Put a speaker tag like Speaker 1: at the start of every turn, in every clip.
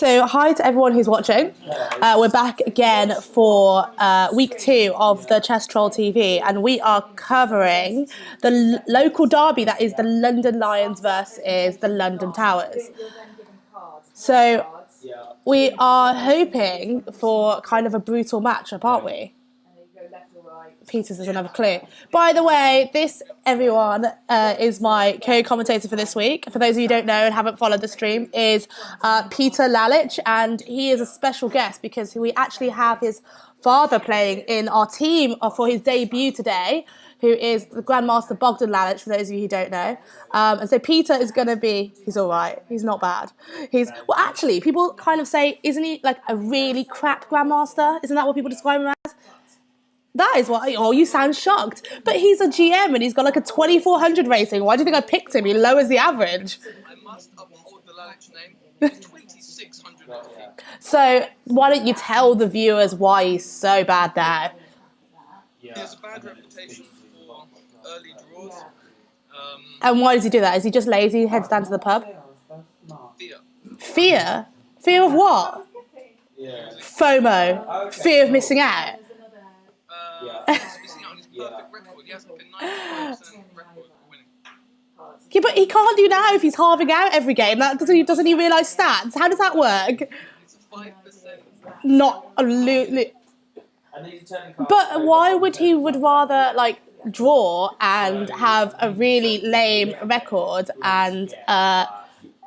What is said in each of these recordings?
Speaker 1: So hi to everyone who's watching. We're back again for week 2 of the Chess Troll TV, and we are covering the local derby that is the London Lions versus the London Towers. So we are hoping for kind of a brutal matchup, aren't we? Peters is another clue. By the way, this, everyone, is my co-commentator for this week. For those of you who don't know and haven't followed the stream, is Peter Lalic, and he is a special guest because we actually have his father playing in our team for his debut today, who is the Grandmaster Bogdan Lalic, for those of you who don't know. And so Peter is going to be, he's all right, he's not bad. Well, actually, people kind of say, isn't he like a really crap Grandmaster? Isn't that what people describe him as? That is what, oh, you sound shocked. But he's a GM and he's got like a 2400 rating. Why do you think I picked him? He lowers the average.
Speaker 2: I must uphold the Lalic name. It's 2600.
Speaker 1: So why don't you tell the viewers why he's so bad now?
Speaker 2: He has a bad reputation for early draws.
Speaker 1: And why does he do that? Is he just lazy, heads down to the pub?
Speaker 2: Fear.
Speaker 1: Fear? Fear of what? FOMO. Fear of missing out.
Speaker 2: He's missing out on his perfect record. He has like a 95% record for winning.
Speaker 1: Yeah, but he can't do now if he's halving out every game. Doesn't he realise stats? How does that work?
Speaker 2: It's 5%.
Speaker 1: Not a But why would he rather like draw and have a really lame record and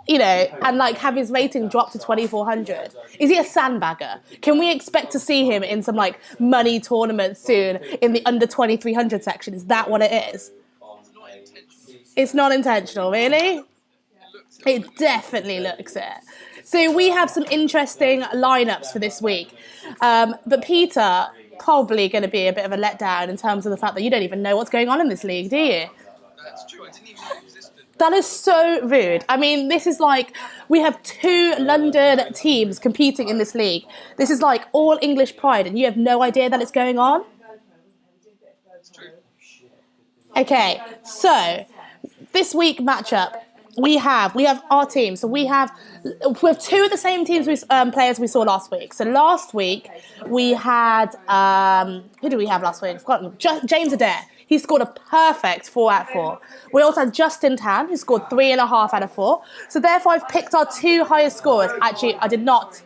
Speaker 1: and like have his rating drop to 2400? Is he a sandbagger? Can we expect to see him in some like money tournament soon in the under 2300 section? Is that what it is?
Speaker 2: It's not intentional.
Speaker 1: It's not intentional, really? It definitely looks it. So we have some interesting lineups for this week. But Peter, probably going to be a bit of a letdown in terms of the fact that you don't even know what's going on in this league, do you?
Speaker 2: That's true. I didn't even know it existed.
Speaker 1: That is so rude. I mean, this is like, we have 2 London teams competing in this league. This is like all English pride, and you have no idea that it's going on?
Speaker 2: It's true.
Speaker 1: Okay, so this week matchup, we have our team. So we have 2 of the same teams players we saw last week. So last week we had who did we have last week? I've forgotten. James Adair. He scored a perfect 4 out of 4. We also had Justin Tan, who scored 3.5 out of 4. So therefore, I've picked our 2 highest scorers. Actually, I did not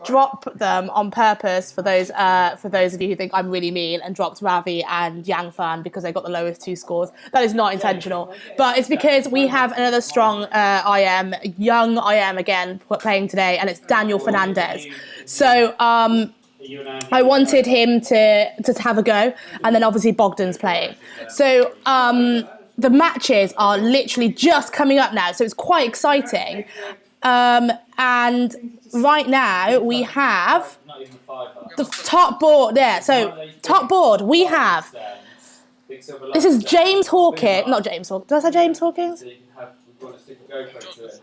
Speaker 1: drop them on purpose for those of you who think I'm really mean and dropped Ravi and Yang Fan because they got the lowest 2 scores. That is not intentional, but it's because we have another strong young IM again playing today, and it's Daniel Fernandez. So I wanted him to have a go, and then obviously Bogdan's playing. So the matches are literally just coming up now, so it's quite exciting. And right now we have the top board there. So top board we have. This is James Hawkins. Not James Hawkins. Did I say James Hawkins?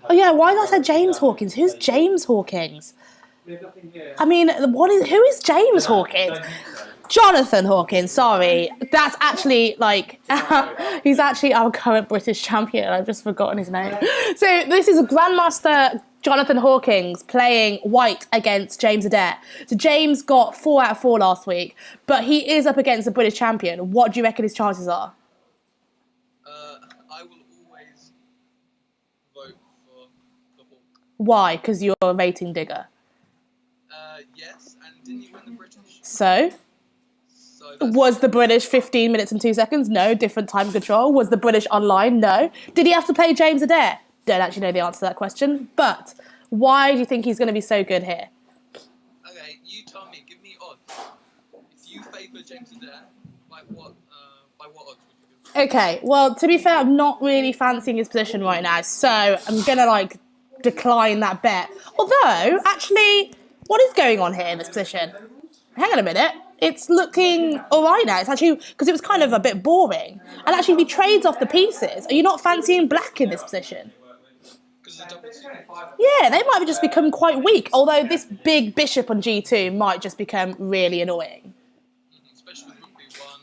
Speaker 1: Oh yeah. Why did I say James Hawkins? Who's James Hawkins? I mean, who is James Hawkins? Jonathan Hawkins, sorry. That's actually, like, he's actually our current British champion. I've just forgotten his name. So this is a Grandmaster Jonathan Hawkins playing white against James Adair. So James got 4 out of 4 last week, but he is up against the British champion. What do you reckon his chances are?
Speaker 2: I will always vote for the Hawk.
Speaker 1: Why? Because you're a rating digger.
Speaker 2: Yes, and didn't you win the British?
Speaker 1: So? Was the British 15 minutes and 2 seconds? No. Different time control. Was the British online? No. Did he have to play James Adair? Don't actually know the answer to that question. But why do you think he's going to be so good here?
Speaker 2: Okay, you tell me. Give me odds. If you favour James Adair, by what odds would you give?
Speaker 1: Okay, well, to be fair, I'm not really fancying his position right now, so I'm going to, decline that bet. Although, actually, what is going on here in this position? Hang on a minute. It's looking all right now. It's actually, because it was kind of a bit boring. And actually, if he trades off the pieces, are you not fancying black in this position? Yeah, they might have just become quite weak. Although this big bishop on g2 might just become really annoying.
Speaker 2: Especially with rook b1.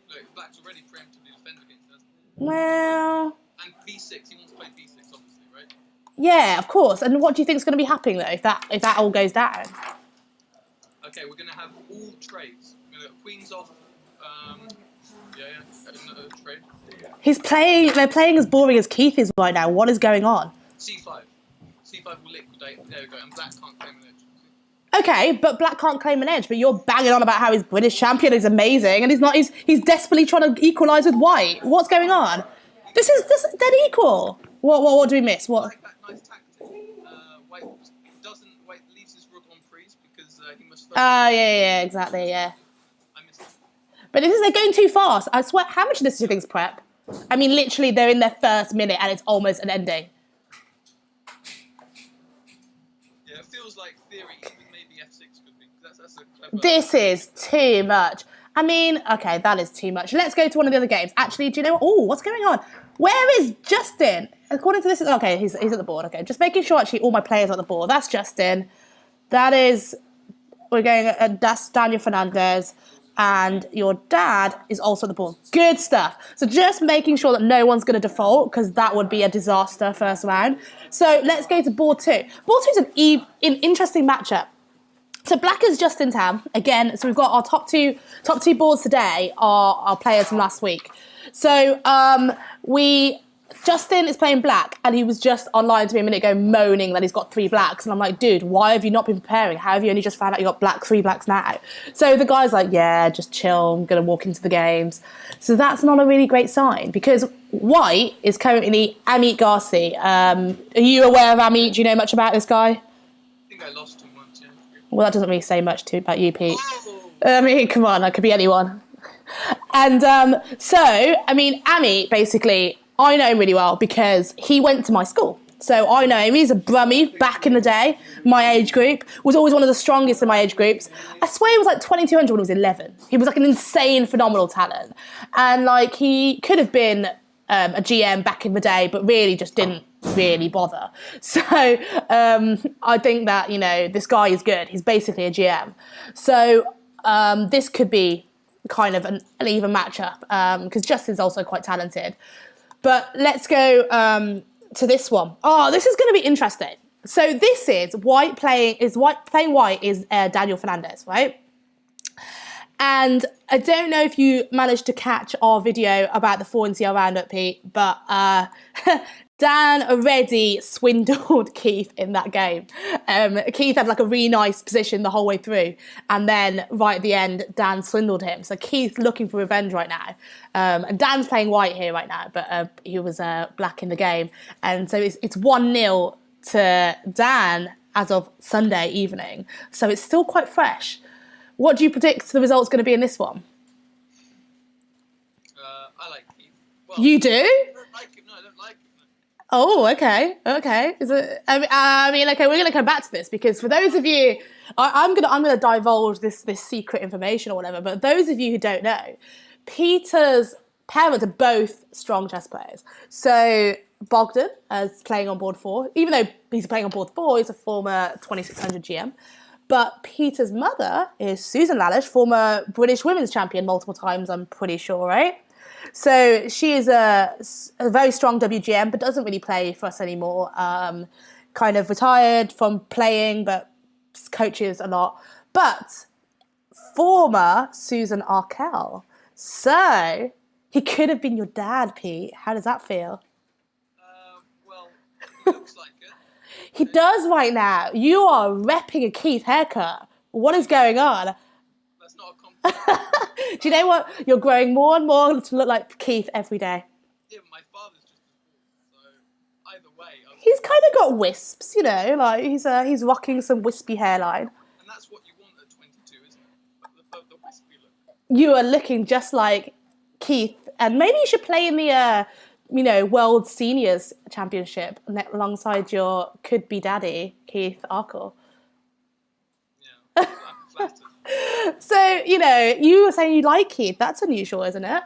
Speaker 2: Look, black's already preemptively defend against us.
Speaker 1: Well...
Speaker 2: And b6, he wants to play b6, obviously, right?
Speaker 1: Yeah, of course. And what do you think is going to be happening though if that all goes down?
Speaker 2: Okay, we're gonna have all trades. We're gonna queens off. Another trade.
Speaker 1: They're playing as boring as Keith is right now. What is going on?
Speaker 2: C5. C5 will liquidate. There we go. And black can't claim an edge.
Speaker 1: Okay, but black can't claim an edge. But you're banging on about how his British champion is amazing, and he's not. He's desperately trying to equalise with white. What's going on? This dead equal. What do we miss? What?
Speaker 2: I like that nice tactic. White leaves his rook on freeze because he must.
Speaker 1: Yeah, exactly, yeah.
Speaker 2: I missed it.
Speaker 1: But they're going too fast. I swear. How much of this do you think is prep? I mean, literally, they're in their first minute and it's almost an ending.
Speaker 2: Yeah, it feels like theory. Even maybe F6 could be. That's a clever.
Speaker 1: This is too much. I mean, okay, that is too much. Let's go to one of the other games. Actually, do you know? Oh, what's going on? Where is Justin? According to this, okay, he's at the board. Okay, just making sure actually all my players are at the board. That's Justin. That's Daniel Fernandez. And your dad is also at the board. Good stuff. So just making sure that no one's going to default, because that would be a disaster first round. So let's go to board 2. Board 2 is an interesting matchup. So black is Justin Tam again. So we've got our top two boards today are our players from last week. So Justin is playing black, and he was just online to me a minute ago moaning that he's got 3 blacks. And I'm like, dude, why have you not been preparing? How have you only just found out you got 3 blacks now? So the guy's like, yeah, just chill. I'm going to walk into the games. So that's not a really great sign, because white is currently Amit Garci. Are you aware of Amit? Do you know much about this guy?
Speaker 2: I think I lost him once, yeah.
Speaker 1: Well, that doesn't really say much about you, Pete.
Speaker 2: Oh.
Speaker 1: I mean, come on, that could be anyone. And so, I mean, Amit, basically, I know him really well because he went to my school. So I know him. He's a Brummie back in the day. My age group. Was always one of the strongest in my age groups. I swear he was like 2200 when he was 11. He was like an insane, phenomenal talent. And like he could have been a GM back in the day, but really just didn't really bother. So I think that, you know, this guy is good. He's basically a GM. So this could be kind of an even matchup because Justin's also quite talented. But let's go to this one. Oh, this is going to be interesting. So this is white playing white is Daniel Fernandez, right? And I don't know if you managed to catch our video about the 4NCR roundup, Pete, but Dan already swindled Keith in that game. Keith had like a really nice position the whole way through, and then right at the end, Dan swindled him. So Keith's looking for revenge right now. And Dan's playing white here right now, but he was black in the game. And so it's 1-0 to Dan as of Sunday evening. So it's still quite fresh. What do you predict the result's going to be in this one?
Speaker 2: I like Keith. Well,
Speaker 1: You do?
Speaker 2: I don't like him. No, I don't like him.
Speaker 1: Oh, okay. Is it? I mean, okay. We're going to come back to this because for those of you, I'm gonna divulge this secret information or whatever. But those of you who don't know, Peter's parents are both strong chess players. So Bogdan is playing on board 4, even though he's playing on board 4, he's a former 2600 GM. But Peter's mother is Susan Lalic, former British women's champion multiple times, I'm pretty sure, right? So she is a very strong WGM, but doesn't really play for us anymore. Kind of retired from playing, but coaches a lot. But former Susan Arkell. So he could have been your dad, Pete. How does that feel?
Speaker 2: Well, he looks like it.
Speaker 1: He does right now. You are repping a Keith haircut. What is going on?
Speaker 2: That's not a compliment.
Speaker 1: Do you know what? You're growing more and more to look like Keith every day.
Speaker 2: Yeah, my father's just as bald, so either way.
Speaker 1: He's kind of got wisps, you know, like he's rocking some wispy hairline.
Speaker 2: And that's what you want at 22, isn't it? The wispy look.
Speaker 1: You are looking just like Keith, and maybe you should play in the World Seniors Championship alongside your could-be daddy, Keith Arkell.
Speaker 2: Yeah, I'm flattered.
Speaker 1: So, you were saying you like Keith. That's unusual, isn't it?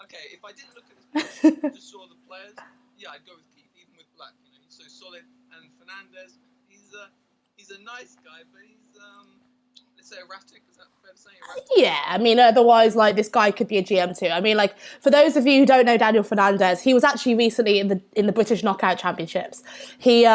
Speaker 2: Okay, if I didn't look at this picture, just saw the players, yeah, I'd go with Keith, even with black. He's so solid. And Fernandez, he's a nice guy, but he's say erratic. Is that fair to say? Erratic?
Speaker 1: Yeah, I mean, otherwise, like, this guy could be a GM too. I mean, like, for those of you who don't know Daniel Fernandez, he was actually recently in the British Knockout Championships. He,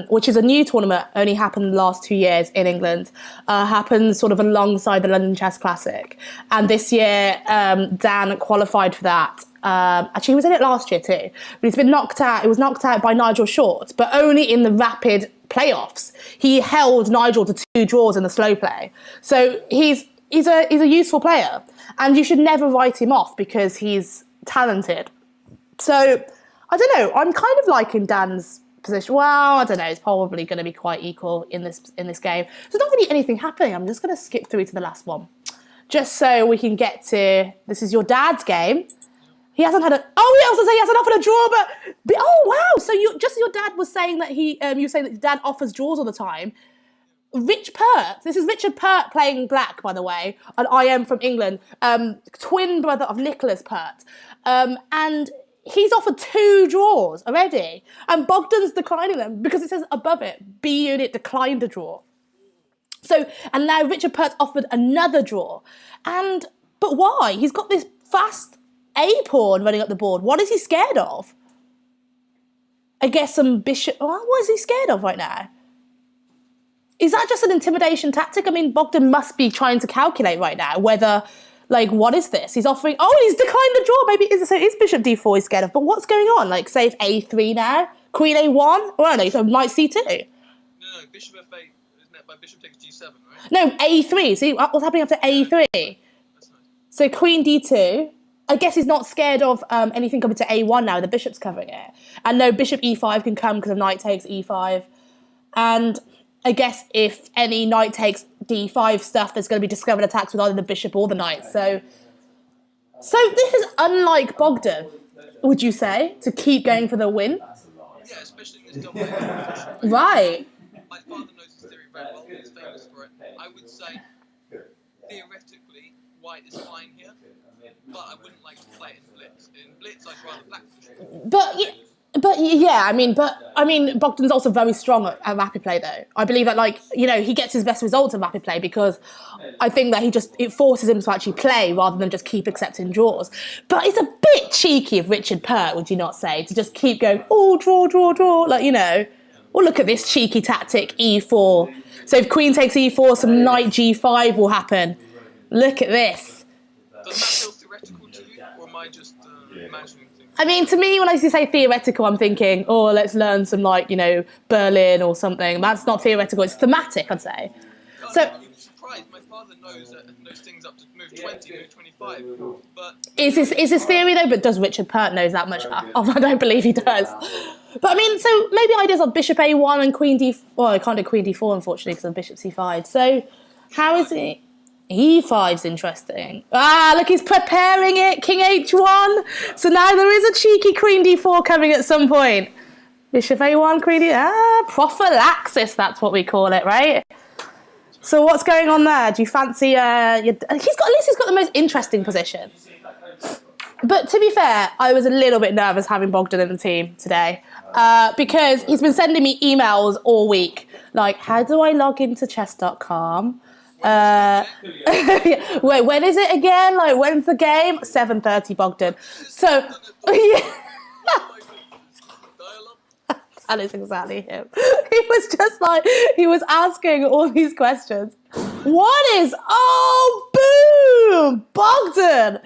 Speaker 1: which is a new tournament, only happened in the last 2 years in England. Happened sort of alongside the London Chess Classic, and this year Dan qualified for that. Actually, he was in it last year too, but he's been knocked out. He was knocked out by Nigel Short, but only in the rapid playoffs. He held Nigel to 2 draws in the slow play. So he's a useful player, and you should never write him off because he's talented. So I don't know. I'm kind of liking Dan's position. Well, I don't know. It's probably going to be quite equal in this game. There's not really anything happening. I'm just going to skip through to the last one, just so we can get to. This is your dad's game. He hasn't had a. Oh, he also say he hasn't offered a draw, but oh wow! So your dad was saying that you were saying that your dad offers draws all the time. Rich Pert. This is Richard Pert playing black, by the way, and I am from England. Twin brother of Nicholas Pert, and he's offered 2 draws already, and Bogdan's declining them because it says above it B unit declined a draw. So and now Richard Pert's offered another draw, but why? He's got this fast A pawn running up the board. What is he scared of? I guess some bishop. Oh, what is he scared of right now? Is that just an intimidation tactic? I mean, Bogdan must be trying to calculate right now whether, like, what is this? He's offering. Oh, he's declined the draw. Maybe it's Bishop D4 he's scared of. But what's going on? Like, say if A3 now, Queen A1. Oh no, so Knight C2.
Speaker 2: No, Bishop F8. Isn't it by Bishop takes G7, right?
Speaker 1: No, A3. See what's happening after A3.
Speaker 2: That's nice.
Speaker 1: So Queen D2. I guess he's not scared of anything coming to A1 now. The bishop's covering it. And no, Bishop E5 can come because of knight takes E5. And I guess if any knight takes D5 stuff, there's going to be discovered attacks with either the bishop or the knight. So this is unlike Bogdan, would you say, to keep going for the win?
Speaker 2: Yeah, especially in this double position.
Speaker 1: Right.
Speaker 2: My father knows his theory very well. He's famous for it. I would say, theoretically, white is fine here. But I wouldn't like to play it in Blitz. In Blitz, I'd rather black position.
Speaker 1: I mean, Bogdan's also very strong at rapid play, though. I believe that, he gets his best results in rapid play because I think that it forces him to actually play rather than just keep accepting draws. But it's a bit cheeky of Richard Pert, would you not say, to just keep going, oh, draw, draw, draw, Well, look at this cheeky tactic, E4. So if Queen takes E4, some Knight G5 will happen. Look at this.
Speaker 2: Does that feel theoretical to you, or am I just imagining things?
Speaker 1: I mean, to me, when I say theoretical, I'm thinking, oh, let's learn some, Berlin or something. That's not theoretical, it's thematic, I'd say.
Speaker 2: Oh,
Speaker 1: So,
Speaker 2: you'd be surprised. My father knows things up to move 20, move 25. But
Speaker 1: is this theory, though? But does Richard Pert knows that much? Oh, I don't believe he does. But, I mean, so maybe ideas on Bishop A1 and Queen D4. Well, I can't do Queen D4, unfortunately, because of Bishop C5. So, how is it? E5's interesting. Ah, look, he's preparing it. King H1. So now there is a cheeky Queen D4 coming at some point. Bishop A1, Queen D. Prophylaxis, that's what we call it, right? So what's going on there? Do you fancy... at least he's got the most interesting position. But to be fair, I was a little bit nervous having Bogdan in the team today because he's been sending me emails all week. Like, how do I log into chess.com? Wait, when is it again? Like, when's the game? 7:30, Bogdan. So, yeah. That is exactly him. He was just he was asking all these questions. Boom! Bogdan!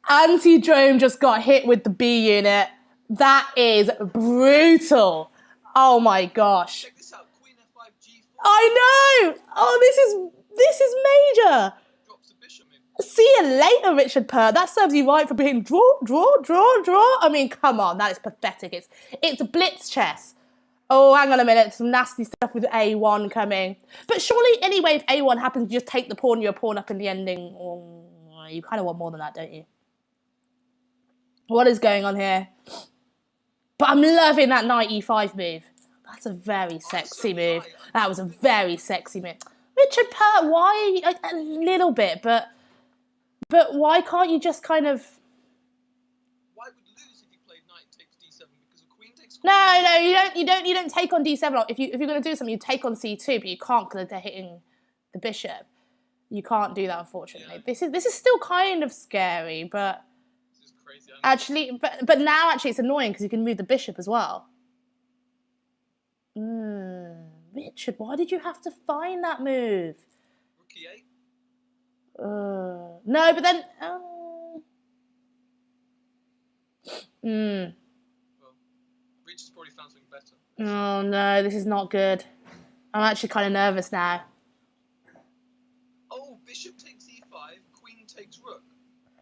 Speaker 1: Anti-drone just got hit with the B unit. That is brutal. Oh my gosh.
Speaker 2: check this out. Queen F5, G4.
Speaker 1: I know! Oh, this is major.
Speaker 2: Drops the bishop in.
Speaker 1: See you later, Richard Pert. That serves you right for being draw. I mean, come on, that is pathetic. It's blitz chess. Oh, hang on a minute. Some nasty stuff with A1 coming. But surely, anyway, if A1 happens, you just take the pawn, your pawn up in the ending. Oh, you kind of want more than that, don't you? What is going on here? But I'm loving that Knight E5 move. That's a very sexy move. That was a very sexy move. Richard Pert, why? A little bit, but why can't you just kind of...
Speaker 2: White would lose if you played knight takes D7 because a queen takes...
Speaker 1: No, you don't take on D7. If you're going to do something, you take on C2, but you can't because they're hitting the bishop. You can't do that, unfortunately.
Speaker 2: Yeah.
Speaker 1: This is still kind of scary, but
Speaker 2: This is crazy.
Speaker 1: actually, but now actually it's annoying because you can move the bishop as well. Richard, why did you have to find that move?
Speaker 2: Rook e8.
Speaker 1: No, but then.
Speaker 2: Well, Richard's probably found something better.
Speaker 1: Oh no, this is not good. I'm actually kind of nervous now.
Speaker 2: Oh, bishop takes e5, queen takes rook.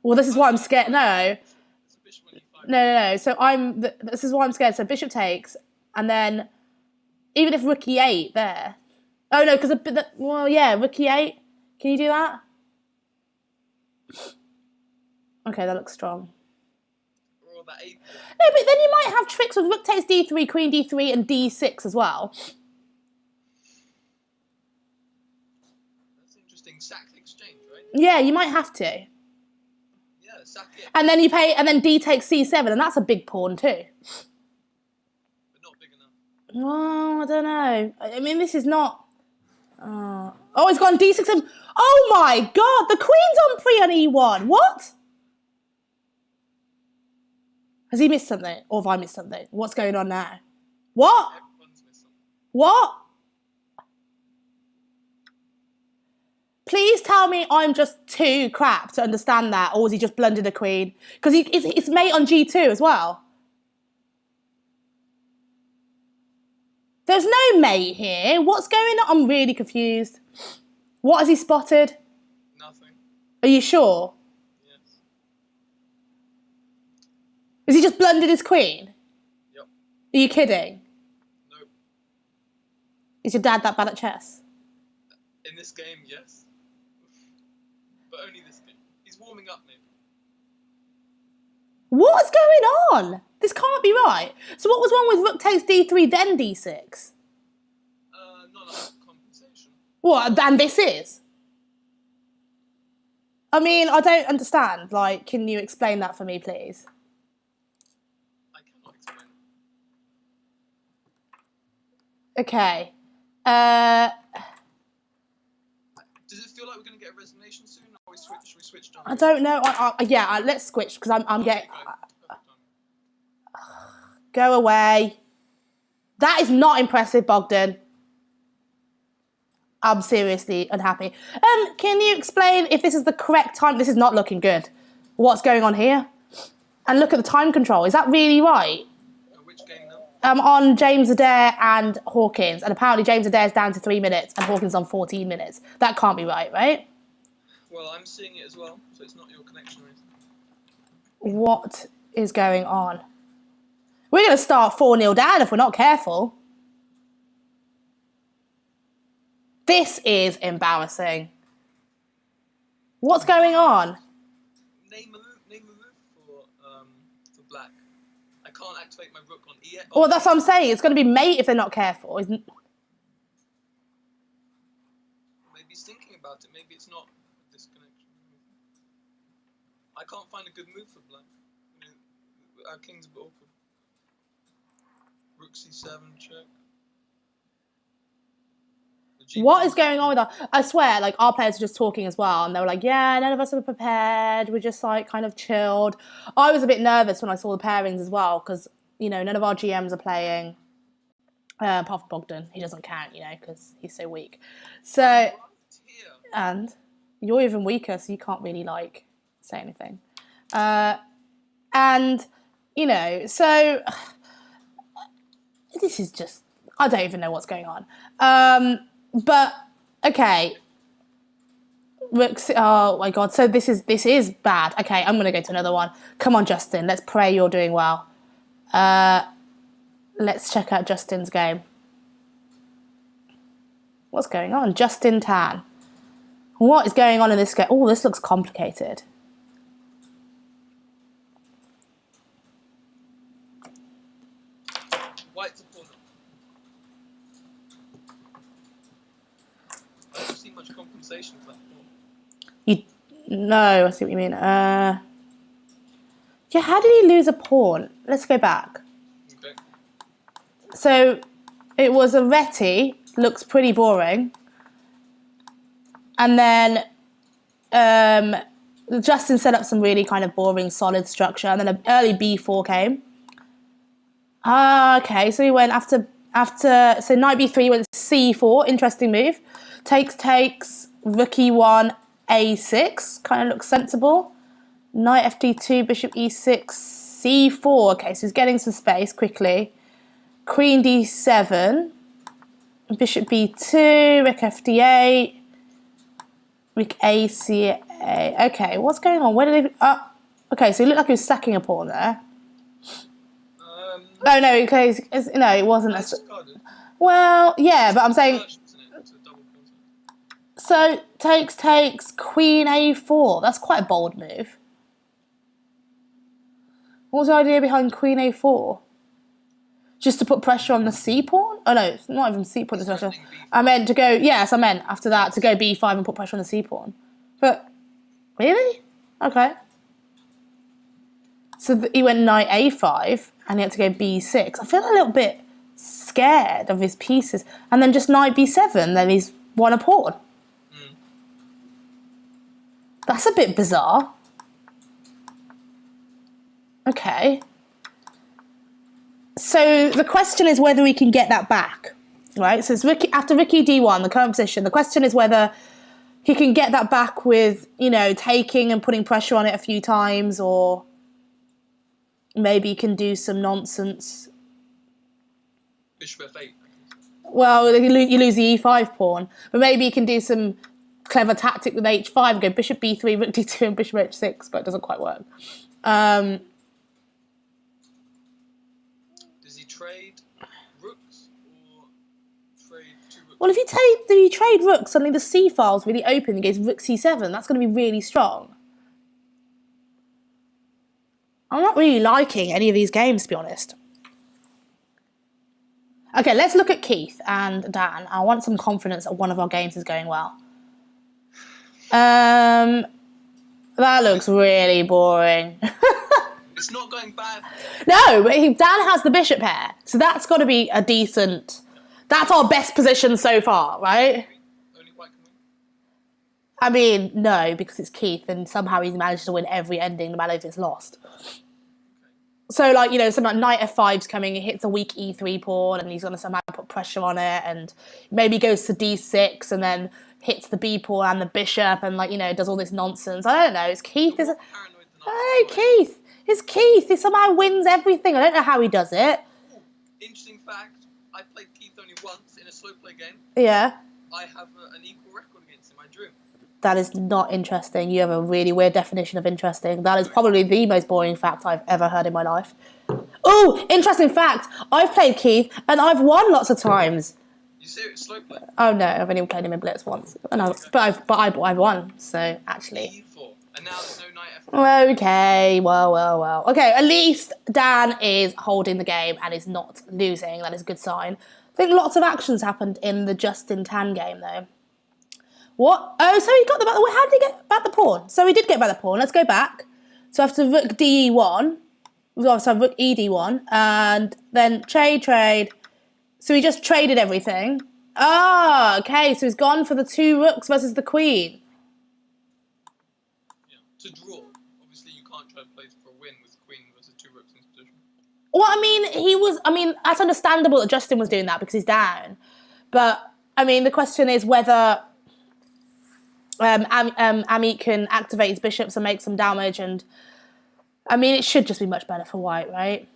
Speaker 1: Well, this is why I'm scared. No.
Speaker 2: It's a bishop on e5.
Speaker 1: No. So this is why I'm scared. So bishop takes, and then even if rook e8 there. Oh no, because well, yeah, rook e8. Can you do that? Okay, that looks strong.
Speaker 2: Or that a.
Speaker 1: No, but then you might have tricks with rook takes d3, queen d3, and d6 as well.
Speaker 2: That's interesting. Sack exchange, right?
Speaker 1: Yeah, you might have to.
Speaker 2: Yeah, sack it.
Speaker 1: And then and then d takes c7, and that's a big pawn too.
Speaker 2: But not big enough.
Speaker 1: Oh, I don't know. I mean, this is not. Oh, it's gone d6. Oh my god, the queen's on pre on e1. What? Has he missed something? Or have I missed something? What's going on now? What?
Speaker 2: Everyone's missed something.
Speaker 1: What? Please tell me I'm just too crap to understand that, or has he just blundered a queen? Because it's mate on g2 as well. There's no mate here. What's going on? I'm really confused. What has he spotted?
Speaker 2: Nothing.
Speaker 1: Are you sure?
Speaker 2: Yes.
Speaker 1: Has he just blundered his queen?
Speaker 2: Yep.
Speaker 1: Are you kidding?
Speaker 2: Nope.
Speaker 1: Is your dad that bad at chess?
Speaker 2: In this game, yes. But only this game. He's warming up, maybe.
Speaker 1: What's going on? This can't be right. So what was wrong with rook takes d3, then d6?
Speaker 2: Not enough compensation.
Speaker 1: What? And this is? I mean, I don't understand. Like, can you explain that for me, please?
Speaker 2: I cannot explain.
Speaker 1: Okay.
Speaker 2: Does it feel like we're going to get a resignation soon? Or should we switch down?
Speaker 1: I don't know. Yeah, let's switch because I'm getting. Go away. That is not impressive, Bogdan. I'm seriously unhappy. Can you explain if this is the correct time? This is not looking good. What's going on here? And look at the time control. Is that really right?
Speaker 2: Which game now?
Speaker 1: On James Adair and Hawkins. And apparently James Adair's down to 3 minutes and Hawkins on 14 minutes. That can't be right, right?
Speaker 2: Well, I'm seeing it as well, so it's not your connection or anything.
Speaker 1: What is going on? We're going to start 4-0 down if we're not careful. This is embarrassing. What's going on?
Speaker 2: Name a move for black. I can't activate my rook on e8.
Speaker 1: Well, that's what I'm saying. It's going to be mate if they're not careful.
Speaker 2: Maybe he's thinking about it. Maybe it's not a disconnection. I can't find a good move for black. Our king's a bit awkward. Rook c7 check.
Speaker 1: What is going on with us? I swear, like, our players are just talking as well, and they were like, yeah, none of us are prepared. We're just, like, kind of chilled. I was a bit nervous when I saw the pairings as well, because, you know, none of our GMs are playing. Apart from Bogdan. He doesn't count, you know, because he's so weak. So, and you're even weaker, so you can't really, like, say anything. And, you know, so this is just, I don't even know what's going on. But okay, oh my god. So this is bad. Okay, I'm gonna go to another one. Come on, Justin. Let's pray you're doing well. Let's check out Justin's game. What's going on, Justin Tan? What is going on in this game? Oh, this looks complicated.
Speaker 2: White's a pawn. I don't see much compensation for that pawn.
Speaker 1: No, I see what you mean. Yeah, how did he lose a pawn? Let's go back.
Speaker 2: Okay.
Speaker 1: So it was a Reti, looks pretty boring. And then Justin set up some really kind of boring, solid structure, and then an early b4 came. Okay, so he went after so knight b3 went c4, interesting move. Takes, rook e1, a6, kind of looks sensible. Knight fd2, bishop e6, c4. Okay, so he's getting some space quickly. Queen d7, bishop b2, rook fd8, rook a okay, what's going on? Where did they? Okay, so it looked like he was stacking a pawn there. Oh no, okay, no, it wasn't. Well, yeah, but I'm saying. So takes, queen a4. That's quite a bold move. What was the idea behind queen a4? Just to put pressure on the c pawn? Oh no, it's not even c pawn. I meant to go. Yes, I meant after that to go b5 and put pressure on the c pawn. But really, okay. So he went knight a5 and he had to go b6. I feel a little bit scared of his pieces. And then just knight b7, then he's won a pawn. That's a bit bizarre. Okay. So the question is whether we can get that back, right? So it's after rook d1, the current position, the question is whether he can get that back with, you know, taking and putting pressure on it a few times, or maybe he can do some nonsense.
Speaker 2: Bishop f8.
Speaker 1: Well, you lose the e5 pawn, but maybe you can do some clever tactic with h5 and go bishop b3, rook d2, and bishop h6, but it doesn't quite work.
Speaker 2: Does he trade rooks or trade two rooks?
Speaker 1: Well, if you trade rooks, suddenly the c file's really open and goes rook c7. That's going to be really strong. I'm not really liking any of these games, to be honest. Okay, let's look at Keith and Dan. I want some confidence that one of our games is going well. That looks really boring.
Speaker 2: It's not going bad.
Speaker 1: No, but Dan has the bishop pair, so that's got to be a decent. That's our best position so far, right?
Speaker 2: Only white can win.
Speaker 1: I mean, no, because it's Keith, and somehow he's managed to win every ending, no matter if it's lost. So, like, you know, something like knight f5's coming, he hits a weak e3 pawn, and he's going to somehow put pressure on it, and maybe goes to d6, and then hits the b pawn and the bishop, and, like, you know, does all this nonsense. I don't know. It's Keith. Hey, Keith. It's Keith. He somehow wins everything. I don't know how he does it.
Speaker 2: Ooh, interesting fact. I played Keith only once in a slow play game.
Speaker 1: Yeah.
Speaker 2: I have an equal record against him. I drew him.
Speaker 1: That is not interesting. You have a really weird definition of interesting. That is probably the most boring fact I've ever heard in my life. Oh, interesting fact. I've played Keith and I've won lots of times.
Speaker 2: You say it's slow play?
Speaker 1: Oh no, I've only played him in Blitz once. And but I've won, so actually.
Speaker 2: E4. And now there's no knight f4.
Speaker 1: Okay, well. Okay, at least Dan is holding the game and is not losing. That is a good sign. I think lots of actions happened in the Justin Tan game though. What? Oh, so he got the back. How did he get back the pawn? So he did get back the pawn. Let's go back. So after rook d1, so rook ed1, and then trade. So he just traded everything. Ah, okay. So he's gone for the two rooks versus the queen.
Speaker 2: Yeah. To draw. Obviously, you can't try to play for a win with queen versus two rooks in this position.
Speaker 1: Well, I mean, that's understandable that Justin was doing that because he's down. But I mean, the question is whether Amit can activate his bishops and make some damage, and I mean, it should just be much better for white, right?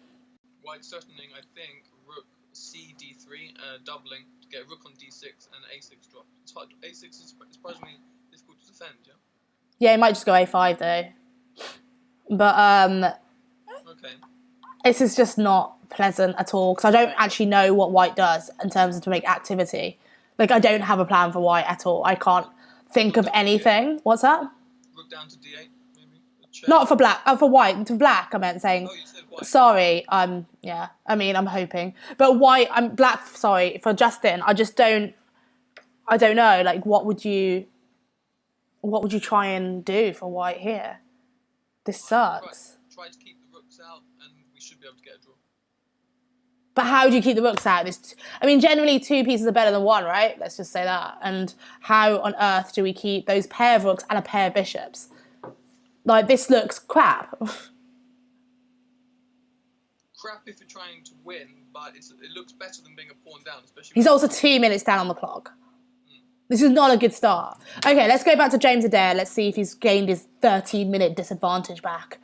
Speaker 2: White certainly, I think, rook c d3, doubling to get rook on d6 and a6 drop. It's hard. A6 is surprisingly difficult to defend, yeah?
Speaker 1: Yeah, he might just go a5 though. But
Speaker 2: okay.
Speaker 1: This is just not pleasant at all because I don't actually know what white does in terms of to make activity. Like, I don't have a plan for white at all. I can't think of anything. What's that?
Speaker 2: Rook down to d8, maybe?
Speaker 1: Not for black. For white. To black, I meant saying.
Speaker 2: Oh, you said white.
Speaker 1: Sorry, yeah. I mean, I'm hoping. But white, I'm black, sorry, for Justin, I don't know, like, what would you try and do for white here? This sucks.
Speaker 2: Try to keep the rooks out, and we should be able to get a draw.
Speaker 1: But how do you keep the rooks out? I mean, generally 2 pieces are better than 1, right? Let's just say that. And how on earth do we keep those pair of rooks and a pair of bishops? Like, this looks crap.
Speaker 2: Crap if you're trying to win, but it looks better than being a pawn down, especially.
Speaker 1: He's also 2 minutes down on the clock. This is not a good start. Okay, let's go back to James Adair. Let's see if he's gained his 13-minute disadvantage back.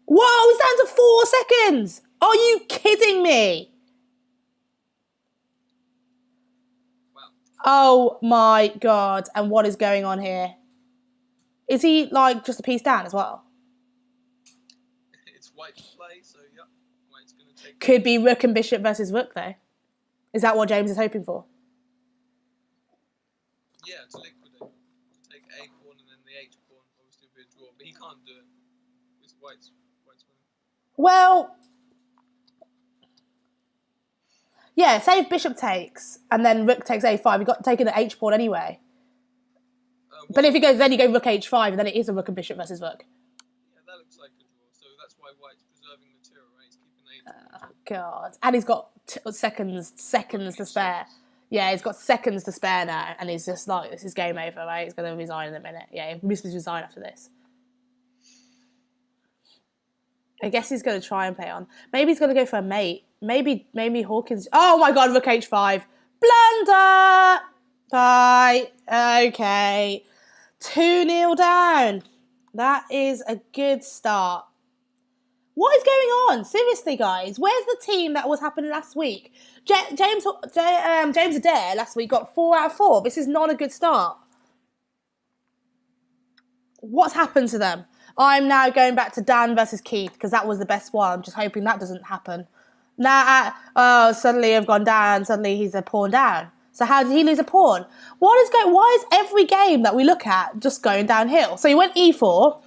Speaker 1: Whoa, he's down to 4 seconds! Are you kidding me?
Speaker 2: Wow.
Speaker 1: Oh my God. And what is going on here? Is he, like, just a piece down as well?
Speaker 2: It's white to play, so yeah. White's going to take...
Speaker 1: Could be rook and bishop versus rook, though. Is that what James is hoping for?
Speaker 2: Yeah, to liquidate. To take a pawn and then the h pawn, obviously would be a draw. But he can't do it. It's white's winning.
Speaker 1: Well... Yeah, say if bishop takes, and then rook takes a5, you've got taken the h pawn anyway. But if he goes, then you go rook h5, and then it is a rook and bishop versus rook.
Speaker 2: Yeah, that looks like a draw. So that's why white's preserving material, right? He's keeping the h pawn.
Speaker 1: Oh, God. And he's got seconds to spare. Yeah, he's got seconds to spare now, and he's just like, this is game over, right? He's going to resign in a minute. Yeah, he must resign after this. I guess he's going to try and play on. Maybe he's going to go for a mate. Maybe Hawkins... Oh, my God, rook h5. Blunder! Bye. Okay. 2-0 down. That is a good start. What is going on? Seriously, guys. Where's the team that was happening last week? James Adair last week got 4 out of 4. This is not a good start. What's happened to them? I'm now going back to Dan versus Keith because that was the best one. I'm just hoping that doesn't happen. Now, suddenly I've gone down. Suddenly he's a pawn down. So how did he lose a pawn? Why is every game that we look at just going downhill? So he went e4.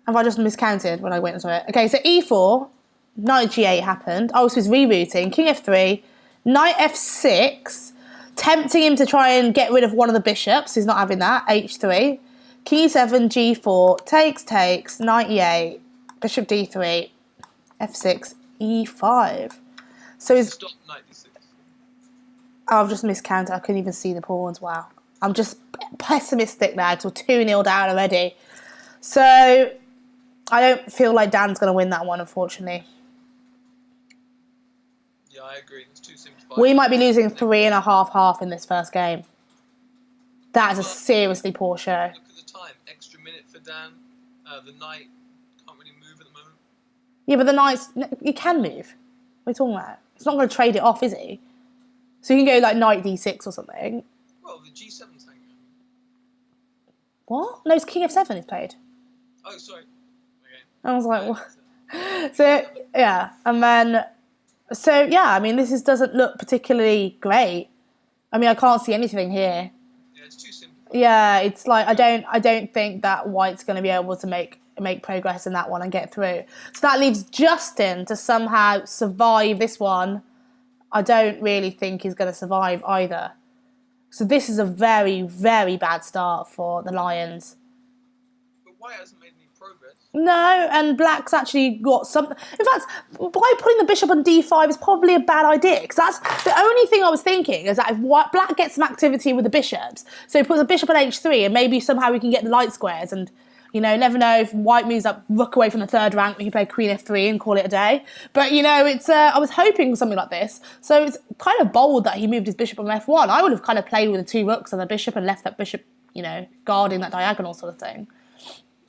Speaker 1: Have I just miscounted when I went into it? Okay, so e4, knight g8 happened. Oh, so he's rerouting. King f3, knight f6, tempting him to try and get rid of one of the bishops. He's not having that. h3. King e7, g4, takes, knight e8, bishop d3, f6, e5. So he's...
Speaker 2: Stop knight d6.
Speaker 1: Oh, I've just miscounted. I couldn't even see the pawns. Wow. I'm just pessimistic now because we're 2-0 down already. So I don't feel like Dan's going to win that one, unfortunately.
Speaker 2: Yeah, I agree. It's too simplified.
Speaker 1: We might be losing 3.5 in this first game. That is a seriously poor show.
Speaker 2: Look at the time. Extra minute for Dan. The knight can't really move at the moment.
Speaker 1: Yeah, but the knight's... He can move. What are you talking about? He's not going to trade it off, is he? So you can go like knight d6 or something.
Speaker 2: Well, the g7's hanging out.
Speaker 1: What? No, it's king f7 he's played.
Speaker 2: Oh, sorry. Okay.
Speaker 1: I was like, what? So, yeah. And then... So, yeah, I mean, this doesn't look particularly great. I mean, I can't see anything here.
Speaker 2: Yeah, it's too simple.
Speaker 1: Yeah, it's like, I don't think that White's going to be able to make progress in that one and get through. So that leaves Justin to somehow survive this one. I don't really think he's going to survive either. So this is a very, very bad start for the Lions.
Speaker 2: But White hasn't made any progress.
Speaker 1: No, and Black's actually got something. In fact, by putting the bishop on d5 is probably a bad idea, because that's the only thing I was thinking, is that if Black gets some activity with the bishops, so he puts a bishop on h3, and maybe somehow we can get the light squares, and, you know, never know if White moves up rook away from the third rank, we can play queen f3 and call it a day. But, you know, it's I was hoping for something like this, so it's kind of bold that he moved his bishop on f1. I would have kind of played with the 2 rooks and the bishop and left that bishop, you know, guarding that diagonal sort of thing.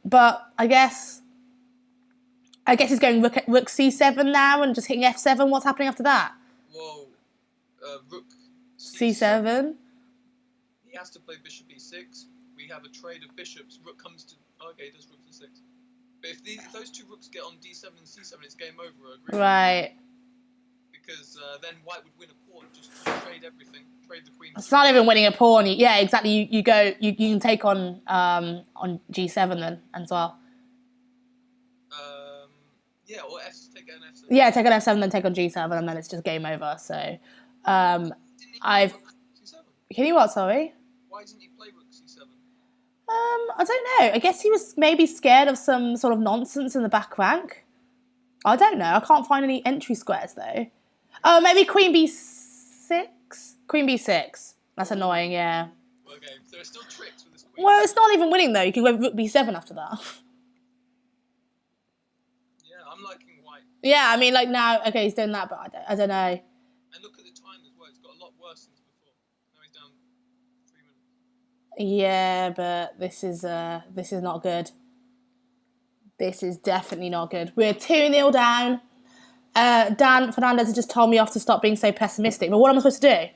Speaker 1: But I guess he's going rook c7 now and just hitting f7. What's happening after that?
Speaker 2: Whoa. Rook
Speaker 1: c7.
Speaker 2: He has to play bishop e6. We have a trade of bishops. Rook comes to... Okay, does rook to 6. But if those 2 rooks get on d7 and c7, it's game over, I agree.
Speaker 1: Right.
Speaker 2: Because then White would win a pawn. Just trade everything. Trade the queen.
Speaker 1: It's not even winning a pawn. Yeah, exactly. You can take on g7 then as well.
Speaker 2: Yeah, or take an f7.
Speaker 1: Yeah, take on f7, then take on g7, and then it's just game over. So, I've...
Speaker 2: c7?
Speaker 1: Can you what, sorry?
Speaker 2: Why didn't you play rook c7?
Speaker 1: I don't know. I guess he was maybe scared of some sort of nonsense in the back rank. I don't know. I can't find any entry squares though. Oh, maybe queen b6? Queen b6. That's annoying, yeah.
Speaker 2: Okay, so there's still tricks with this queen.
Speaker 1: Well, it's not even winning though. You can go rook b7 after that.
Speaker 2: Yeah, I'm liking white.
Speaker 1: Yeah, I mean, like now, okay, he's doing that, but I don't know.
Speaker 2: And look at the time as well. It's got a lot worse since before. Now he's down 3 minutes.
Speaker 1: Yeah, but this is not good. This is definitely not good. We're 2-0 down. Dan Fernandez has just told me off to stop being so pessimistic. But what am I supposed to do?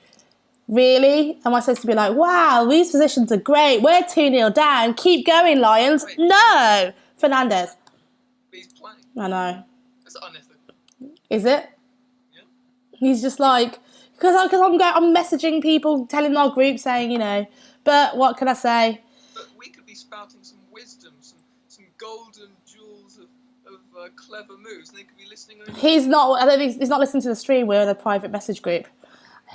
Speaker 1: Really? Am I supposed to be like, wow, these positions are great. We're 2-0 down. Keep going, Lions.
Speaker 2: Wait.
Speaker 1: No! Fernandez.
Speaker 2: But he's playing.
Speaker 1: I know.
Speaker 2: That's unethical.
Speaker 1: Is it?
Speaker 2: Yeah.
Speaker 1: He's just like, because I'm messaging people, telling our group, saying, you know, but what can I say?
Speaker 2: But we could be spouting some wisdom, some golden jewels of clever moves, and they could be listening.
Speaker 1: He's not. I don't think he's not listening to the stream. We're in a private message group.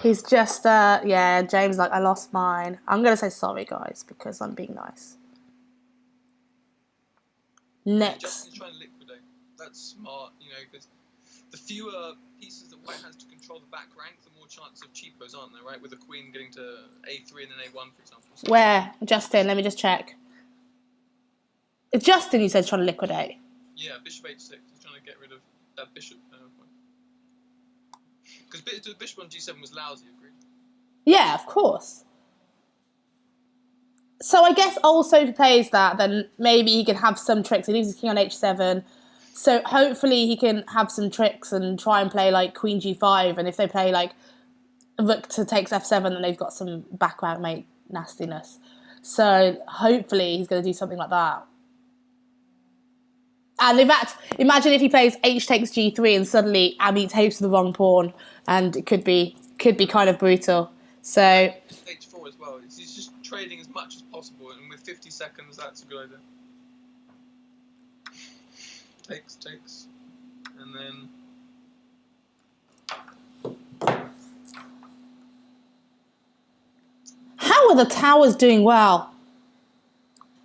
Speaker 1: He's just, yeah. James, like, I lost mine. I'm gonna say sorry, guys, because I'm being nice. Next.
Speaker 2: Justin's trying to liquidate. That's smart, you know, because the fewer pieces that white has to control the back rank, the more chance of cheapos, aren't there? Right, with the queen getting to a3 and then a1, for example. So
Speaker 1: Where? Justin, let me just check. It's Justin, you said, trying to liquidate.
Speaker 2: yeah, bishop h6. He's trying to get rid of that bishop. Because the bishop on g7 was lousy, agreed?
Speaker 1: Yeah, of course. So I guess also if he plays that, then maybe he can have some tricks. He leaves his king on h7. So hopefully he can have some tricks and try and play like queen g5. And if they play like rook to takes f7, then they've got some background mate nastiness. So hopefully he's going to do something like that. And in fact, imagine if he plays h takes g3 and suddenly Abby takes the wrong pawn, and it could be kind of brutal. So
Speaker 2: h4 as well. He's just trading as much as possible, and with 50 seconds, that's a good idea. Takes, and then.
Speaker 1: How are the towers doing well?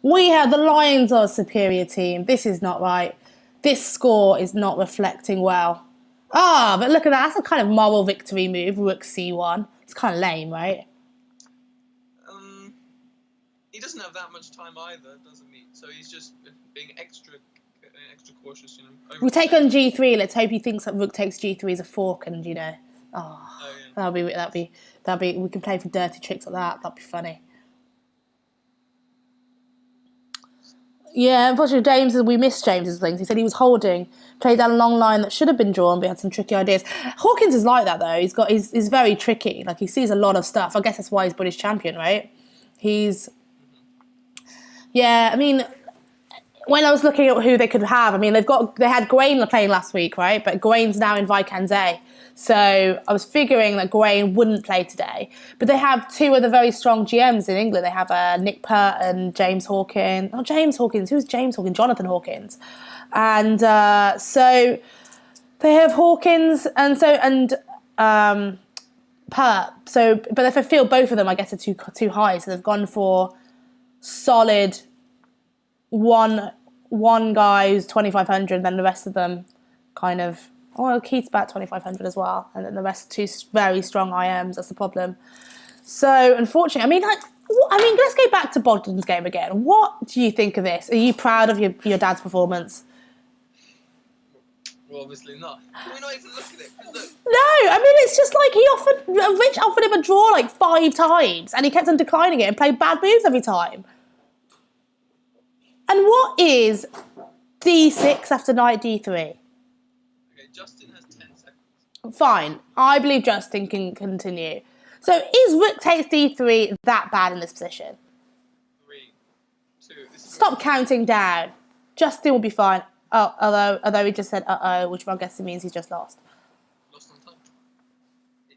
Speaker 1: The Lions are a superior team. This is not right. This score is not reflecting well. But look at that. That's a kind of moral victory move. Rook c1. It's kind of lame, right?
Speaker 2: He doesn't have that much time either, doesn't he? So he's just being extra cautious, you know.
Speaker 1: We take on g3. Let's hope he thinks that rook takes g3 is a fork, and you know,
Speaker 2: yeah.
Speaker 1: that'll be. We can play for dirty tricks like that. That'd be funny. Yeah, unfortunately, we missed James's things. He said he was holding, played down a long line that should have been drawn, but he had some tricky ideas. Hawkins is like that though. He's very tricky. Like he sees a lot of stuff. I guess that's why he's British champion, right? Yeah. I mean, when I was looking at who they could have, I mean, they had Gawain playing last week, right? But Gawain's now in Viscount A. So I was figuring that Gawain wouldn't play today. But they have two of the very strong GMs in England. They have Nick Pert and James Hawkins. Not James Hawkins. Who's James Hawkins? Jonathan Hawkins. And so they have Hawkins and Pert. So, but if I feel both of them, I guess are too high. So they've gone for solid one guy who's 2,500, then the rest of them kind of. Well, Keith's about 2,500 as well, and then the rest two very strong IMs. That's the problem. So, unfortunately, I mean, let's go back to Bogdan's game again. What do you think of this? Are you proud of your dad's performance?
Speaker 2: Well, obviously not. Can we not even look at it? Look.
Speaker 1: No, I mean, it's just like Rich offered him a draw like 5 times, and he kept on declining it and played bad moves every time. And what is d6 after knight d3?
Speaker 2: Justin has 10 seconds.
Speaker 1: Fine. I believe Justin can continue. So is rook takes d3 that bad in this position?
Speaker 2: 3, 2.
Speaker 1: Stop counting down. Justin will be fine. Oh, although he just said which I'm guessing means he's just lost.
Speaker 2: Lost on time.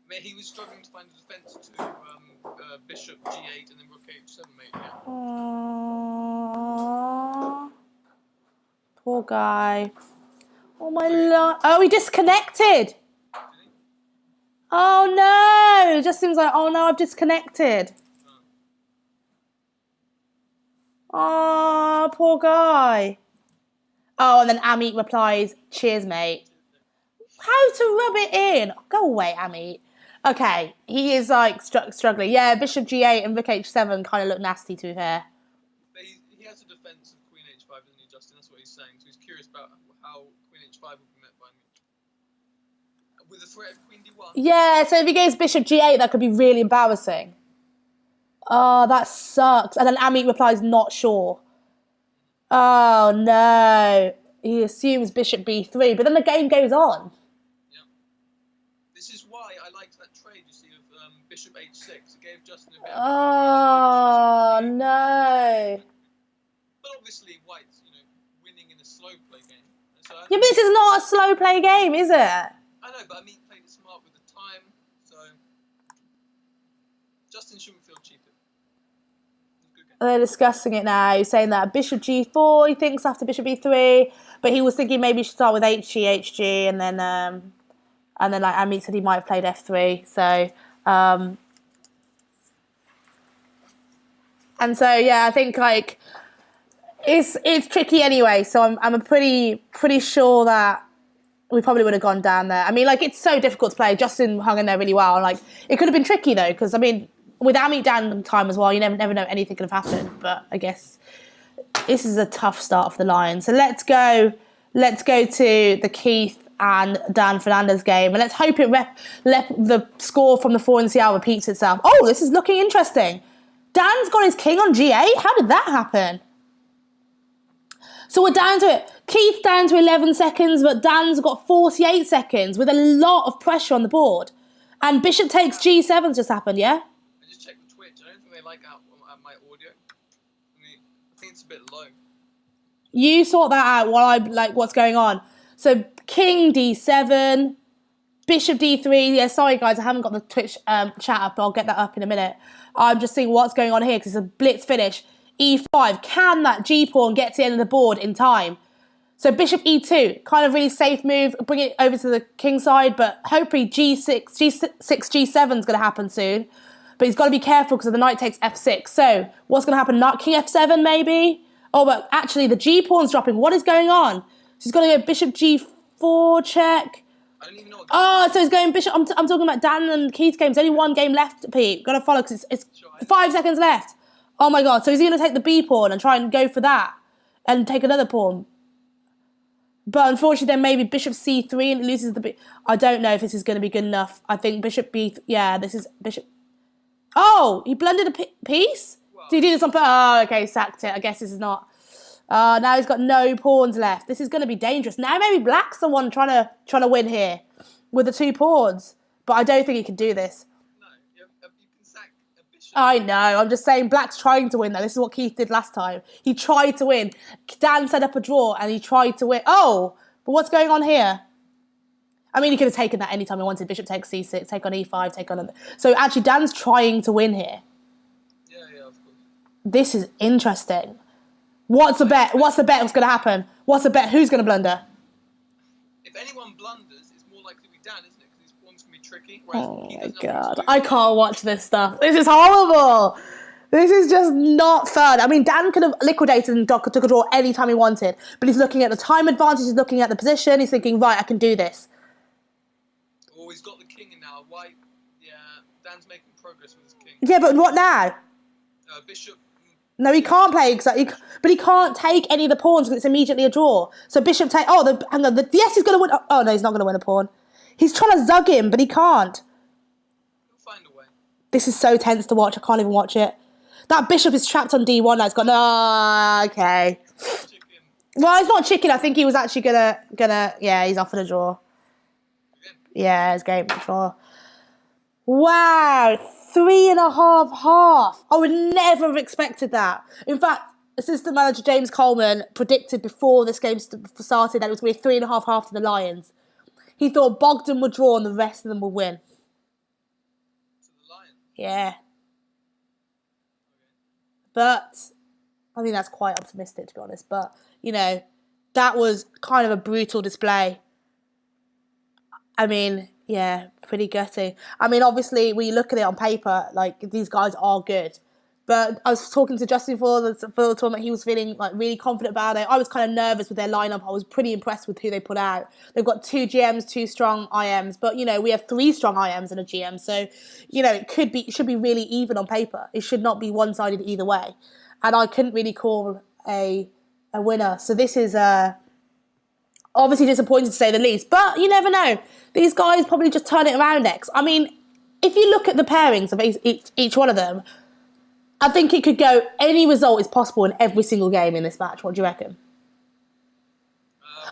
Speaker 2: He was struggling to find a defense to bishop g8 and then rook h7, mate. Yeah.
Speaker 1: Aww. Poor guy. Oh my lord! Oh, he disconnected. Oh no! It just seems like, oh no, I've disconnected. Oh, poor guy. Oh, and then Amit replies, cheers, mate. How to rub it in? Go away, Amit. Okay, he is like struggling. Yeah, Bishop G8 and Rook H7 kind of look nasty to be fair.
Speaker 2: But he has a defense of Queen H5, doesn't he, Justin? That's what he's saying. So he's curious about how Queen H5 will be met by me. With the threat of Queen D1.
Speaker 1: Yeah, so if he goes Bishop G8, that could be really embarrassing. Oh, that sucks. And then Amit replies, not sure. Oh, no. He assumes Bishop B3, but then the game goes on.
Speaker 2: This is why I liked that trade, you see, of Bishop H6. It gave Justin a bit of...
Speaker 1: Oh, no.
Speaker 2: But obviously, White's, winning in a slow play game. So
Speaker 1: Yeah, but this is not a slow play game, is it?
Speaker 2: I know, but I mean, played it smart with the time, so... Justin shouldn't feel cheated.
Speaker 1: They're discussing it now, saying that Bishop G4, he thinks after Bishop B3, but he was thinking maybe he should start with HG, HG, and then like Amit said he might have played F3. So, and so yeah, I think like it's tricky anyway. So I'm pretty sure that we probably would have gone down there. I mean, like it's so difficult to play. Justin hung in there really well. Like it could have been tricky though, because I mean, with Amit down in time as well, you never know anything could have happened. But I guess this is a tough start for the Lions. So let's go to the Keith and Dan Fernandez game, and let's hope the score from the 4NCL repeats itself. Oh, this is looking interesting. Dan's got his king on G8. How did that happen? So we're down to it. Keith down to 11 seconds, but Dan's got 48 seconds with a lot of pressure on the board. And Bishop takes G7's just happened, yeah?
Speaker 2: I just checked the Twitch. I don't think they like my audio. I think it's a bit low.
Speaker 1: You sort that out while I like what's going on. So King D7, Bishop D3. Yeah, sorry guys, I haven't got the Twitch chat up, but I'll get that up in a minute. I'm just seeing what's going on here because it's a blitz finish. E5. Can that G pawn get to the end of the board in time? So Bishop E2, kind of really safe move. Bring it over to the king side, but hopefully G6, G7 is going to happen soon. But he's got to be careful because the knight takes F6. So what's going to happen? Knight King F7 maybe? Oh, but actually the G pawn's dropping. What is going on? So he's got to go Bishop G4 check.
Speaker 2: I don't even know what
Speaker 1: so he's going Bishop. I'm talking about Dan and Keith's game. There's only one game left, Pete. Got to follow because it's 5 seconds left. Oh my God. So he's going to take the B pawn and try and go for that and take another pawn. But unfortunately, then maybe Bishop C3 and it loses the B. I don't know if this is going to be good enough. I think Bishop B. Yeah, this is Bishop. Oh, he blended a piece? Wow. Did he do this on purpose? Oh, okay, sacked it. I guess this is not. Now he's got no pawns left. This is going to be dangerous. Now maybe Black's the one trying to win here with the 2 pawns. But I don't think he can do this.
Speaker 2: No, you can sack a bishop.
Speaker 1: I know. I'm just saying Black's trying to win though. This is what Keith did last time. He tried to win. Dan set up a draw and he tried to win. Oh, but what's going on here? I mean, he could have taken that anytime he wanted. Bishop takes C6, take on E5, take on... So actually, Dan's trying to win here.
Speaker 2: Yeah, of course.
Speaker 1: This is interesting. What's the bet? What's the bet that's going to happen? What's the bet? Who's going to blunder?
Speaker 2: If anyone blunders, it's more likely to be Dan, isn't it? Because his pawn's going to be tricky.
Speaker 1: Oh my God. I can't watch this stuff. This is horrible. This is just not fun. I mean, Dan could have liquidated and took a draw anytime he wanted. But he's looking at the time advantage. He's looking at the position. He's thinking, right, I can do this.
Speaker 2: Oh, he's got the king in now. White, yeah, Dan's making progress with his king.
Speaker 1: Yeah, but what now?
Speaker 2: Bishop.
Speaker 1: No, he can't play exactly, but he can't take any of the pawns because it's immediately a draw. So Bishop take. Oh, hang on. Yes, he's going to win. Oh no, he's not going to win a pawn. He's trying to zug him, but he can't.
Speaker 2: He'll find a way.
Speaker 1: This is so tense to watch. I can't even watch it. That bishop is trapped on D1 now. It's gone. Oh, okay.
Speaker 2: Chicken.
Speaker 1: Well, it's not chicken. I think he was actually gonna. Yeah, he's offered a draw. Yeah, it's game draw. Wow, 3.5 half. I would never have expected that. In fact, assistant manager James Coleman predicted before this game started that it was going to be 3.5 half to the Lions. He thought Bogdan would draw and the rest of them would win.
Speaker 2: To the Lions?
Speaker 1: Yeah.
Speaker 2: Okay.
Speaker 1: But, I mean, that's quite optimistic to be honest. But, that was kind of a brutal display. I mean, yeah, pretty gutting. I mean, obviously, when you look at it on paper, like, these guys are good. But I was talking to Justin for the tournament. He was feeling like really confident about it. I was kind of nervous with their lineup. I was pretty impressed with who they put out. They've got 2 GMs, 2 strong IMs, but we have 3 strong IMs and a GM. So it should be really even on paper. It should not be one-sided either way. And I couldn't really call a winner. So this is obviously disappointing to say the least. But you never know. These guys probably just turn it around next. I mean, if you look at the pairings of each one of them, I think it could go. Any result is possible in every single game in this match. What do you reckon?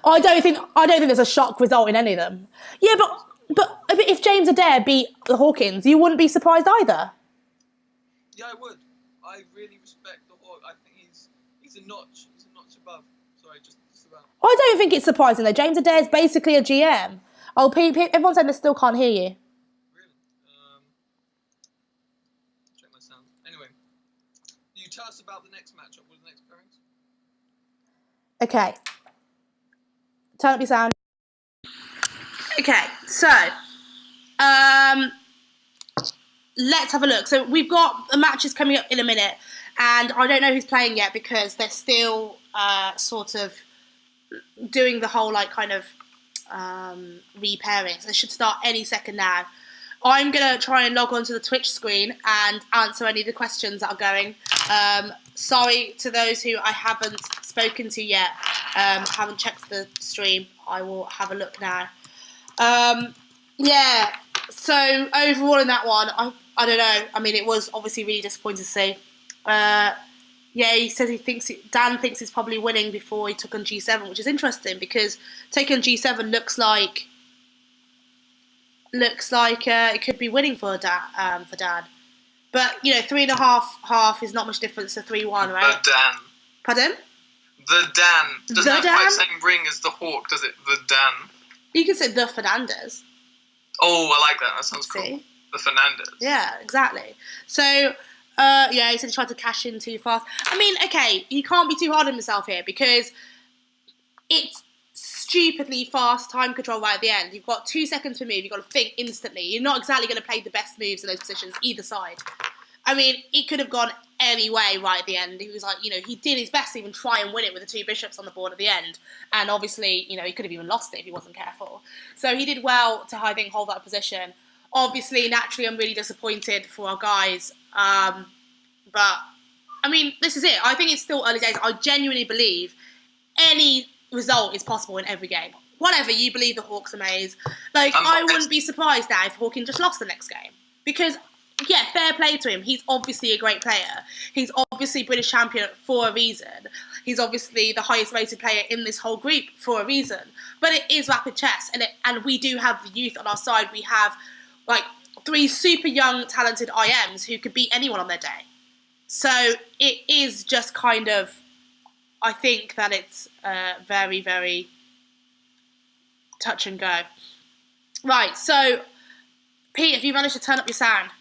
Speaker 1: I don't think there's a shock result in any of them. Yeah, but if James Adair beat the Hawkins, you wouldn't be surprised either.
Speaker 2: Yeah, I would. I really respect the Hawk. I think he's a notch above. Sorry, just about.
Speaker 1: I don't think it's surprising though. James Adair is basically a GM. Oh, everyone's saying they still can't hear you.
Speaker 2: Tell us about the next matchup. What are the next pairings?
Speaker 1: Okay. Turn up your sound. Okay, so let's have a look. So we've got the matches coming up in a minute, and I don't know who's playing yet because they're still sort of doing the whole kind of re-pairings. They should start any second now. I'm going to try and log onto the Twitch screen and answer any of the questions that are going. Sorry to those who I haven't spoken to yet. Haven't checked the stream. I will have a look now. Yeah, so overall in that one, I don't know. I mean, it was obviously really disappointing to see. Yeah, he says Dan thinks he's probably winning before he took on G7, which is interesting because taking on G7 looks like it could be winning for Dan. But 3.5 is not much difference to 3-1, right?
Speaker 2: The Dan.
Speaker 1: Pardon?
Speaker 2: The Dan. Doesn't
Speaker 1: the
Speaker 2: have
Speaker 1: Dan?
Speaker 2: quite the same ring as the Hawk, does it? The Dan.
Speaker 1: You can say the Fernandez.
Speaker 2: Oh, I like that. That sounds cool. The Fernandez.
Speaker 1: Yeah, exactly. So, he said he tried to cash in too fast. I mean, okay, he can't be too hard on himself here because it's stupidly fast time control right at the end. You've got 2 seconds per move. You've got to think instantly. You're not exactly going to play the best moves in those positions, either side. I mean, it could have gone any way right at the end. He was like, he did his best to even try and win it with the 2 bishops on the board at the end. And obviously, he could have even lost it if he wasn't careful. So he did well to, I think, hold that position. Obviously, naturally, I'm really disappointed for our guys. But, I mean, this is it. I think it's still early days. I genuinely believe any result is possible in every game. Whatever you believe the Hawks are made. I wouldn't be surprised now if Hawking just lost the next game. Because, yeah, fair play to him. He's obviously a great player. He's obviously British champion for a reason. He's obviously the highest rated player in this whole group for a reason. But it is rapid chess, and we do have the youth on our side. We have, 3 super young, talented IMs who could beat anyone on their day. So it is just kind of, I think that it's very, very touch and go. Right, so Pete, have you managed to turn up your sound?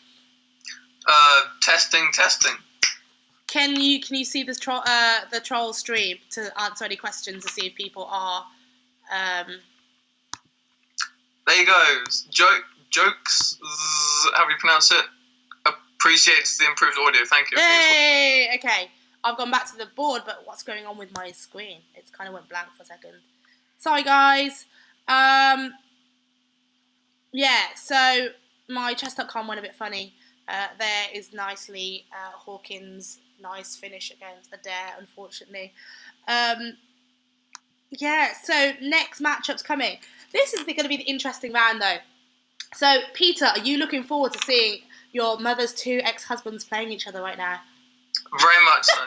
Speaker 2: Testing.
Speaker 1: Can you see this the troll stream to answer any questions to see if people are?
Speaker 2: There you go. Jokes. How do you pronounce it? Appreciates the improved audio. Thank you.
Speaker 1: Hey, okay. I've gone back to the board, but what's going on with my screen? It's kind of went blank for a second. Sorry, guys. Yeah, so my chess.com went a bit funny. There is nicely Hawkins' nice finish against Adair, unfortunately. Yeah, so next matchup's coming. This is going to be the interesting round, though. So, Peter, are you looking forward to seeing your mother's 2 ex-husbands playing each other right now?
Speaker 2: Very much so.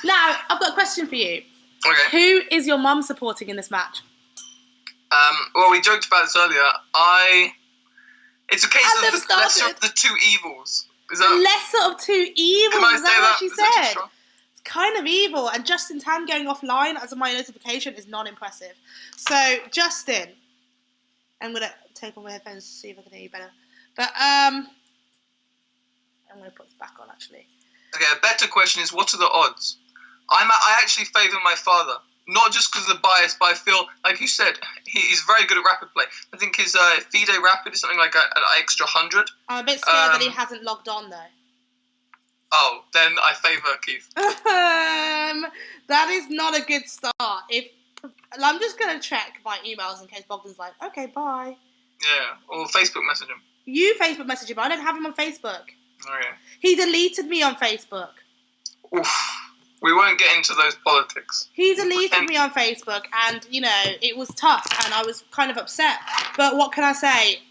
Speaker 1: Now, I've got a question for you.
Speaker 2: Okay.
Speaker 1: Who is your mum supporting in this match?
Speaker 2: Well, we joked about this earlier. It's a case of the lesser of the 2 evils.
Speaker 1: The lesser of 2 evils? Is that what she said? It's kind of evil. And Justin Tan going offline as my notification is not impressive. So, Justin, I'm going to take off my headphones to see if I can hear you better. But, I'm going to put this back on, actually.
Speaker 2: Okay, a better question is, what are the odds? I actually favour my father. Not just because of the bias, but I feel, like you said, he's very good at rapid play. I think his FIDE rapid is something like an extra 100.
Speaker 1: I'm a bit scared that he hasn't logged on, though.
Speaker 2: Oh, then I favour Keith.
Speaker 1: That is not a good start. I'm just going to check my emails in case Bogdan's like, okay, bye.
Speaker 2: Yeah, or Facebook message him.
Speaker 1: You Facebook message him, I don't have him on Facebook.
Speaker 2: Okay.
Speaker 1: He deleted me on Facebook.
Speaker 2: Oof. We won't get into those politics.
Speaker 1: He deleted me on Facebook, and, it was tough, and I was kind of upset. But what can I say?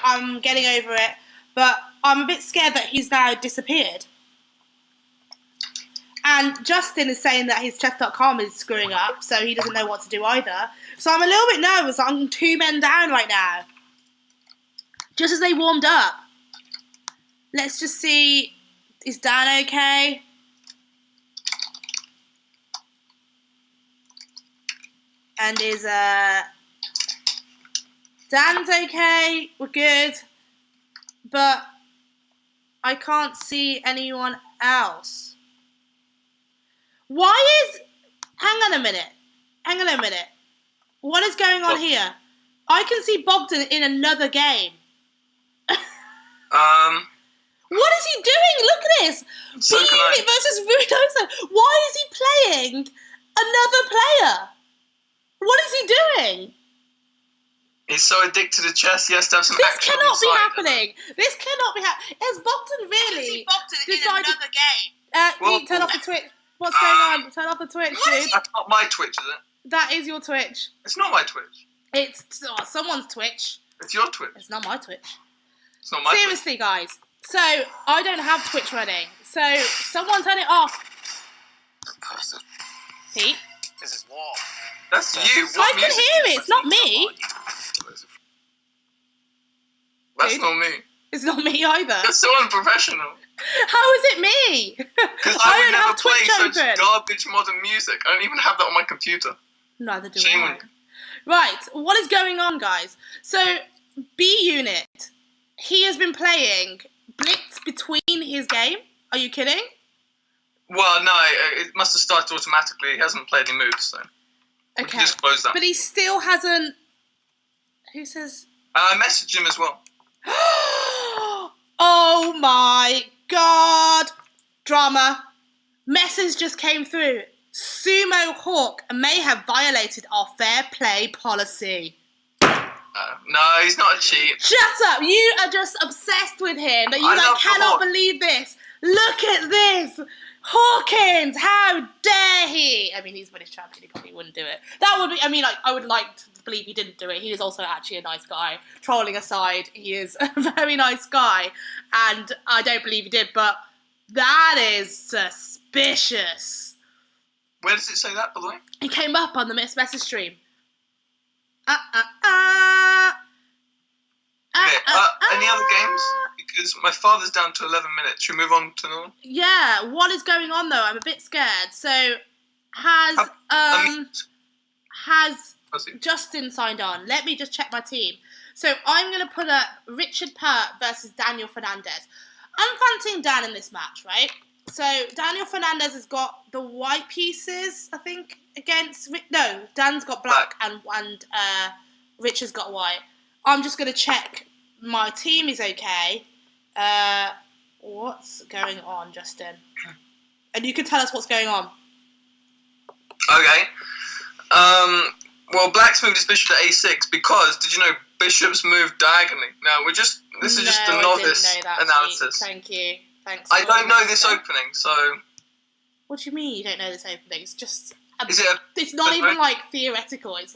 Speaker 1: I'm getting over it. But I'm a bit scared that he's now disappeared. And Justin is saying that his chess.com is screwing up, so he doesn't know what to do either. So I'm a little bit nervous. I'm 2 men down right now. Just as they warmed up. Let's just see. Is Dan okay? And is Dan's okay? We're good. But I can't see anyone else. Hang on a minute. What is going on here? I can see Bogdan in another game. What is he doing? Look at this.
Speaker 2: So
Speaker 1: B-Unit versus Rudoso. Why is he playing another player? What is he doing?
Speaker 2: He's so addicted to chess, he has to have some
Speaker 1: This
Speaker 2: action
Speaker 1: cannot
Speaker 2: on
Speaker 1: be
Speaker 2: the side.
Speaker 1: happening. This cannot be happening. Has Bogdan really decided...
Speaker 2: in another game.
Speaker 1: Pete, turn off the Twitch. What's going on? Turn off the Twitch, dude.
Speaker 2: That's not my Twitch, is it?
Speaker 1: That is your Twitch.
Speaker 2: It's not my Twitch.
Speaker 1: It's someone's Twitch.
Speaker 2: It's your Twitch.
Speaker 1: It's not my Twitch.
Speaker 2: It's not my
Speaker 1: Seriously, guys. So, I don't have Twitch running. So, someone turn it off. Pete?
Speaker 3: This is war.
Speaker 2: That's you.
Speaker 1: I can hear it. It's not me.
Speaker 2: That's
Speaker 1: Dude.
Speaker 2: not me.
Speaker 1: It's not me either.
Speaker 2: That's so unprofessional.
Speaker 1: How is it me?
Speaker 2: Because
Speaker 1: I
Speaker 2: would
Speaker 1: don't
Speaker 2: never
Speaker 1: have Twitch
Speaker 2: play such
Speaker 1: open.
Speaker 2: garbage modern music. I don't even have that on my computer.
Speaker 1: Neither do
Speaker 2: Shame
Speaker 1: I.
Speaker 2: on you.
Speaker 1: Right, what is going on, guys? So, B-Unit, he has been playing Blitz between his game. Are you kidding?
Speaker 2: Well, no, it must have started automatically. He hasn't played any moves, so we
Speaker 1: Okay.
Speaker 2: can just close that.
Speaker 1: But he still hasn't... Who says...
Speaker 2: I messaged him as well.
Speaker 1: Oh my god! Drama. Message just came through. Sumo Hawk may have violated our fair play policy.
Speaker 2: No, he's not a cheat.
Speaker 1: Shut up! You are just obsessed with him. That you
Speaker 2: I love the
Speaker 1: cannot
Speaker 2: Hawk.
Speaker 1: believe this. Look at this. Hawkins, how dare he? I mean, he's British champion. He probably wouldn't do it. That would be. I mean, I would like to believe he didn't do it. He is also actually a nice guy. Trolling aside, he is a very nice guy, and I don't believe he did. But that is suspicious.
Speaker 2: Where does it say that, by the way?
Speaker 1: It came up on the message stream.
Speaker 2: Any other games? Because my father's down to 11 minutes. Should we move on to another one?
Speaker 1: Yeah, what is going on though? I'm a bit scared. So, has Justin signed on? Let me just check my team. So, I'm going to put up Richard Pert versus Daniel Fernandez. I'm fancying Dan in this match, right? So, Daniel Fernandez has got the white pieces, I think, against... No, Dan's got black. and Richard's got white. I'm just going to check my team is okay. What's going on, Justin? And you can tell us what's going on.
Speaker 2: Okay. Well, black's moved his bishop to a6 because, did you know, bishops move diagonally? Now, this is just a novice analysis.
Speaker 1: Thank you. Thanks.
Speaker 2: I don't know this opening, so...
Speaker 1: What do you mean you don't know this opening? It's just...
Speaker 2: It's
Speaker 1: not even, theoretical. It's,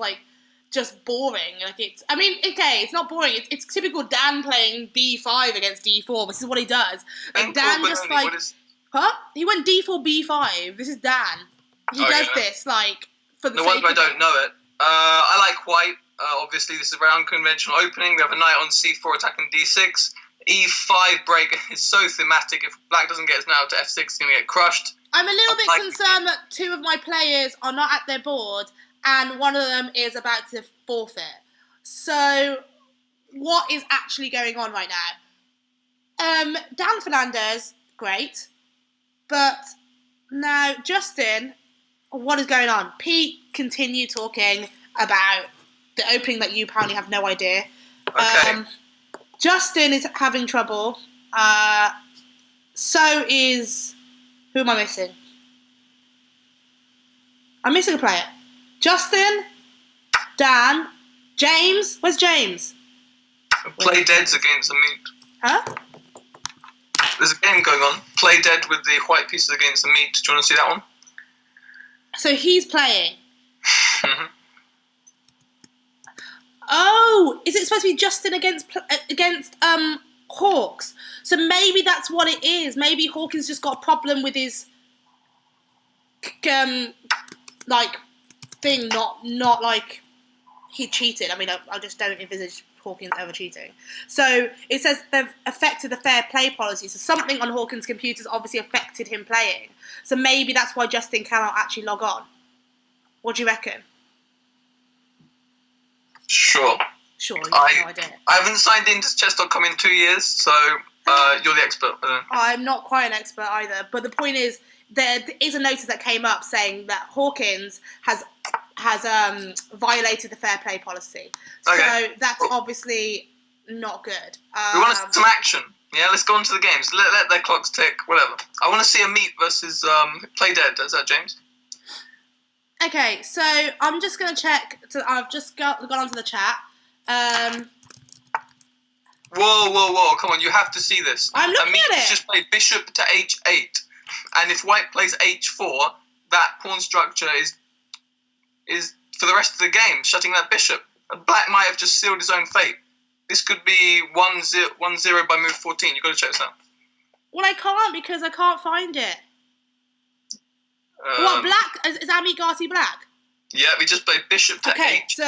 Speaker 1: just boring. I mean, okay, it's not boring. It's typical Dan playing b5 against d4. This is what he does. Like, Dan just, Huh? He went d4, b5. This is Dan. He does this, for the
Speaker 2: No
Speaker 1: sake
Speaker 2: wonder I
Speaker 1: of
Speaker 2: don't know it. I like white. Obviously, this is a very unconventional opening. We have a knight on c4 attacking d6. e5 break is so thematic. If black doesn't get his knight out to f6, he's going to get crushed.
Speaker 1: I'm a little bit concerned that two of my players are not at their board and one of them is about to forfeit. So, what is actually going on right now? Dan Fernandez, great. But now, Justin, what is going on? Pete, continue talking about the opening that you apparently have no idea.
Speaker 2: Okay.
Speaker 1: Justin is having trouble. So is... Who am I missing? I'm missing a player. Justin, Dan, James. Where's James?
Speaker 2: Play deads against the meat.
Speaker 1: Huh?
Speaker 2: There's a game going on. Play dead with the white pieces against the meat. Do you want to see that one?
Speaker 1: So he's playing.
Speaker 2: Mm-hmm.
Speaker 1: Oh, is it supposed to be Justin against Hawks? So maybe that's what it is. Maybe Hawkins just got a problem with his thing, not like he cheated. I mean, I just don't envisage Hawkins ever cheating. So it says they've affected the fair play policy. So something on Hawkins' computers obviously affected him playing. So maybe that's why Justin cannot actually log on. What do you reckon?
Speaker 2: Sure.
Speaker 1: Sure, you have no idea.
Speaker 2: I haven't signed into chess.com in 2 years, so you're the expert.
Speaker 1: I'm not quite an expert either, but the point is there is a notice that came up saying that Hawkins has violated the fair play policy.
Speaker 2: Okay.
Speaker 1: So that's obviously not good.
Speaker 2: We want some action. Yeah, let's go on to the games. Let their clocks tick, whatever. I want to see a meat versus play dead. Is that James?
Speaker 1: Okay, so I'm just going to check. I've just gone onto the chat.
Speaker 2: Whoa. Come on, you have to see this.
Speaker 1: I'm looking at it.
Speaker 2: Just played bishop to h8. And if white plays h4, that pawn structure is for the rest of the game, shutting that bishop. Black might have just sealed his own fate. This could be 1-0 by move 14. You've got to check this out.
Speaker 1: Well, I can't because I can't find it. What, black? Is Ami Garci black?
Speaker 2: Yeah, we just played bishop to h8.
Speaker 1: Okay, so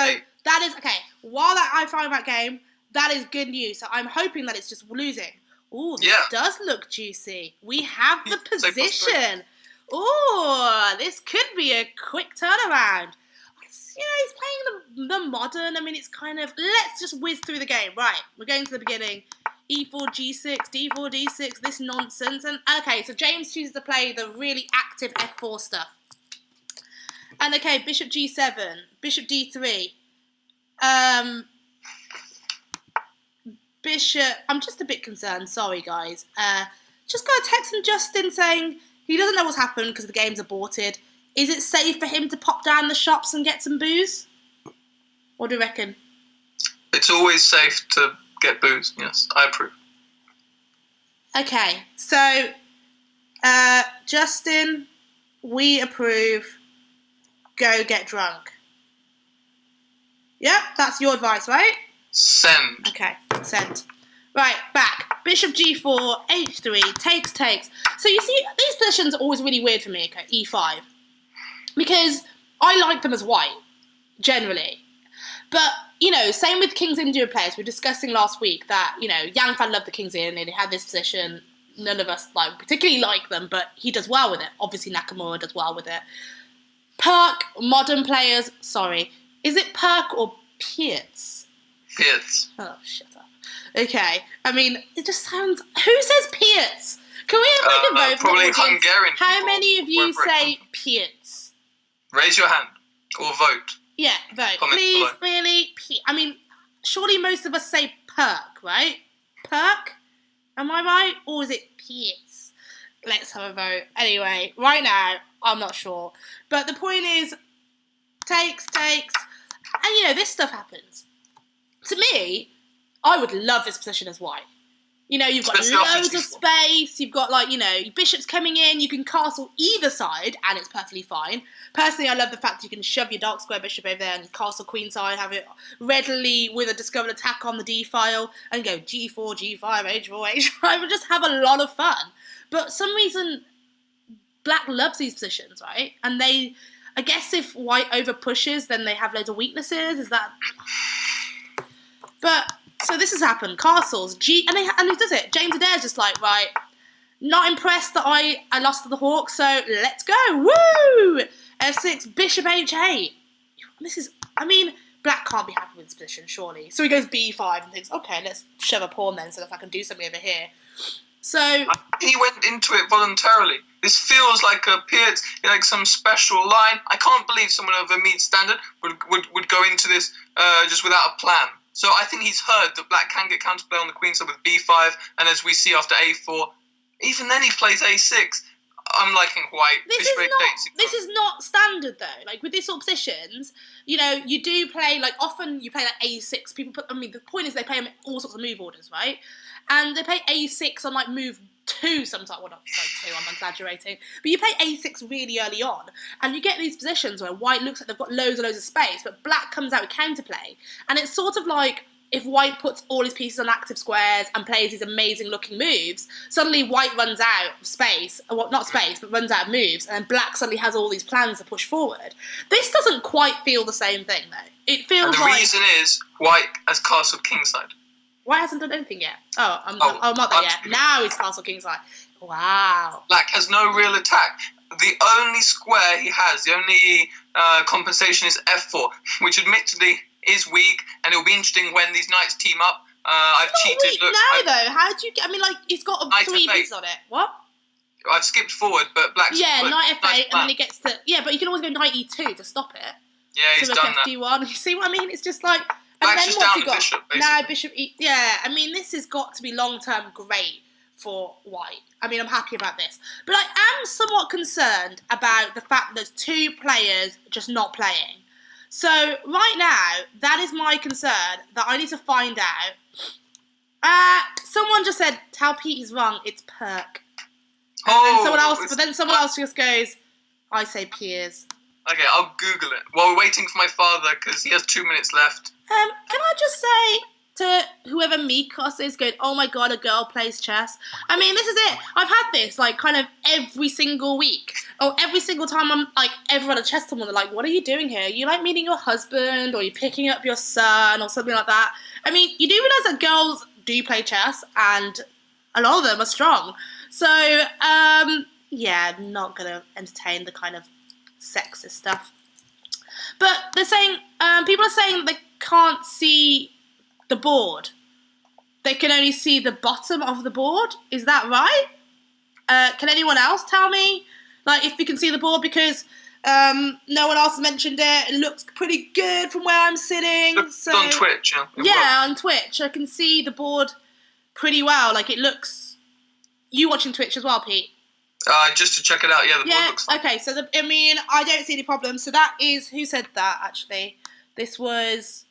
Speaker 1: that is... Okay, while I find that game, that is good news. So I'm hoping that it's just losing. Ooh, this does look juicy. We have the position. Ooh, this could be a quick turnaround. You know, he's playing the modern. I mean, it's kind of... Let's just whiz through the game. Right, we're going to the beginning. E4, G6, D4, D6, this nonsense. And okay, so James chooses to play the really active F4 stuff. And okay, Bishop G7, Bishop D3. Bishop... I'm just a bit concerned. Sorry, guys. Just got a text from Justin saying he doesn't know what's happened because the game's aborted. Is it safe for him to pop down the shops and get some booze? What do you reckon?
Speaker 2: It's always safe to get booze, yes. I approve.
Speaker 1: Okay, so, Justin, we approve. Go get drunk. Yep, that's your advice, right?
Speaker 2: Send.
Speaker 1: Okay, send. Right, back. Bishop G4, H3, takes. So you see, these positions are always really weird for me, okay, E5. Because I like them as white, generally. But, you know, same with King's India players. We were discussing last week that, you know, Yang Fan loved the King's India and he had this position. None of us particularly like them, but he does well with it. Obviously, Nakamura does well with it. Perk, modern players, sorry. Is it Perk or Pierce?
Speaker 2: Pierce.
Speaker 1: Oh, shut up. Okay, I mean, it just sounds... Who says Pierce? Can we have like a vote?
Speaker 2: Probably Hungarian.
Speaker 1: How many of you say Pierce?
Speaker 2: Raise your hand or vote.
Speaker 1: Yeah, vote.
Speaker 2: Comment
Speaker 1: Please,
Speaker 2: below.
Speaker 1: really? I mean, surely most of us say Perk, right? Perk? Am I right? Or is it Pierce? Let's have a vote. Anyway, right now, I'm not sure. But the point is, takes. And, you know, this stuff happens. To me, I would love this position as white. You know, you've got loads of space, you've got, like, you know, bishop's coming in, you can castle either side, and it's perfectly fine. Personally, I love the fact that you can shove your dark square bishop over there and castle queen side, have it readily with a discovered attack on the d file, and go g4, g5, h4, h5, and just have a lot of fun. But for some reason, black loves these positions, right? And they, I guess if white over pushes, then they have loads of weaknesses, is that... But... So this has happened. Castles, and who does it? James Adair's just like, right, not impressed that I lost to the Hawks, so let's go. Woo! F6, Bishop H8. This is, I mean, black can't be happy with this position, surely. So he goes B5 and thinks, okay, let's shove a pawn then so that I can do something over here. So...
Speaker 2: He went into it voluntarily. This feels like a Pierce, like some special line. I can't believe someone of a meat standard would go into this just without a plan. So I think he's heard that black can get counterplay on the queen side with b5, and as we see after a4, Even then, he plays a6. I'm liking white.
Speaker 1: This is not standard though. Like with these sort of positions, you know, you do play like often you play like a6. People put. I mean, the point is they play them in all sorts of move orders, right? And they play a6 on like move 2 sometimes. Well, not like 2. I'm exaggerating, but you play a6 really early on, and you get these positions where white looks like they've got loads and loads of space, but black comes out with counterplay, and it's sort of like. If white puts all his pieces on active squares and plays these amazing-looking moves, suddenly white runs out of space, well, not space, but runs out of moves, and then black suddenly has all these plans to push forward. This doesn't quite feel the same thing, though. It feels
Speaker 2: and the reason is white has castled kingside.
Speaker 1: White hasn't done anything yet. I'm not there yet. Now he's castled kingside. Wow.
Speaker 2: Black has no real attack. The only square he has, the only compensation is f4, which admittedly is weak, and it'll be interesting when these knights team up. I've cheated.
Speaker 1: Weak
Speaker 2: look,
Speaker 1: though. How do you get? I mean, like he's got 3 pieces on it. What?
Speaker 2: I've skipped forward, but black's
Speaker 1: knight f8, and then he gets to but you can always go knight e2 to stop it.
Speaker 2: Yeah, he's done that.
Speaker 1: d1. You see what I mean? It's just like. And
Speaker 2: black's
Speaker 1: then
Speaker 2: just
Speaker 1: what's
Speaker 2: down
Speaker 1: he got?
Speaker 2: bishop, basically.
Speaker 1: Now bishop e. Yeah, I mean this has got to be long term great for white. I mean, I'm happy about this, but I am somewhat concerned about the fact that there's 2 players just not playing. So, right now, that is my concern that I need to find out. Someone just said, tell Pete he's wrong, it's perk. But then someone else just goes, I say peers.
Speaker 2: Okay, I'll Google it. While we're waiting for my father, because he has 2 minutes left.
Speaker 1: Can I just say to whoever Mikos is going, oh my god, a girl plays chess. I mean, this is it. I've had this, like, kind of every single week. Or every single time I'm, like, ever at a chess tournament, they're like, what are you doing here? You, like, meeting your husband, or you're picking up your son, or something like that. I mean, you do realise that girls do play chess, and a lot of them are strong. So, yeah, I'm not going to entertain the kind of sexist stuff. But they're saying, people are saying that they can't see the board. They can only see the bottom of the board. Is that right? Can anyone else tell me, like, if you can see the board? Because no one else has mentioned it. It looks pretty good from where I'm sitting.
Speaker 2: It's on Twitch,
Speaker 1: on Twitch. I can see the board pretty well. Like, it looks... You watching Twitch as well, Pete?
Speaker 2: Just to check it out, the board looks fine.
Speaker 1: Okay, so, I don't see any problem. So that is... Who said that, actually? This was...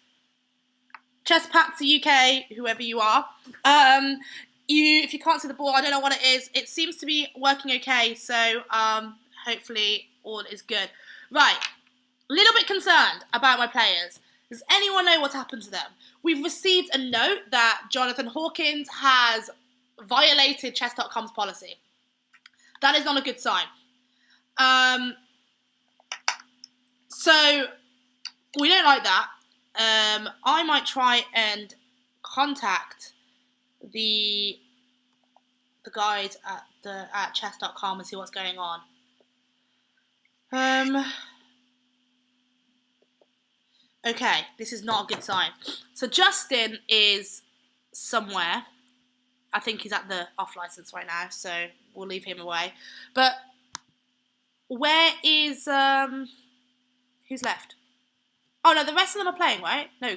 Speaker 1: Chesspats UK, whoever you are. If you can't see the board, I don't know what it is. It seems to be working okay, so hopefully all is good. Right, a little bit concerned about my players. Does anyone know what's happened to them? We've received a note that Jonathan Hawkins has violated chess.com's policy. That is not a good sign. So, we don't like that. I might try and contact the guys at chess.com and see what's going on. Okay, this is not a good sign. So Justin is somewhere. I think he's at the off license right now, so we'll leave him away. But where is who's left? Oh, no, the rest of them are playing, right? No.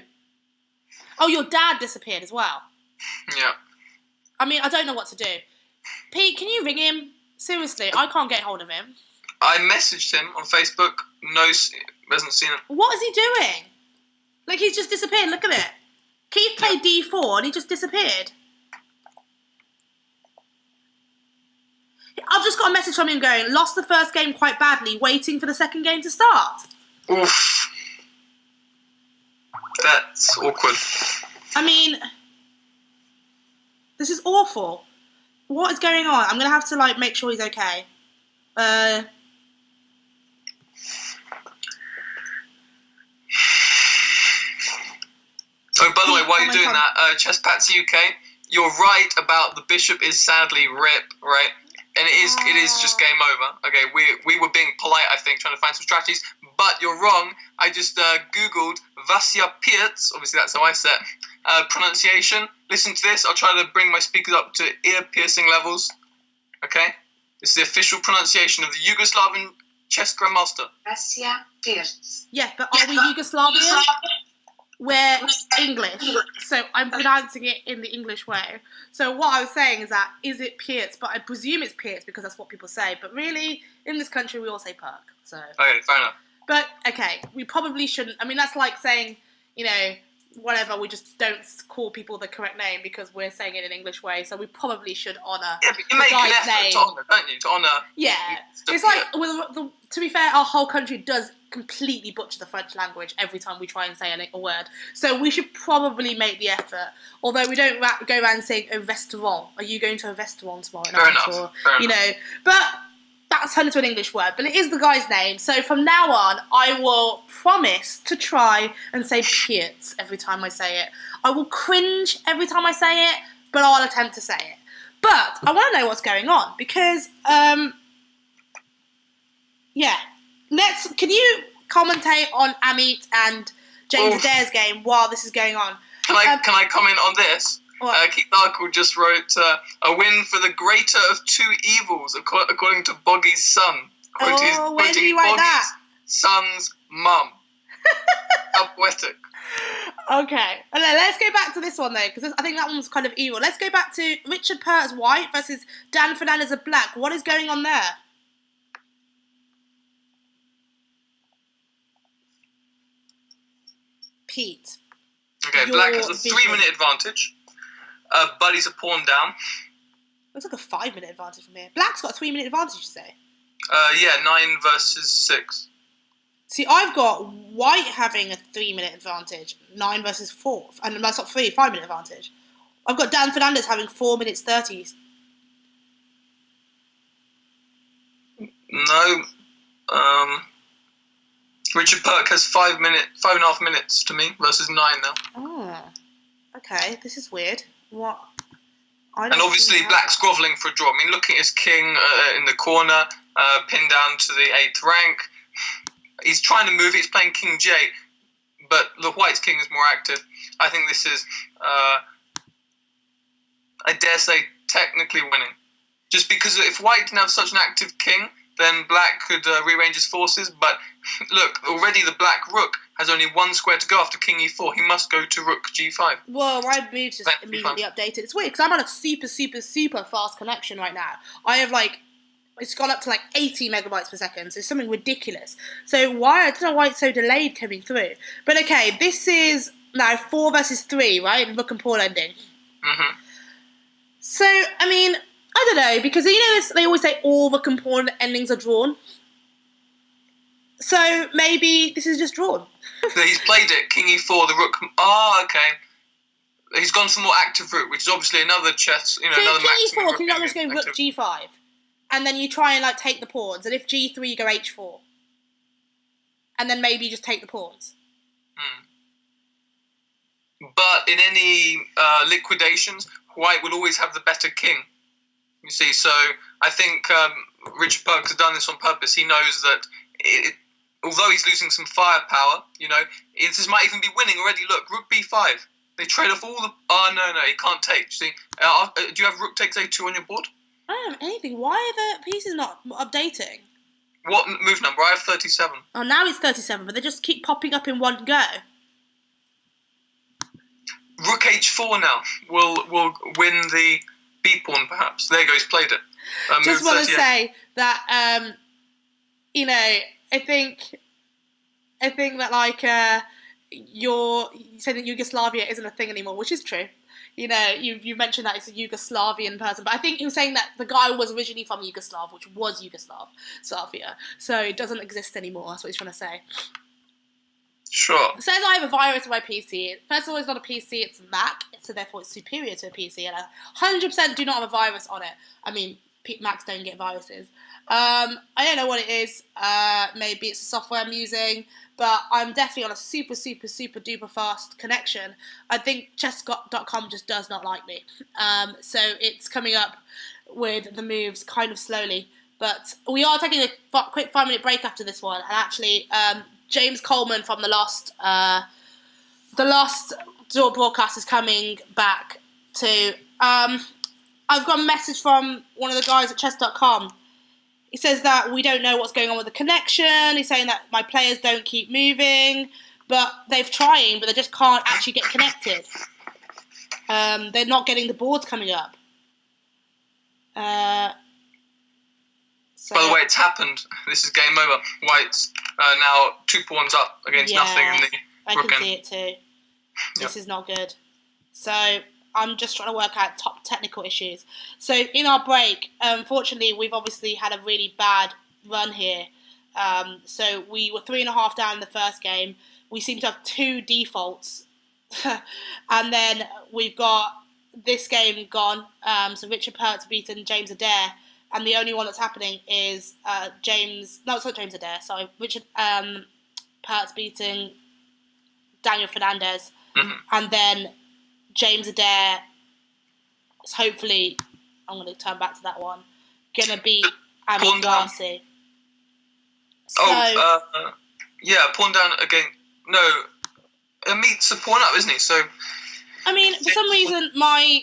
Speaker 1: Oh, your dad disappeared as well.
Speaker 2: Yeah.
Speaker 1: I mean, I don't know what to do. Pete, can you ring him? Seriously, I can't get hold of him.
Speaker 2: I messaged him on Facebook. No, hasn't seen it.
Speaker 1: What is he doing? Like, he's just disappeared. Look at it. Keith played d4 and he just disappeared. I've just got a message from him going, lost the first game quite badly, waiting for the second game to start.
Speaker 2: Oof. That's awkward.
Speaker 1: I mean, this is awful. What is going on? I'm going to have to, like, make sure he's okay. Oh,
Speaker 2: by the way, while you're doing that, Chesspats UK, you're right about the bishop is sadly rip, right? And it is just game over. Okay, we were being polite, I think, trying to find some strategies, but you're wrong. I just Googled Vasya Pirts, obviously that's how I said pronunciation. Listen to this. I'll try to bring my speakers up to ear-piercing levels. Okay? This is the official pronunciation of the chess grandmaster.
Speaker 3: Vasya Pirts.
Speaker 1: Yeah, but are we Yugoslavian? we're English, so I'm pronouncing it in the English way. So what I was saying is that, is it Pearts? But I presume it's Pearts because that's what people say. But really, in this country, we all say Perk. So.
Speaker 2: Okay, fair enough.
Speaker 1: But, okay, we probably shouldn't. I mean, that's like saying, you know, whatever, we just don't call people the correct name because we're saying it in an English way. So we probably should honour
Speaker 2: Yeah, but you make an effort to honour, don't you? To honour.
Speaker 1: Yeah. It's like, to be fair, our whole country does completely butcher the French language every time we try and say a word. So we should probably make the effort. Although we don't go around saying a restaurant. Are you going to a restaurant tomorrow night?
Speaker 2: Fair enough.
Speaker 1: You know, but that's turned into an English word. But it is the guy's name. So from now on, I will promise to try and say Pearts every time I say it. I will cringe every time I say it, but I'll attempt to say it. But I want to know what's going on because, yeah. Can you commentate on Amit and James Adair's game while this is going on?
Speaker 2: Can I comment on this? Keith Arkle just wrote, a win for the greater of two evils, according to Boggy's son.
Speaker 1: Where did he write that?
Speaker 2: Son's mum. How poetic.
Speaker 1: Okay. Let's go back to this one, though, because I think that one was kind of evil. Let's go back to Richard Pert as white versus Dan Fernandez as black. What is going on there? Pete.
Speaker 2: Okay, black has a 3-minute advantage. Buddy's a pawn down.
Speaker 1: Looks like a 5-minute advantage from here. Black's got a 3-minute advantage, you say?
Speaker 2: Yeah, 9 versus 6.
Speaker 1: See, I've got white having a 3-minute advantage, 9 versus 4, and that's not 5-minute advantage. I've got Dan Fernandez having 4 minutes 30.
Speaker 2: No. Richard Perk has 5.5 minutes to me versus 9 now.
Speaker 1: Oh, okay. This is weird. What?
Speaker 2: And obviously, Black's grovelling for a draw. I mean, looking at his king in the corner, pinned down to the 8th rank. He's trying to move it. He's playing King J, but the White's king is more active. I think this is, I dare say, technically winning. Just because if White didn't have such an active king, then Black could rearrange his forces. But look, already the Black rook has only 1 square to go after King E4. He must go to Rook G5.
Speaker 1: Well, my move's just immediately updated. It's weird because I'm on a super, super, super fast connection right now. I have it's gone up to 80 megabytes per second. So it's something ridiculous. So I don't know why it's so delayed coming through. But okay, this is now 4 versus 3, right? Rook and pawn ending.
Speaker 2: Mm-hmm.
Speaker 1: So, I mean, I don't know, because you know this, they always say all the pawn endings are drawn. So maybe this is just drawn.
Speaker 2: He's played it, King E4, the rook. Oh, okay. He's gone for more active rook, which is obviously another chess.
Speaker 1: So
Speaker 2: another
Speaker 1: King E4, can you not just go rook G5, and then you try and take the pawns, and if G3 you go H4, and then maybe you just take the pawns.
Speaker 2: But in any liquidations, White will always have the better king. You see, so I think Richard Perks has done this on purpose. He knows that although he's losing some firepower, this might even be winning already. Look, Rook B5. They trade off all the... Oh, no, he can't take. See, do you have Rook takes A2 on your board?
Speaker 1: I don't have anything. Why are the pieces not updating?
Speaker 2: What move number? I have 37.
Speaker 1: Oh, now it's 37, but they just keep popping up in one go.
Speaker 2: Rook H4 now will win the B pawn, perhaps. There you go, he's played it.
Speaker 1: Just want to say that, I think that you say that Yugoslavia isn't a thing anymore, which is true. You mentioned that it's a Yugoslavian person, but I think he was saying that the guy was originally from Yugoslav, which was Yugoslavia, so it doesn't exist anymore. That's what he's trying to say.
Speaker 2: Sure.
Speaker 1: It says I have a virus on my PC. First of all, it's not a PC, it's a Mac, so therefore it's superior to a PC, and I 100% do not have a virus on it. I mean, Macs don't get viruses. I don't know what it is. Maybe it's the software I'm using, but I'm definitely on a super, super, super duper fast connection. I think chess.com just does not like me. So it's coming up with the moves kind of slowly. But we are taking a quick 5-minute break after this one, and actually... James Coleman from the last broadcast is coming back to. I've got a message from one of the guys at chess.com. He says that we don't know what's going on with the connection. He's saying that my players don't keep moving. but they've trying, but they just can't actually get connected. They're not getting the boards coming up. So,
Speaker 2: by the way, it's happened. This is game over. White's now 2 pawns up against nothing in the
Speaker 1: I
Speaker 2: rook
Speaker 1: can
Speaker 2: end.
Speaker 1: see it too. This is not good. So I'm just trying to work out top technical issues. So in our break, unfortunately, we've obviously had a really bad run here. So we were 3.5 down in the first game. We seem to have 2 defaults. And then we've got this game gone. So Richard Pert's beaten James Adair. And the only one that's happening is it's not James Adair, sorry. Richard Pert's beating Daniel Fernandez.
Speaker 2: Mm-hmm.
Speaker 1: And then James Adair is hopefully, I'm going to turn back to that one, going to beat Amit Garci. So,
Speaker 2: pawn down again. No, Amit's a pawn up, isn't he? So,
Speaker 1: I mean, for some reason, my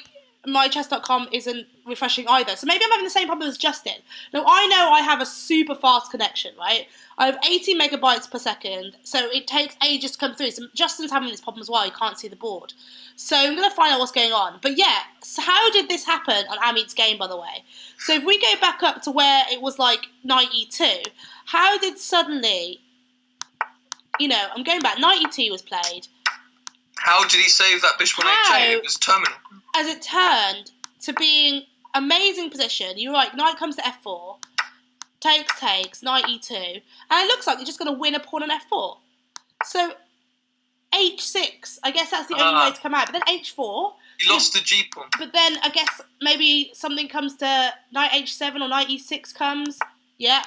Speaker 1: chess.com isn't refreshing either. So maybe I'm having the same problem as Justin. Now, I know I have a super fast connection, right? I have 80 megabytes per second, so it takes ages to come through. So Justin's having this problem as well. He can't see the board. So I'm going to find out what's going on. But yeah, so how did this happen on Amit's game, by the way? So if we go back up to where it was like knight e2, how did suddenly, I'm going back, knight e2 was played.
Speaker 2: How did he save that bishop on h8? It was terminal.
Speaker 1: As it turned to being amazing position, you're right, knight comes to f4, takes, knight e2, and it looks like you're just going to win a pawn on f4. So h6, I guess that's the only way to come out. But then h4.
Speaker 2: He lost the g pawn.
Speaker 1: But then I guess maybe something comes to knight h7 or knight e6 comes. Yeah.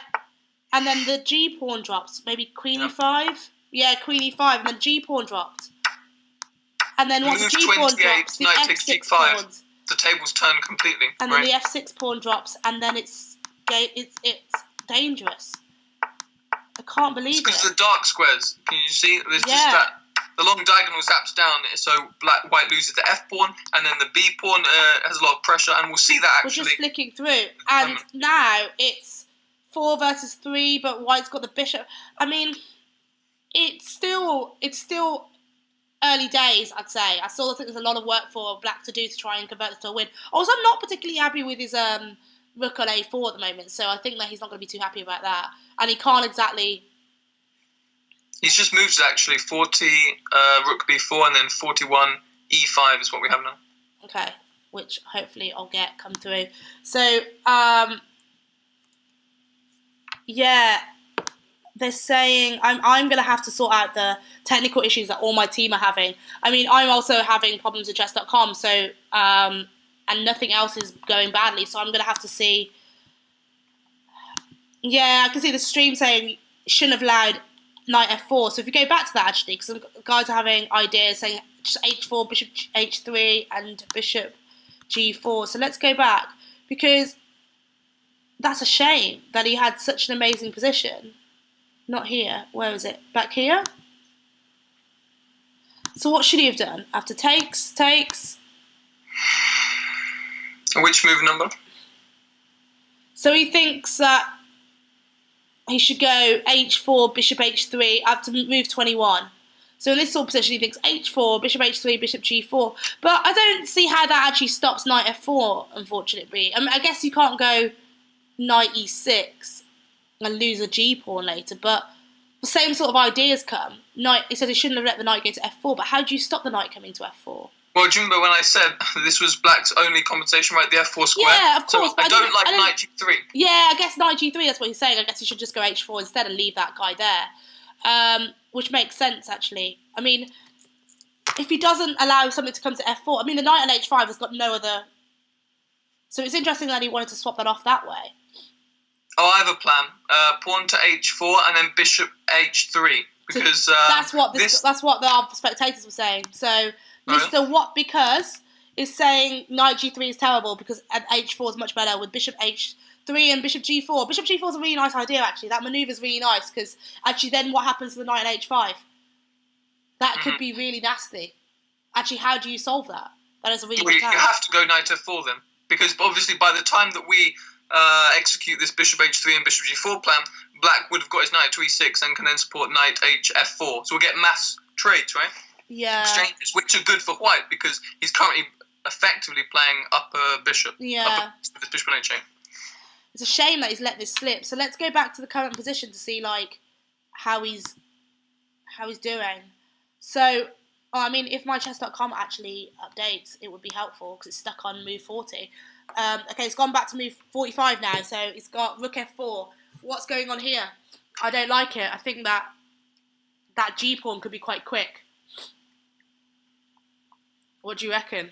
Speaker 1: And then the g pawn drops. Maybe queen e5. Yeah, queen e5, and then g pawn dropped. And then once the g pawn drops, the f6 pawns.
Speaker 2: The table's turned completely.
Speaker 1: And then the f6 pawn drops, and then it's dangerous. I can't believe it.
Speaker 2: Because of the dark squares. Can you see? There's just that. The long diagonal zaps down, so white loses the f pawn, and then the b pawn has a lot of pressure, and we'll see that actually.
Speaker 1: We're just flicking through, and now it's 4 versus 3, but white's got the bishop. I mean, it's still early days, I'd say. I still think there's a lot of work for black to do to try and convert this to a win. Also, I'm not particularly happy with his rook on a4 at the moment, so I think that he's not going to be too happy about that. And he can't exactly...
Speaker 2: He's just moved actually 40 rook b4 and then 41 e5 is what we have now.
Speaker 1: Okay, which hopefully I'll get come through. So, yeah... They're saying I'm going to have to sort out the technical issues that all my team are having. I mean, I'm also having problems with chess.com, so and nothing else is going badly. So I'm going to have to see. Yeah, I can see the stream saying shouldn't have allowed knight f4. So if you go back to that actually, because some guys are having ideas saying just h4, bishop h3, and bishop g4. So let's go back, because that's a shame that he had such an amazing position. Not here. Where is it? Back here? So what should he have done? After takes?
Speaker 2: Which move number?
Speaker 1: So he thinks that he should go h4, bishop h3, after move 21. So in this sort of position he thinks h4, bishop h3, bishop g4. But I don't see how that actually stops knight f4, unfortunately. I mean, I guess you can't go knight e6 and lose a g pawn later, but the same sort of ideas come. He said he shouldn't have let the knight go to f4, but how do you stop the knight coming to f4?
Speaker 2: Well, do you remember when I said this was black's only compensation, right? The f4 square?
Speaker 1: Yeah, of course.
Speaker 2: So I don't like knight g3.
Speaker 1: Yeah, I guess knight g3, that's what he's saying. I guess he should just go h4 instead and leave that guy there. Which makes sense, actually. I mean, if he doesn't allow something to come to f4, I mean, the knight on h5 has got no other... So it's interesting that he wanted to swap that off that way.
Speaker 2: Oh, I have a plan. Pawn to h4 and then bishop h3. Because
Speaker 1: that's what the spectators were saying. So Mr. What Because is saying knight g3 is terrible because h4 is much better with bishop h3 and bishop g4. Bishop g4 is a really nice idea, actually. That manoeuvre is really nice because actually then what happens to the knight on h5? That could be really nasty. Actually, how do you solve that? That is a really good plan.
Speaker 2: You have to go knight f4 then. Because obviously by the time that we execute this bishop h3 and bishop g4 plan, black would have got his knight to e6 and can then support knight h f4. So we'll get mass trades, right?
Speaker 1: Yeah.
Speaker 2: Exchanges, which are good for white because he's currently effectively playing upper bishop.
Speaker 1: Yeah.
Speaker 2: Upper bishop on a chain.
Speaker 1: It's a shame that he's let this slip. So let's go back to the current position to see like how he's doing. So, I mean, if my chess.com actually updates, it would be helpful because it's stuck on move 40. Okay, it's gone back to move 45 now, so it's got rook f4. What's going on here? I don't like it. I think that g-pawn could be quite quick. What do you reckon?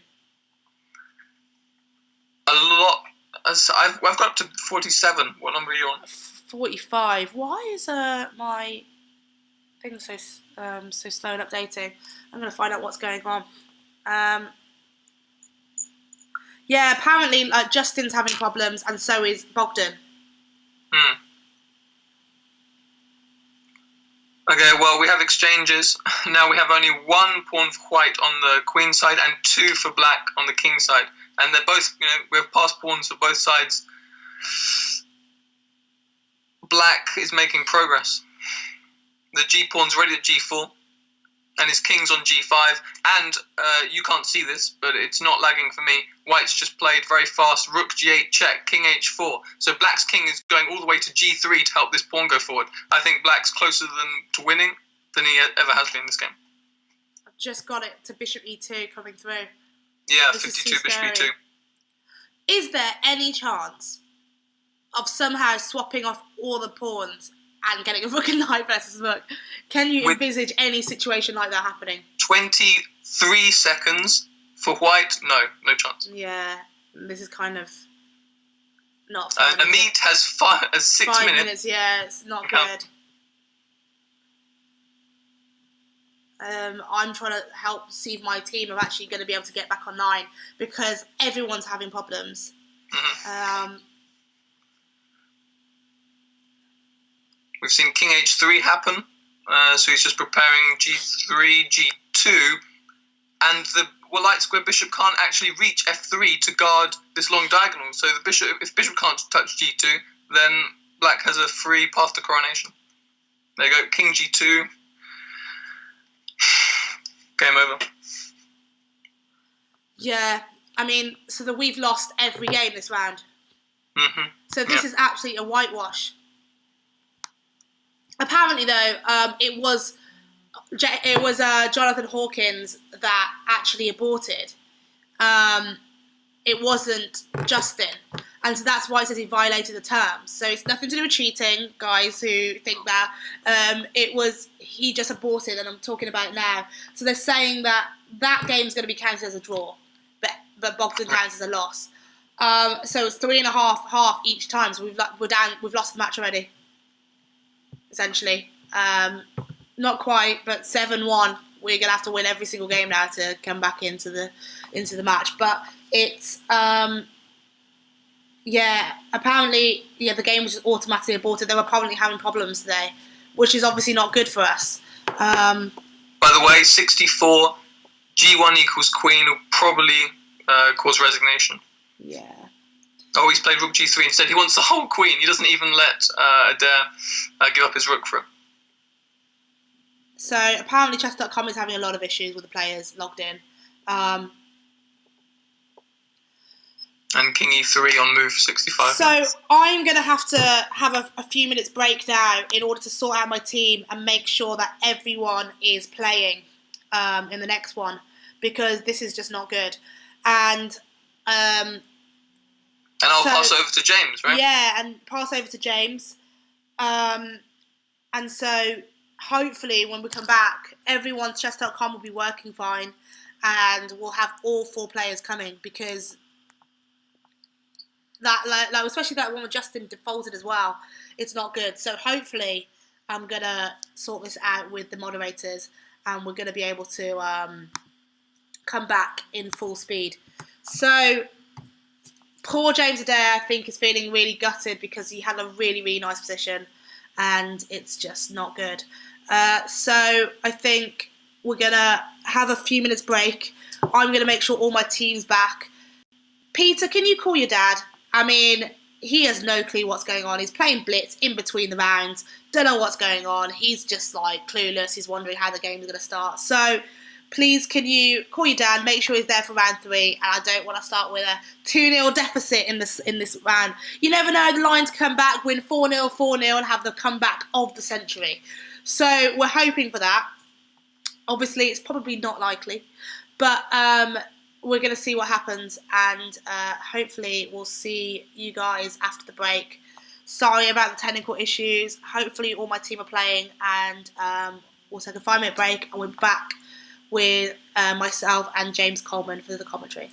Speaker 2: A lot. I've got up to 47. What number are you on?
Speaker 1: 45. Why is my thing so slow in updating? I'm going to find out what's going on. Yeah, apparently Justin's having problems, and so is Bogdan.
Speaker 2: Okay, well, we have exchanges. Now we have only 1 pawn for white on the queen side and 2 for black on the king side. And they're both, we have passed pawns for both sides. Black is making progress. The g-pawn's ready at g4, and his king's on g5. And you can't see this, but it's not lagging for me. White's just played very fast, rook g8 check, king h4. So black's king is going all the way to g3 to help this pawn go forward. I think black's closer to winning than he ever has been in this game.
Speaker 1: I've just got it to bishop e2 coming through.
Speaker 2: Yeah,
Speaker 1: this
Speaker 2: 52 bishop e2.
Speaker 1: Is there any chance of somehow swapping off all the pawns and getting a rook and knight versus rook? Can you envisage any situation like that happening?
Speaker 2: 23 seconds for white? No chance.
Speaker 1: Yeah, this is kind of not fun.
Speaker 2: Amit has 6 minutes.
Speaker 1: Yeah, it's not good. I'm trying to help see if my team are actually going to be able to get back on 9 because everyone's having problems.
Speaker 2: We've seen king h3 happen, so he's just preparing g3, g2, and the light square bishop can't actually reach f3 to guard this long diagonal. So the bishop, if bishop can't touch g2, then black has a free path to coronation. There you go, king g2. Game over.
Speaker 1: Yeah, I mean, so we've lost every game this round. So this is absolutely a whitewash. Apparently, though, it was Jonathan Hawkins that actually aborted. It wasn't Justin, and so that's why it says he violated the terms. So it's nothing to do with cheating, guys who think that. He just aborted, and I'm talking about it now. So they're saying that game's going to be counted as a draw, but Bogdan counts as a loss. So it's 3.5 each time. So we've lost the match already. Essentially, not quite, but 7-1. We're gonna have to win every single game now to come back into the match. But it's apparently the game was just automatically aborted. They were probably having problems today, which is obviously not good for us.
Speaker 2: By the way, 64 g1 equals queen will probably cause resignation.
Speaker 1: Yeah.
Speaker 2: Oh, he's played rook g3 instead. He wants the whole queen. He doesn't even let Adair give up his rook for it.
Speaker 1: So apparently chess.com is having a lot of issues with the players logged in. And
Speaker 2: king e3 on move 65.
Speaker 1: So I'm going to have a few minutes break now in order to sort out my team and make sure that everyone is playing in the next one, because this is just not good. And
Speaker 2: I'll pass over to James, right?
Speaker 1: Yeah, and pass over to James. And so hopefully when we come back, everyone's chess.com will be working fine and we'll have all 4 players coming, because that, like especially that one with Justin defaulted as well, it's not good. So hopefully I'm going to sort this out with the moderators and we're going to be able to come back in full speed. So poor James Adair, I think, is feeling really gutted because he had a really, really nice position and it's just not good. So I think we're going to have a few minutes break. I'm going to make sure all my team's back. Peter, can you call your dad? I mean, he has no clue what's going on. He's playing blitz in between the rounds. Don't know what's going on. He's just like clueless. He's wondering how the game is going to start. So please, can you call your dad, make sure he's there for round 3, and I don't want to start with a 2-0 deficit in this round. You never know, the Lions come back, win 4-0, 4-0, and have the comeback of the century. So we're hoping for that. Obviously, it's probably not likely, but we're going to see what happens, and hopefully we'll see you guys after the break. Sorry about the technical issues. Hopefully all my team are playing, and we'll take a 5-minute break, and we're back with myself and James Coleman for the commentary.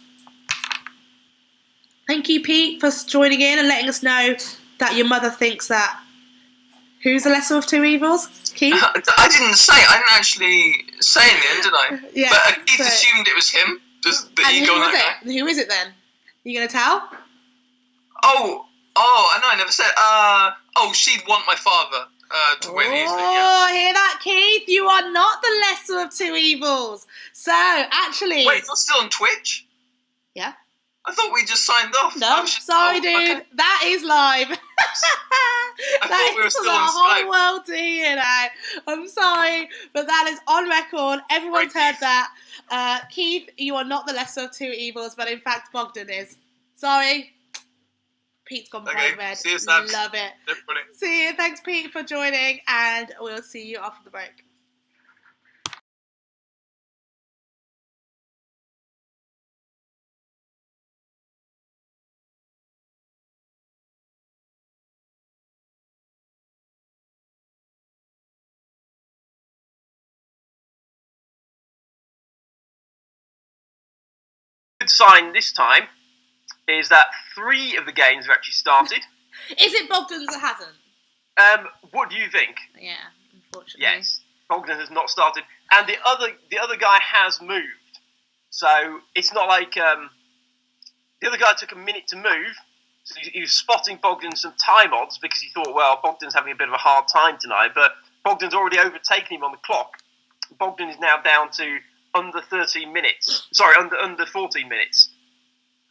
Speaker 1: Thank you, Pete, for joining in and letting us know that your mother thinks that... Who's the lesser of two evils? Keith?
Speaker 2: I didn't say. I didn't actually say in the end, did I?
Speaker 1: Yeah.
Speaker 2: But Keith assumed it was him. Just the ego on that guy.
Speaker 1: Who is it then? You going to tell?
Speaker 2: Oh, I know, I never said. She'd want my father to win easily.
Speaker 1: Oh, hear that, Keith? You are not the lesser of two evils. So, actually...
Speaker 2: Wait, that's still on Twitch?
Speaker 1: Yeah.
Speaker 2: I thought we just signed off.
Speaker 1: No, sorry, dude. Okay. That is live.
Speaker 2: I thought we were still on Skype.
Speaker 1: The whole world to hear now. I'm sorry, but that is on record. Everyone's heard that. Keith, you are not the lesser of two evils, but in fact, Bogdan is. Sorry. Pete's gone bright red.
Speaker 2: See you, Sam.
Speaker 1: Love it.
Speaker 2: Everybody.
Speaker 1: See you. Thanks, Pete, for joining, and we'll see you after the break.
Speaker 3: Good sign this time is that 3 of the games have actually started.
Speaker 1: Is it Bogdan's that hasn't?
Speaker 3: What do you think?
Speaker 1: Yeah, unfortunately.
Speaker 3: Yes, Bogdan has not started, and the other guy has moved. So it's not like the other guy took a minute to move. So he was spotting Bogdan some time odds because he thought, well, Bogdan's having a bit of a hard time tonight, but Bogdan's already overtaken him on the clock. Bogdan is now down to under 13 minutes. Sorry, under 14 minutes.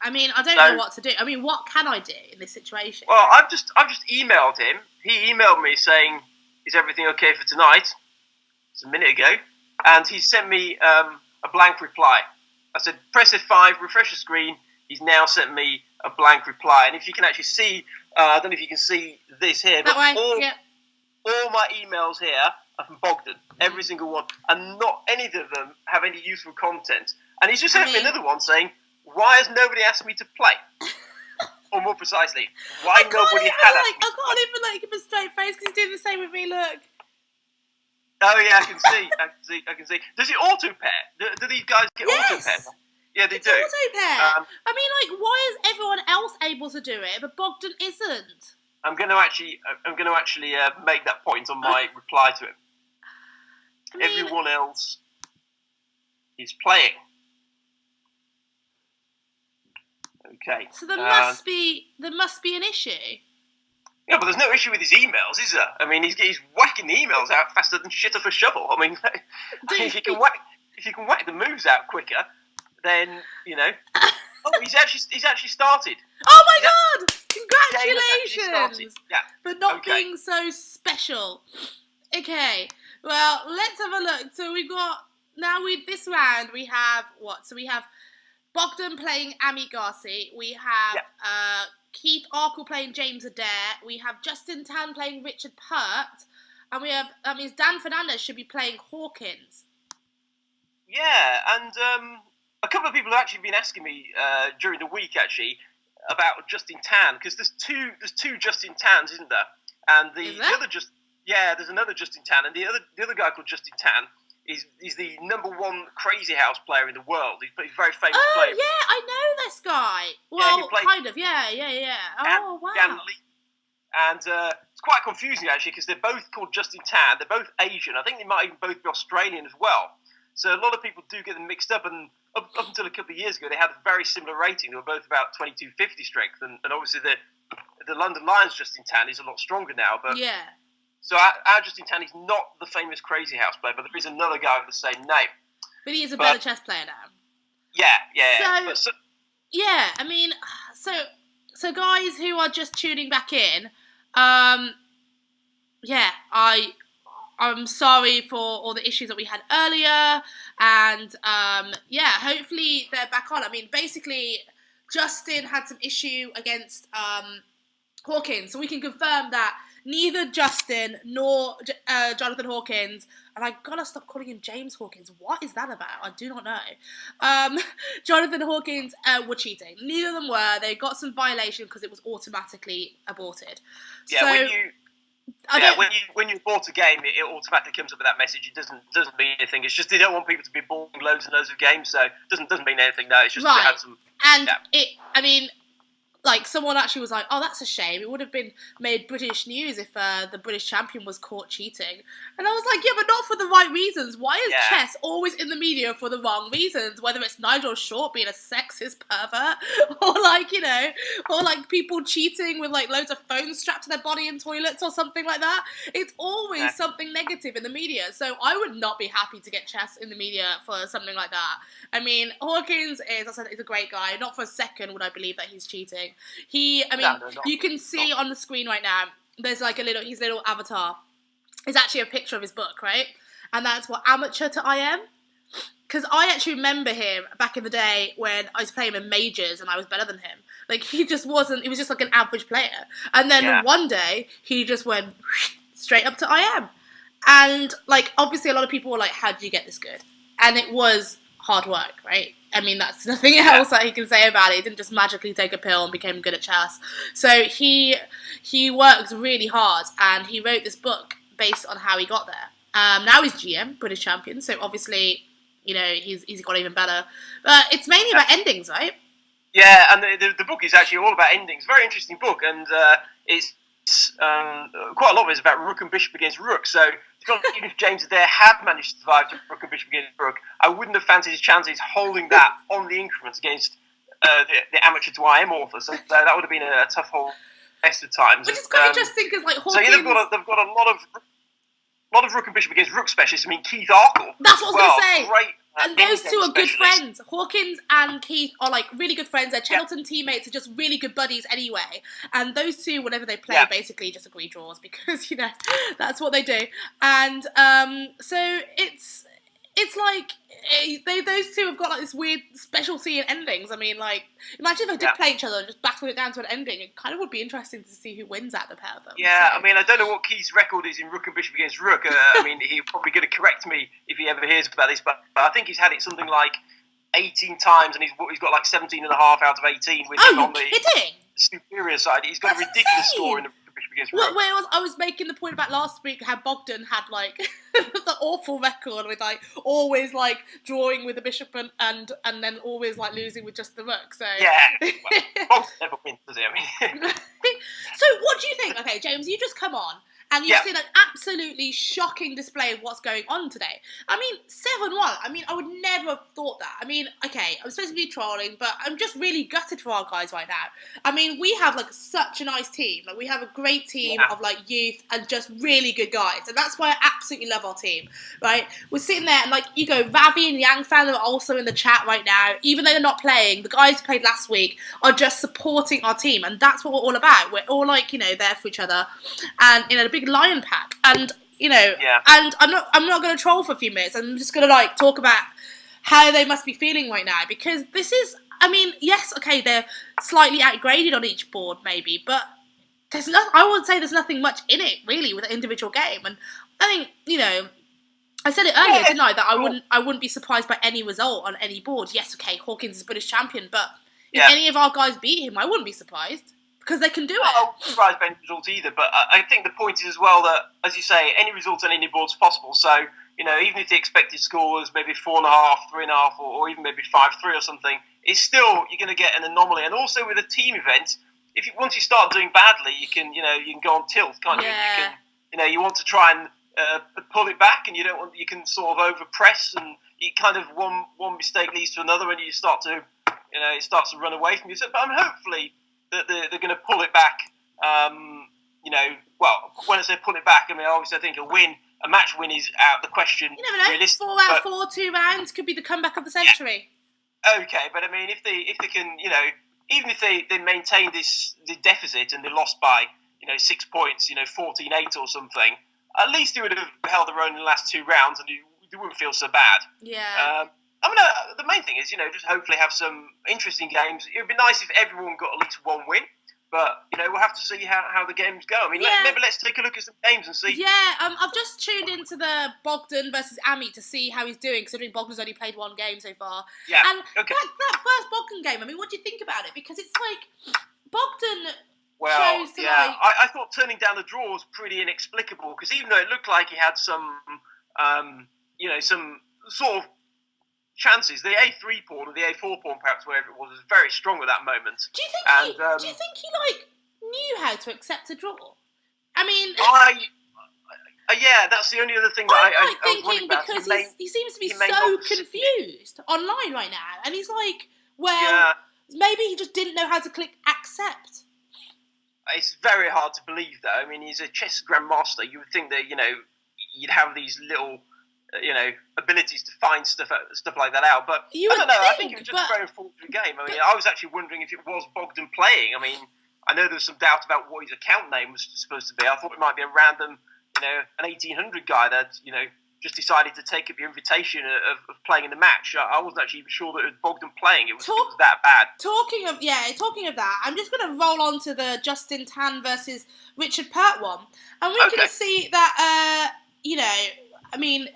Speaker 1: I mean, I don't know what to do. I mean, what can I do in this situation?
Speaker 3: Well, I've just emailed him. He emailed me saying, "Is everything okay for tonight?" It's a minute ago, and he sent me a blank reply. I said, "Press F5, refresh the screen." He's now sent me a blank reply, and if you can actually see, I don't know if you can see this here, but all my emails here are from Bogdan, every single one, and not any of them have any useful content. And he's just sent me another one saying, "Why has nobody asked me to play?" Or more precisely, why nobody had asked me to play.
Speaker 1: I can't even give a straight face because he's doing the same with me, look.
Speaker 3: Oh yeah, I can see. Does it auto-pair? Do these guys get auto-pair? Yeah, they do.
Speaker 1: Auto-pair. I mean, why is everyone else able to do it, but Bogdan isn't?
Speaker 3: I'm going to actually make that point on my reply to him. Everyone else is playing. Okay.
Speaker 1: So there must be an issue.
Speaker 3: Yeah, but there's no issue with his emails, is there? I mean, he's whacking the emails out faster than shit off a shovel. I mean, if you can whack the moves out quicker, then you know. Oh, he's actually started.
Speaker 1: Oh my God! Congratulations!
Speaker 3: Yeah.
Speaker 1: For not being so special. Okay. Well, let's have a look. So we've got this round we have what? So we have Bogdan playing Amit Garci. We have Keith Arkle playing James Adair. We have Justin Tan playing Richard Pert. And we have, Dan Fernandez should be playing Hawkins.
Speaker 3: Yeah, and a couple of people have actually been asking me during the week, actually, about Justin Tan, because there's two Justin Tans, isn't there? And there's another Justin Tan, and the other guy called Justin Tan is the number 1 Crazy House player in the world. He's a very famous player.
Speaker 1: Oh yeah, I know this guy. Well, kind of, yeah. Oh wow.
Speaker 3: And it's quite confusing actually because they're both called Justin Tan. They're both Asian. I think they might even both be Australian as well. So a lot of people do get them mixed up, and up until a couple of years ago, they had a very similar rating. They were both about 2250 strength, and obviously the London Lions Justin Tan is a lot stronger now. But yeah. So our Justin Tan is not the famous Crazy House player, but there is another guy with the same name.
Speaker 1: But he is a better chess player now.
Speaker 3: Yeah.
Speaker 1: So, I mean, so So guys who are just tuning back in, I'm sorry for all the issues that we had earlier, and hopefully they're back on. I mean, basically, Justin had some issue against Hawkins, so we can confirm that neither Justin nor Jonathan Hawkins, and I gotta stop calling him James Hawkins. What is that about? I do not know. Jonathan Hawkins were cheating. Neither of them were. They got some violation because it was automatically aborted.
Speaker 3: Yeah,
Speaker 1: So,
Speaker 3: when you abort a game, it automatically comes up with that message. It doesn't mean anything. It's just they don't want people to be aborting loads and loads of games, so it doesn't mean anything. No, it's just
Speaker 1: right.
Speaker 3: They had some.
Speaker 1: And I mean, like, someone actually was like, oh, that's a shame. It would have been made British news if the British champion was caught cheating. And I was like, yeah, but not for the right reasons. Why is chess always in the media for the wrong reasons? Whether it's Nigel Short being a sexist pervert, or people cheating with, like, loads of phones strapped to their body in toilets or something like that. It's always something negative in the media. So I would not be happy to get chess in the media for something like that. I mean, Hawkins is a great guy. Not for a second would I believe that he's cheating. You can see on the screen right now, there's like his little avatar. It's actually a picture of his book, right? And that's what, amateur to IM? Because I actually remember him back in the day when I was playing in majors and I was better than him. Like, he was just like an average player. And then one day, he just went straight up to IM. And, like, obviously a lot of people were like, how did you get this good? And it was hard work, right? I mean, that's nothing else that he can say about it. He didn't just magically take a pill and became good at chess. So he worked really hard, and he wrote this book based on how he got there. Now he's GM, British champion, so obviously, he's got even better. But it's mainly about endings, right?
Speaker 3: Yeah, and the book is actually all about endings. Very interesting book, and it's quite a lot of it is about rook and bishop against rook. So even if James Adair had managed to survive to rook and bishop against rook, I wouldn't have fancied his chances holding that on the increments against the amateur to IM author. So that would have been a tough hold best of times.
Speaker 1: Which is quite interesting because, like, Hawkins...
Speaker 3: So they've got a lot of rook and bishop against rook specialists. I mean, Keith Arkle.
Speaker 1: That's what I was going to say.
Speaker 3: Great.
Speaker 1: And those two are good friends. Hawkins and Keith are, like, really good friends. Their Cheltenham teammates are just really good buddies anyway. And those two, whenever they play, basically just agree draws because, that's what they do. And so it's like those two have got, like, this weird specialty in endings. I mean, like, imagine if they did play each other and just battle it down to an ending. It kind of would be interesting to see who wins out the pair of them.
Speaker 3: Yeah,
Speaker 1: so.
Speaker 3: I mean, I don't know what Keith's record is in rook and bishop against rook. I mean, he's probably going to correct me if he ever hears about this, but I think he's had it something like 18 times, and he's got like 17 and a half out of 18 with him on the superior side. He's got a ridiculous score in the bishop against rook.
Speaker 1: I was making the point about last week how Bogdan had, like, the awful record with, like, always, like, drawing with the bishop and then always, like, losing with just the rook. So
Speaker 3: Bogdan never wins, does he? I mean,
Speaker 1: so what do you think? Okay, James, you just come on and you've seen an absolutely shocking display of what's going on today. I mean, 7-1. I mean, I would never have thought that. I mean, okay, I'm supposed to be trolling, but I'm just really gutted for our guys right now. I mean, we have, like, such a nice team. Like, we have a great team of, like, youth and just really good guys. And that's why I absolutely love our team, right? We're sitting there and, like, you go, Ravi and Yang Fan are also in the chat right now. Even though they're not playing, the guys who played last week are just supporting our team. And that's what we're all about. We're all, like, there for each other. And, a big lion pack. And, and I'm not going to troll for a few minutes. I'm just going to, like, talk about how they must be feeling right now. Because this is, I mean, yes, okay, they're slightly outgraded on each board, maybe. But I would say there's nothing much in it, really, with an individual game. And I think, I said it earlier, didn't I, that I wouldn't be surprised by any result on any board. Yes, okay, Hawkins is British champion, but if any of our guys beat him, I wouldn't be surprised. Because they can do it.
Speaker 3: I wouldn't be surprised by any result either, but I think the point is as well that, as you say, any result on any board is possible. So, even if the expected score was maybe 4.5, 3.5, or even maybe 5-3 or something, it's still, you're going to get an anomaly. And also with a team event, once you start doing badly, you can go on tilt, can't you? You can, you want to try and pull it back, and you can sort of overpress, and it kind of one mistake leads to another, and you start to, it starts to run away from you. So, but hopefully that they're going to pull it back. Well, when I say pull it back, I mean, obviously I think a match win is out of the question.
Speaker 1: You never know. 4 out of 4, 2 rounds could be the comeback of the century.
Speaker 3: Yeah. Okay, but I mean, if they can, even if they maintained the deficit and they lost by 6 points, 14-8 or something, at least they would have held their own in the last 2 rounds, and they wouldn't feel so bad.
Speaker 1: Yeah.
Speaker 3: The main thing is, just hopefully have some interesting games. It would be nice if everyone got at least one win, but, we'll have to see how the games go. I mean, maybe let's take a look at some games and see.
Speaker 1: Yeah, I've just tuned into the Bogdan versus Ami to see how he's doing, considering Bogdan's only played 1 game so far.
Speaker 3: Yeah,
Speaker 1: and
Speaker 3: okay.
Speaker 1: that first Bogdan game, I mean, what do you think about it? Because it's like, Bogdan
Speaker 3: Well,
Speaker 1: chose to
Speaker 3: I thought turning down the draw was pretty inexplicable, because even though it looked like he had some, some sort of chances, the A3 pawn or the A4 pawn, perhaps, wherever it was very strong at that moment.
Speaker 1: Do you think he knew how to accept a draw? I mean,
Speaker 3: yeah, that's the only other thing that I was
Speaker 1: thinking
Speaker 3: wondering about.
Speaker 1: Because he seems to be so confused online right now, and he's like, maybe he just didn't know how to click accept.
Speaker 3: It's very hard to believe, though. I mean, he's a chess grandmaster. You would think that you'd have these little abilities to find stuff like that out. But I don't know. I think it was just a very unfortunate game. I mean, I was actually wondering if it was Bogdan playing. I mean, I know there was some doubt about what his account name was supposed to be. I thought it might be a random, an 1800 guy that, just decided to take up your invitation of playing in the match. I wasn't actually even sure that it was Bogdan playing. It was that bad. Talking
Speaker 1: of that, I'm just going to roll on to the Justin Tan versus Richard Pert one. And we can see that, I mean,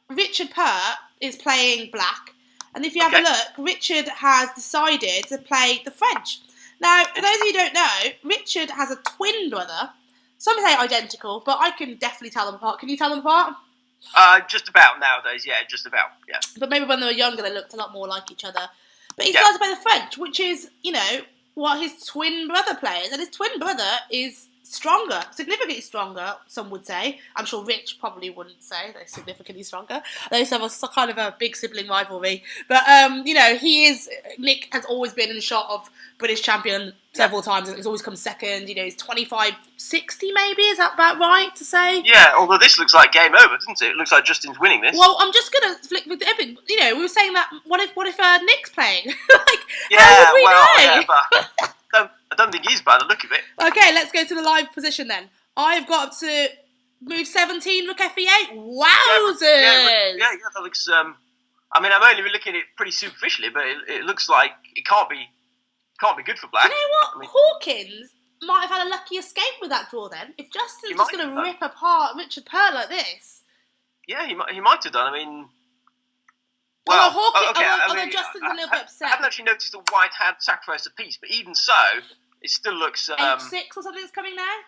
Speaker 1: Richard Pert is playing black. And if you have a look, Richard has decided to play the French. Now, for those of you who don't know, Richard has a twin brother. Some say identical, but I can definitely tell them apart. Can you tell them apart?
Speaker 3: Just about nowadays, yeah, just about, yeah.
Speaker 1: But maybe when they were younger, they looked a lot more like each other. But he started to play the French, which is, what his twin brother plays. And his twin brother is stronger, significantly stronger, some would say. I'm sure Rich probably wouldn't say they're significantly stronger. They have a kind of a big sibling rivalry. But, Nick has always been in the shot of British champion several times, and he's always come second. He's 25-60 maybe, is that about right to say?
Speaker 3: Yeah, although this looks like game over, doesn't it? It looks like Justin's winning this.
Speaker 1: Well, I'm just going to flick with Evan. We were saying that, what if Nick's playing?
Speaker 3: How would we know? Yeah, but I don't think he's by the look of it.
Speaker 1: Okay, let's go to the live position then. I've got to move 17, rook Fe8. Wowzers!
Speaker 3: Yeah, that looks... I mean, I'm only looking at it pretty superficially, but it looks like it can't be good for black.
Speaker 1: You know what? I mean, Hawkins might have had a lucky escape with that draw then. If Justin's just going to rip apart Richard Pert like this.
Speaker 3: Yeah, he might have done. I mean...
Speaker 1: Well, although Justin's a little bit upset.
Speaker 3: I haven't actually noticed that White had sacrificed a piece, but even so, it still looks...
Speaker 1: H6 or something's coming now?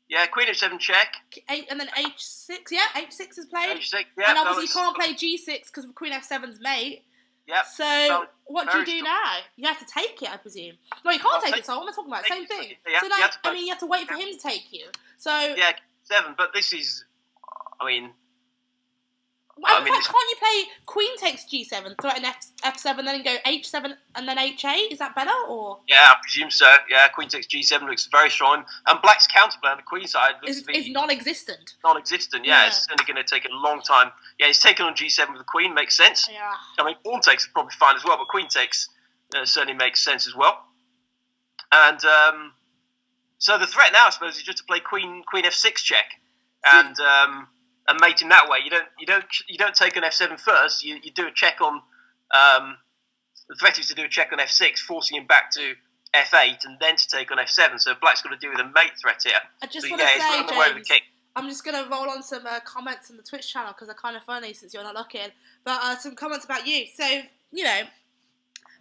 Speaker 3: Yeah, Queen H7 check.
Speaker 1: And then H6, yeah, H6 is played.
Speaker 3: H6, yeah.
Speaker 1: And obviously you can't play G6 because Queen F7's mate.
Speaker 3: Yep.
Speaker 1: So, what do you do now? You have to take it, I presume. No, you can't take it, so what am I talking about? Same thing.
Speaker 3: Yeah,
Speaker 1: so, you have to wait for him to take you. So...
Speaker 3: Yeah, 7, but this is...
Speaker 1: can't you play Queen takes G7, threaten F7, then go H7 and then H8? Is that better, or...?
Speaker 3: Yeah, I presume so. Yeah, Queen takes G7 looks very strong. And Black's counterplay on the Queen side looks to be...
Speaker 1: Is non-existent.
Speaker 3: Non-existent, yeah. It's only going to take a long time. Yeah, he's taken on G7 with the Queen, makes sense.
Speaker 1: Yeah.
Speaker 3: I mean, Pawn takes is probably fine as well, but Queen takes certainly makes sense as well. And so the threat now, I suppose, is just to play Queen F6 check. And mate him that way. You don't take on F7 first. You do a check on. The threat is to do a check on F6, forcing him back to F8, and then to take on F7. So Black's got to deal with a mate threat here.
Speaker 1: I just want to say, James, I'm just going to roll on some comments on the Twitch channel because they're kind of funny since you're not looking. But some comments about you. So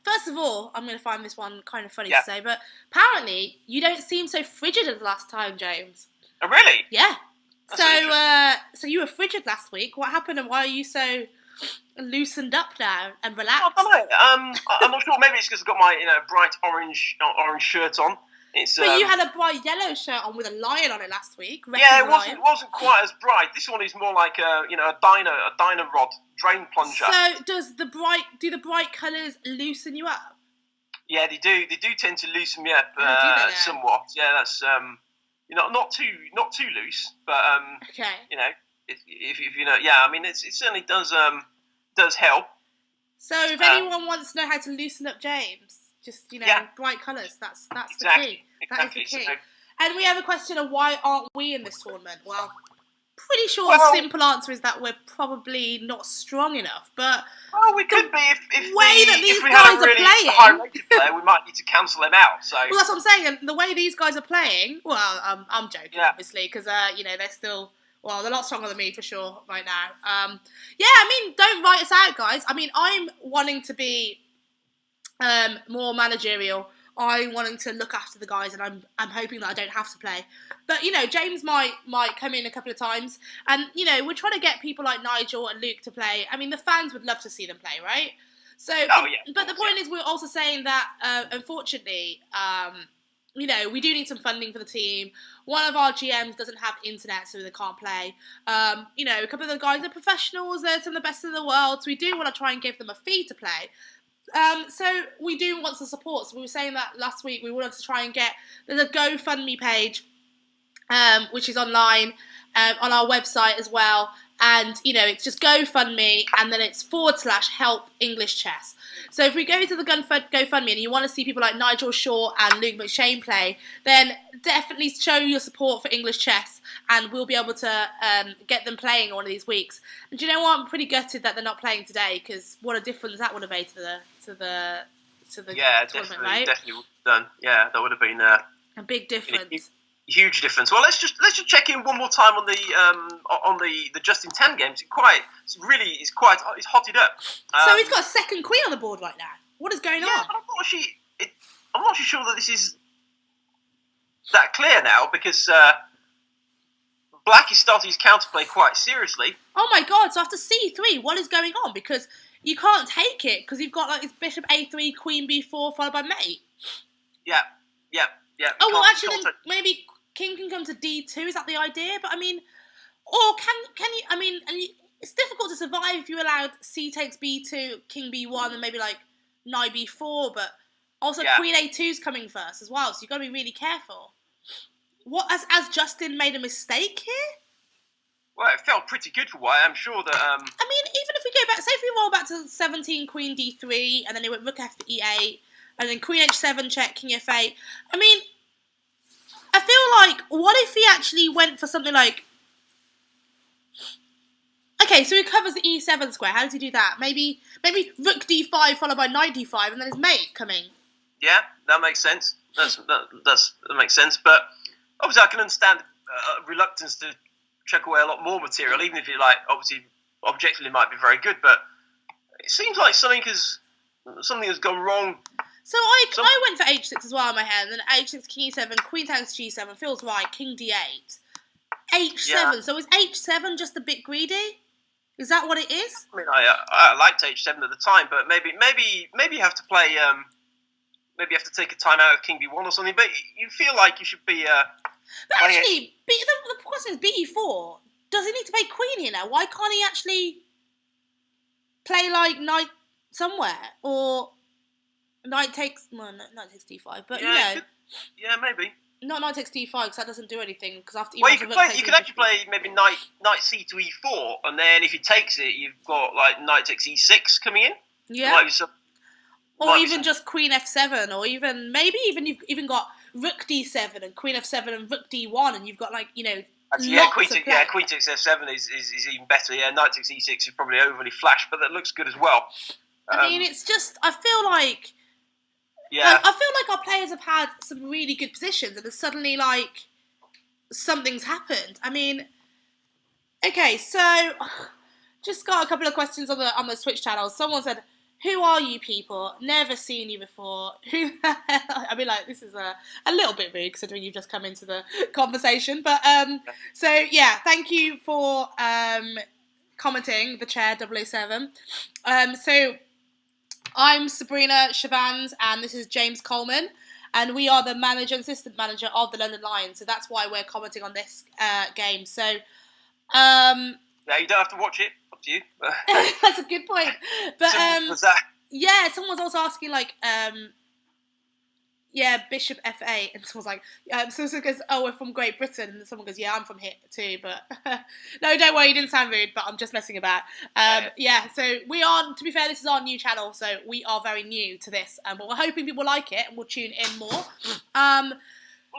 Speaker 1: first of all, I'm going to find this one kind of funny to say, but apparently you don't seem so frigid as last time, James.
Speaker 3: Oh, really?
Speaker 1: Yeah. So you were frigid last week. What happened, and why are you so loosened up now and relaxed?
Speaker 3: I don't know. I'm not sure. Maybe it's because I've got my bright orange shirt on.
Speaker 1: But you had a bright yellow shirt on with a lion on it last week.
Speaker 3: Yeah, it wasn't quite as bright. This one is more like a dyno rod drain plunger.
Speaker 1: So do the bright colours loosen you up?
Speaker 3: Yeah, they do. They do tend to loosen me up somewhat. Yeah, that's not too loose, but
Speaker 1: okay.
Speaker 3: If I mean, it certainly does help.
Speaker 1: So if anyone wants to know how to loosen up James, Just, you know,
Speaker 3: Yeah.
Speaker 1: bright colours. That's
Speaker 3: Exactly.
Speaker 1: the key. That is
Speaker 3: Exactly.
Speaker 1: the key.
Speaker 3: So,
Speaker 1: And we have a question of why aren't we in this tournament? Well, pretty sure
Speaker 3: Well-
Speaker 1: the simple answer is that we're probably not strong enough. But
Speaker 3: well, we could be if
Speaker 1: these
Speaker 3: we had
Speaker 1: guys
Speaker 3: a
Speaker 1: are
Speaker 3: really
Speaker 1: playing-
Speaker 3: high-rated player, we might need to cancel him out. So
Speaker 1: well, that's what I'm saying. And the way these guys are playing, well, I'm joking,
Speaker 3: Yeah.
Speaker 1: obviously, because you know, they're still. Well, they're a lot stronger than me for sure right now. Yeah, I mean, don't write us out, guys. I mean, I'm wanting to be more managerial. I'm wanting to look after the guys, and I'm hoping that I don't have to play. But you know, James might come in a couple of times, and you know, we're trying to get people like Nigel and Luke to play. I mean, the fans would love to see them play, right? So, but the point is, we're also saying that unfortunately, you know, we do need some funding for the team. One of our GMs doesn't have internet, so they can't play. You know, a couple of the guys are professionals. They're some of the best in the world, so we do want to try and give them a fee to play. So we do want some support. So we were saying that last week. We wanted to try and get, there's a GoFundMe page, which is online on our website as well. And, you know, it's just GoFundMe, and then it's /help English chess. So if we go to the GoFundMe and you want to see people like Nigel Shaw and Luke McShane play, then definitely show your support for English chess, and we'll be able to get them playing one of these weeks. And do you know what? I'm pretty gutted that they're not playing today, because what a difference that would have made to the tournament, right?
Speaker 3: Definitely would have done. Yeah, that would have been
Speaker 1: a big difference.
Speaker 3: Huge difference. Well, let's just check in one more time on the Justin 10 games. It's hotted up.
Speaker 1: So he's got a second queen on the board right now. What is going on?
Speaker 3: But I'm not sure that this is that clear now, because Black is starting his counterplay quite seriously.
Speaker 1: Oh my god! So after C3, what is going on? Because you can't take it because you've got like this Bishop A3, Queen B4 followed by Mate.
Speaker 3: Yeah.
Speaker 1: Oh well, actually, then maybe King can come to D2. Is that the idea? But I mean, or can you? I mean, it's difficult to survive if you allowed C takes B2, King B1, and maybe like Knight B4. But also Queen A2's coming first as well, so you've got to be really careful. What has Justin made a mistake here?
Speaker 3: Well, it felt pretty good for White. I'm sure that.
Speaker 1: I mean, even if we go back, say if we roll back to 17, Queen D3, and then it went Rook F E8, and then Queen H7 check, King F8. I mean, I feel like, what if he actually went for something like... Okay, so he covers the E7 square. How does he do that? Maybe Rook D5 followed by Knight D5, and then his mate coming. Yeah,
Speaker 3: that makes sense. That makes sense. But obviously, I can understand reluctance to check away a lot more material, even if you like. Obviously, objectively, might be very good, but it seems like something has gone wrong.
Speaker 1: So I went for H6 as well in my head, and then H6, King E7, Queen takes G7, feels right, King D8. H7, yeah. So is H7 just a bit greedy? Is that what it is?
Speaker 3: I mean, I liked H7 at the time, but maybe you have to play, maybe you have to take a time out of King B1 or something, but you feel like you should be...
Speaker 1: but actually, the question is BE4, does he need to play Queen here now? Why can't he actually play like Knight somewhere, or... Knight takes D5, but you know.
Speaker 3: Maybe.
Speaker 1: Not Knight takes D5 because that doesn't do anything. Because after
Speaker 3: you could actually play maybe Knight C to E4, and then if he takes it, you've got like Knight takes E6 coming in.
Speaker 1: Yeah. Or even just Queen F7, or even you've even got Rook D7 and Queen F7 and Rook D1, and you've got like
Speaker 3: Queen takes F7 is even better. Yeah, Knight takes E6 is probably overly flash, but that looks good as well.
Speaker 1: I mean, it's just I feel like.
Speaker 3: Yeah.
Speaker 1: I feel like our players have had some really good positions, and then suddenly, something's happened. I mean, okay, so just got a couple of questions on the Switch channel. Someone said, "Who are you people? Never seen you before." Who? I mean, this is a little bit rude considering you've just come into the conversation. But so yeah, thank you for commenting. The chair 007. So. I'm Sabrina Chevannes, and this is James Coleman, and we are the manager and assistant manager of the London Lions, so that's why we're commenting on this game. So,
Speaker 3: yeah, you don't have to watch it. Up to you.
Speaker 1: That's a good point. But
Speaker 3: was that?
Speaker 1: Yeah, someone's also asking yeah, Bishop F8, and someone's like, someone goes, oh, we're from Great Britain, and someone goes, yeah, I'm from here too, but no, don't worry, you didn't sound rude, but I'm just messing about. Yeah, so we are, to be fair, this is our new channel, so we are very new to this, but we're hoping people like it, and we'll tune in more.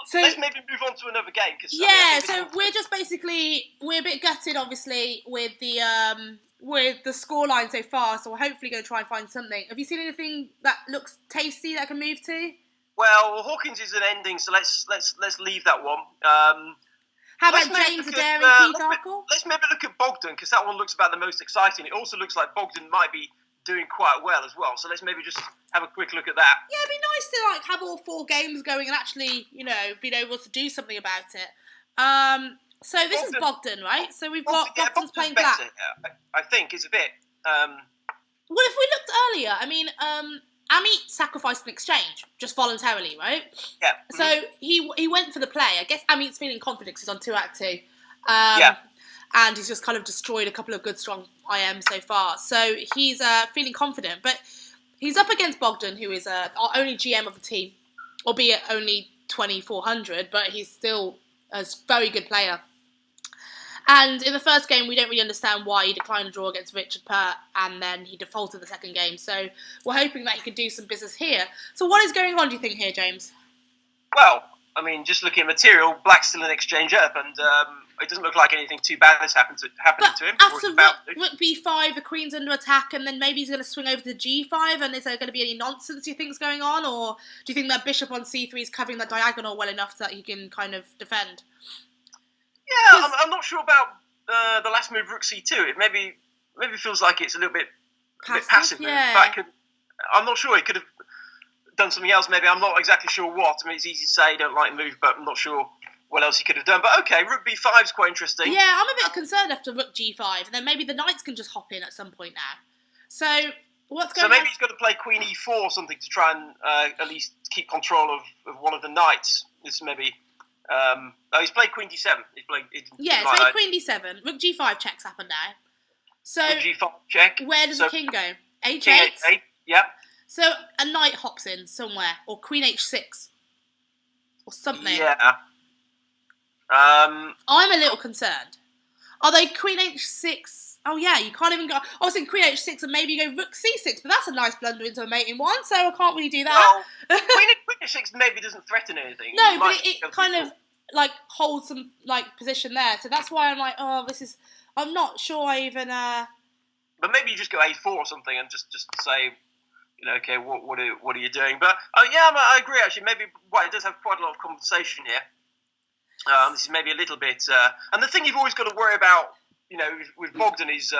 Speaker 3: So let's maybe move on to another game.
Speaker 1: Yeah, so we're just basically, we're a bit gutted, obviously, with the scoreline so far, so we're hopefully going to try and find something. Have you seen anything that looks tasty that I can move to?
Speaker 3: Well, Hawkins is an ending, so let's leave that one.
Speaker 1: How about James Adair and Keith Arkle?
Speaker 3: Let's maybe look at Bogdan, because that one looks about the most exciting. It also looks like Bogdan might be doing quite well as well. So let's maybe just have a quick look at that.
Speaker 1: Yeah, it'd be nice to have all 4 games going and actually, be able to do something about it. So this is Bogdan, right? So we've got Bogdan's playing black.
Speaker 3: I think it's a bit.
Speaker 1: Well, if we looked earlier, Amit sacrificed an exchange just voluntarily, right?
Speaker 3: Yeah.
Speaker 1: So he went for the play. I guess Amit's feeling confident because he's on 2 out of 2. And he's just kind of destroyed a couple of good, strong IMs so far. So he's feeling confident. But he's up against Bogdan, who is our only GM of the team, albeit only 2,400, but he's still a very good player. And in the first game, we don't really understand why he declined a draw against Richard Pert, and then he defaulted the second game. So we're hoping that he can do some business here. So what is going on, do you think, here, James?
Speaker 3: Well, just looking at material, Black's still an exchange up, and it doesn't look like anything too bad has happened to him.
Speaker 1: After Rook B5, the Queen's under attack, and then maybe he's going to swing over to G5, and is there going to be any nonsense you think's going on? Or do you think that Bishop on C3 is covering that diagonal well enough that he can kind of defend?
Speaker 3: Yeah, I'm not sure about the last move, Rook C2. It maybe feels like it's a little bit passive.
Speaker 1: Yeah.
Speaker 3: I'm not sure. He could have done something else. Maybe I'm not exactly sure what. It's easy to say don't like move, but I'm not sure what else he could have done. But okay, Rook B5 is quite interesting.
Speaker 1: Yeah, I'm a bit concerned after Rook G5, and then maybe the knights can just hop in at some point now. So what's going on?
Speaker 3: So maybe he's got to play Queen E4 or something to try and at least keep control of one of the knights. This maybe. He's played Queen D7. He's played
Speaker 1: Queen D7. Rook G5 checks happen now. So
Speaker 3: Rook G5 check.
Speaker 1: Where does the king go? H8?
Speaker 3: King H8, yeah.
Speaker 1: So a knight hops in somewhere, or Queen H6, or something.
Speaker 3: Yeah.
Speaker 1: I'm a little concerned. Are they Queen H6? Oh yeah, you can't even go. I was thinking Queen H6 and maybe you go Rook C6, but that's a nice blunder into a mate in 1, so I can't really do that.
Speaker 3: Well, Queen H6 maybe doesn't threaten anything.
Speaker 1: No, but it kind of holds some position there. So that's why I'm like, I'm not sure I even.
Speaker 3: But maybe you just go A4 or something and just say, okay, what are you doing? But I agree actually. Maybe White does have quite a lot of compensation here. This is maybe a little bit, and the thing you've always got to worry about, with Bogdan is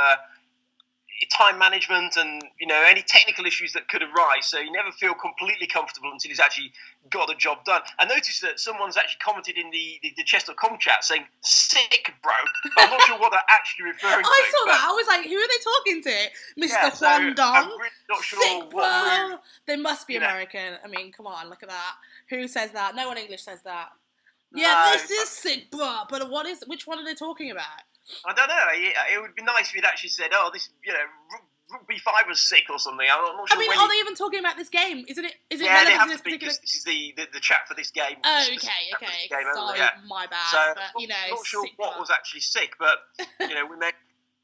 Speaker 3: time management and any technical issues that could arise. So you never feel completely comfortable until he's actually got the job done. I noticed that someone's actually commented in the chess.com chat saying "sick, bro." But I'm not sure what they're actually referring to.
Speaker 1: I saw that. I was like, who are they talking to, Mr. Huang Dong?
Speaker 3: I'm really not sure
Speaker 1: sick, bro.
Speaker 3: what move.
Speaker 1: They must be American. Come on, look at that. Who says that? No one English says that. Yeah, this is sick, bro. But which one are they talking about?
Speaker 3: I don't know. It would be nice if you'd actually said, "Oh, this, Rook B5 was sick" or something. I'm not sure.
Speaker 1: Are they even talking about this game? Is it
Speaker 3: yeah,
Speaker 1: relevant
Speaker 3: they have
Speaker 1: to this
Speaker 3: to be,
Speaker 1: particular?
Speaker 3: This is the chat for this game.
Speaker 1: Oh, okay. Sorry, my bad.
Speaker 3: So,
Speaker 1: but,
Speaker 3: I'm not sure what was actually sick, but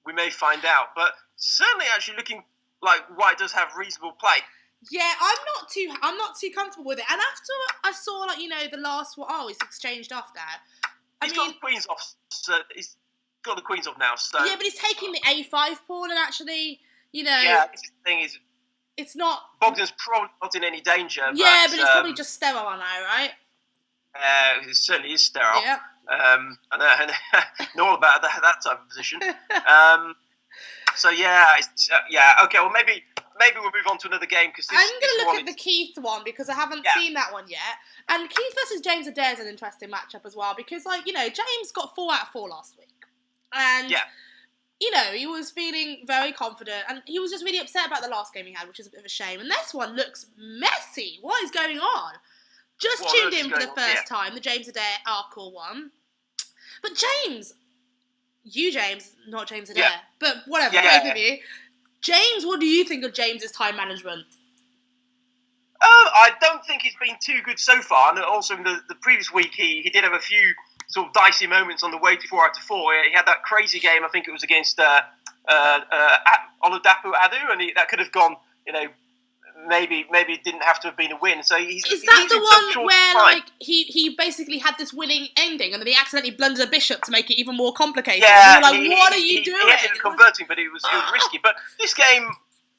Speaker 3: we may find out. But certainly, actually looking like White does have reasonable play.
Speaker 1: Yeah, I'm not too comfortable with it. And after I saw the last one, he's exchanged off now.
Speaker 3: He's got the queens off. So he's got the queens off now. So
Speaker 1: yeah, but he's taking the A5 pawn and actually,
Speaker 3: Yeah, the thing is,
Speaker 1: it's not.
Speaker 3: Bogdan's probably not in any danger.
Speaker 1: Yeah, but it's probably just sterile now, right?
Speaker 3: It certainly is sterile.
Speaker 1: Yeah.
Speaker 3: And know all about that type of position. So okay. Well, maybe we'll move on to another game because
Speaker 1: I'm going to look at the Keith one because I haven't seen that one yet. And Keith versus James Adair is an interesting matchup as well because, James got 4 out of 4 last week, and he was feeling very confident, and he was just really upset about the last game he had, which is a bit of a shame. And this one looks messy. What is going on? Just tuned in for the first time, the James Adair Arkle one, but James, not James Adair, but whatever, both of you. James, what do you think of James's time management?
Speaker 3: I don't think he's been too good so far. And also in the previous week, he did have a few sort of dicey moments on the way to 4 out of 4. He had that crazy game. I think it was against Oladapo Adu, and that could have gone. Maybe it didn't have to have been a win. So
Speaker 1: is that the one where like he basically had this winning ending, and then he accidentally blundered a bishop to make it even more complicated?
Speaker 3: Yeah,
Speaker 1: and you were like, what are you doing?
Speaker 3: He ended up converting, but it was risky. But this game,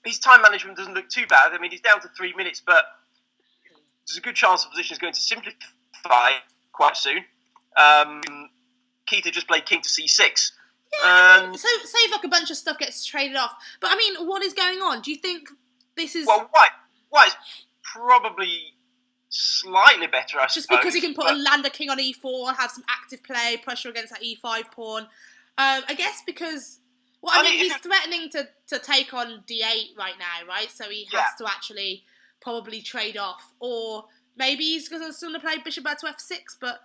Speaker 3: his time management doesn't look too bad. I mean, he's down to 3 minutes, but there's a good chance the position is going to simplify quite soon. Keita just played king to c6.
Speaker 1: Yeah, so say if like a bunch of stuff gets traded off. But I mean, what is going on? Do you think this is...
Speaker 3: Well, White's probably slightly better, I suppose.
Speaker 1: Just because he can put a lander king on e4 and have some active play, pressure against that e5 pawn. I guess because... Well, I mean, he's threatening to take on d8 right now, right? So he has to actually probably trade off. Or maybe he's going to play bishop back to f6, but...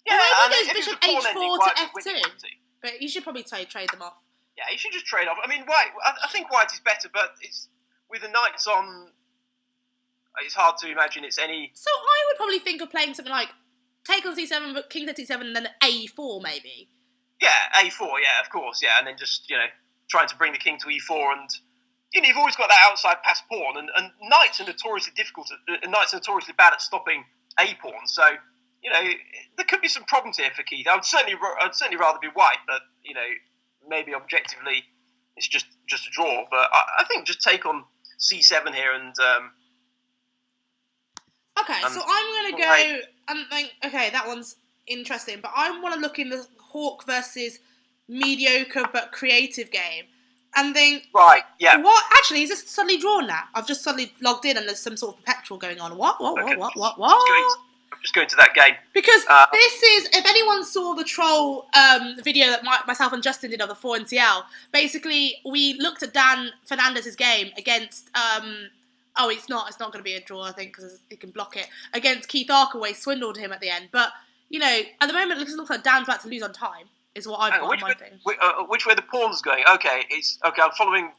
Speaker 3: Yeah,
Speaker 1: or maybe he goes bishop h4 to f2. But you should probably trade them off.
Speaker 3: Yeah, he should just trade off. I mean, I think White is better, but it's with the knights on. It's hard to imagine it's any.
Speaker 1: So I would probably think of playing something like take on c7, but king to c7, and then a4 maybe.
Speaker 3: Yeah, a4. Yeah, of course. Yeah, and then just trying to bring the king to e4, and you've always got that outside pass pawn, and knights are notoriously difficult. Knights are notoriously bad at stopping a pawn. So there could be some problems here for Keith. I'd certainly rather be White, but maybe objectively it's just a draw. But I think just take on c7 here and.
Speaker 1: Okay, so I'm going to go and think, okay, that one's interesting, but I want to look in the Hawk versus mediocre but creative game and think,
Speaker 3: right, yeah.
Speaker 1: What? Actually, is this suddenly drawn now? I've just suddenly logged in and there's some sort of perpetual going on. What?
Speaker 3: I'm just going to that game.
Speaker 1: Because this is, if anyone saw the troll video that myself and Justin did of the 4 NCL, basically we looked at Dan Fernandez's game against, it's not going to be a draw, I think, because he can block it, against Keith Arkaway, swindled him at the end. But, at the moment it looks like Dan's about to lose on time, is what I've got on my thing.
Speaker 3: Which way the pawn's going? Okay, I'm following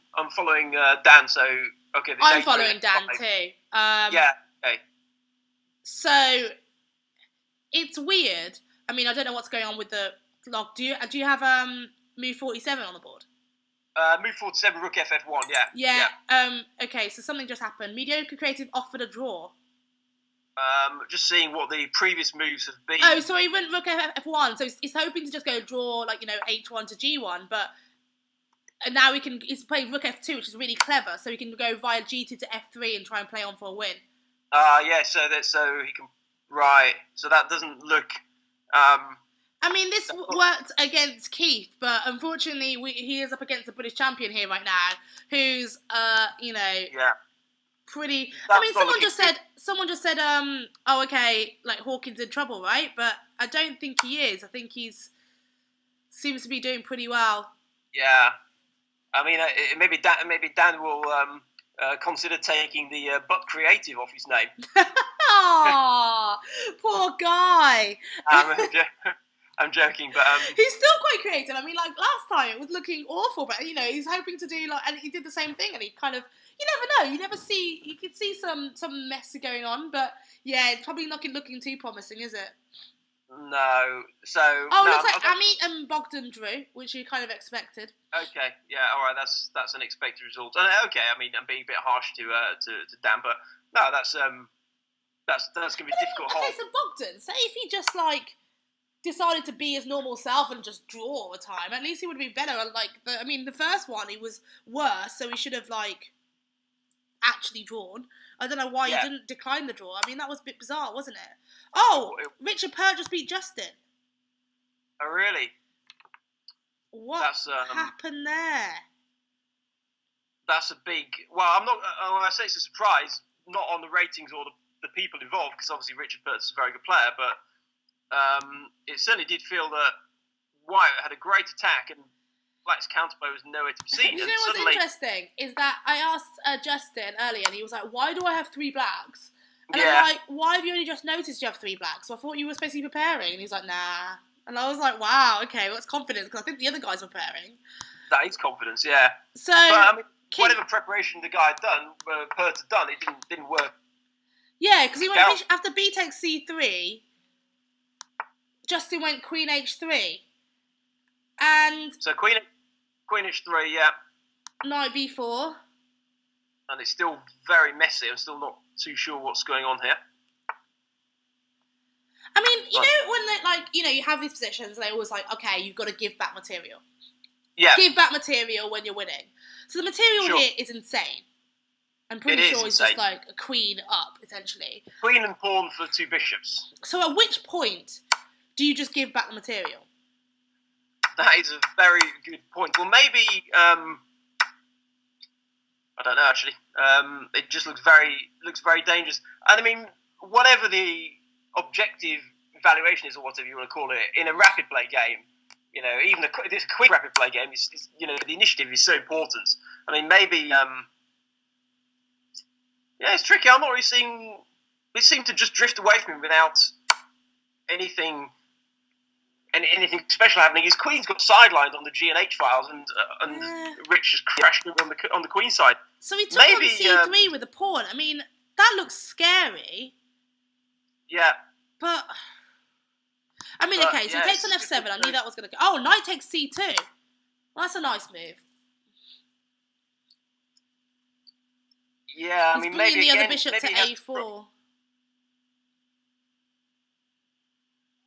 Speaker 3: Dan, so, okay.
Speaker 1: I'm following Dan too.
Speaker 3: Yeah, okay.
Speaker 1: So... It's weird. I mean, I don't know what's going on with the log. Do you have move 47 on the board?
Speaker 3: Move 47, rook ff1.
Speaker 1: Yeah. Okay, so something just happened. Mediocre creative offered a draw.
Speaker 3: Just seeing what the previous moves have been.
Speaker 1: Oh, so he went rook ff1. So he's hoping to just go draw h1 to g1, but and now he's playing rook f2, which is really clever. So he can go via g2 to f3 and try and play on for a win.
Speaker 3: Yeah. So he can. Right, so that doesn't look...
Speaker 1: I mean, this worked against Keith, but unfortunately he is up against the British champion here right now, who's, pretty... I mean, someone just said, okay, like, Hawkins in trouble, right? But I don't think he is. I think seems to be doing pretty well.
Speaker 3: Yeah. I mean, maybe Dan will... consider taking the But Creative off his name.
Speaker 1: Aww, poor guy.
Speaker 3: I'm joking, but
Speaker 1: he's still quite creative. I mean, like last time it was looking awful, but he's hoping to do and he did the same thing, and he kind of, you never know. You could see some mess going on, but yeah, it's probably not looking too promising, is it?
Speaker 3: No. So.
Speaker 1: Oh, it looks like Amit and Bogdan drew, which you kind of expected.
Speaker 3: Okay. Yeah. All right. That's an expected result. Okay. I mean, I'm being a bit harsh to Dan, but no, that's gonna be difficult.
Speaker 1: Okay, so Bogdan, say if he just decided to be his normal self and just draw all the time, at least he would be better. The first one he was worse, so he should have actually drawn. I don't know why he didn't decline the draw. I mean, that was a bit bizarre, wasn't it? Oh, Richard Pert just beat Justin.
Speaker 3: Oh, really?
Speaker 1: What happened there?
Speaker 3: That's a big... Well, I'm not... When I say it's a surprise, not on the ratings or the people involved, because obviously Richard Pert's a very good player, but it certainly did feel that White had a great attack and Black's counterplay was nowhere to be seen.
Speaker 1: You know what's interesting is that I asked Justin earlier, and he was like, "Why do I have 3 blacks?" And I'm like, "Why have you only just noticed you have 3 blacks? So I thought you were supposed to be preparing." And he's like, "Nah." And I was like, "Wow, okay, well, that's confidence," because I think the other guys were preparing.
Speaker 3: That is confidence, yeah.
Speaker 1: So,
Speaker 3: whatever preparation the guy had done, Pert had done, it didn't work.
Speaker 1: Yeah, because he went after B takes C3. Justin went Queen H3, and
Speaker 3: so Queen H3, yeah,
Speaker 1: Knight B4.
Speaker 3: And it's still very messy. I'm still not too sure what's going on here.
Speaker 1: I mean, you know, when you have these positions, they always like, okay, you've got to give back material.
Speaker 3: Yeah.
Speaker 1: Give back material when you're winning. So the material here is insane. I'm pretty sure it's just like a queen up, essentially.
Speaker 3: Queen and pawn for 2 bishops.
Speaker 1: So at which point do you just give back the material?
Speaker 3: That is a very good point. Well, maybe, I don't know, actually. It just looks very dangerous. And I mean, whatever the objective evaluation is, or whatever you want to call it, in a rapid play game, you know, even this quick rapid play game, is you know, the initiative is so important. I mean, maybe, it's tricky. I'm not really seeing. It seemed to just drift away from him without anything special happening. His queen's got sidelined on the G and H files, and Rich just crashed on the queen side.
Speaker 1: So he took on C3 with a pawn. I mean, that looks scary.
Speaker 3: Yeah.
Speaker 1: But I mean, okay, so he takes on F7. I knew that was going to go. Oh, knight takes C2. Well, that's a nice move.
Speaker 3: Yeah, I mean, maybe
Speaker 1: the other bishop to A4.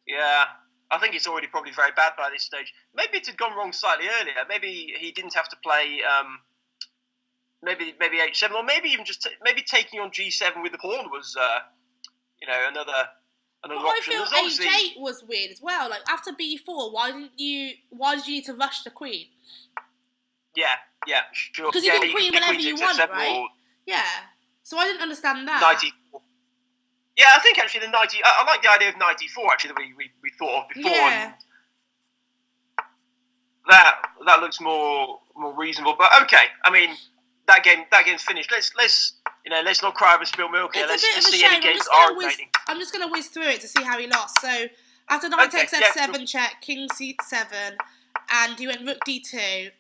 Speaker 3: Yeah, I think it's already probably very bad by this stage. Maybe it had gone wrong slightly earlier.Maybe he didn't have to play. Maybe H7, or maybe even just maybe taking on G7 with the pawn was, another option.
Speaker 1: I feel H8 was weird as well. Like after B4, why did you need to rush the queen?
Speaker 3: Yeah, sure.
Speaker 1: Because you can queen whenever you want, right? Yeah. So I didn't understand that.
Speaker 3: 94. Yeah, I think actually the 90. I like the idea of 94 actually that we thought of before.
Speaker 1: Yeah.
Speaker 3: That looks more reasonable. But okay, I mean that game's finished. Let's not cry over spilled milk here. Let's see any games are remaining.
Speaker 1: I'm just gonna whiz through it to see how he lost. So after knight takes F7 check, king C7, and he went rook D2,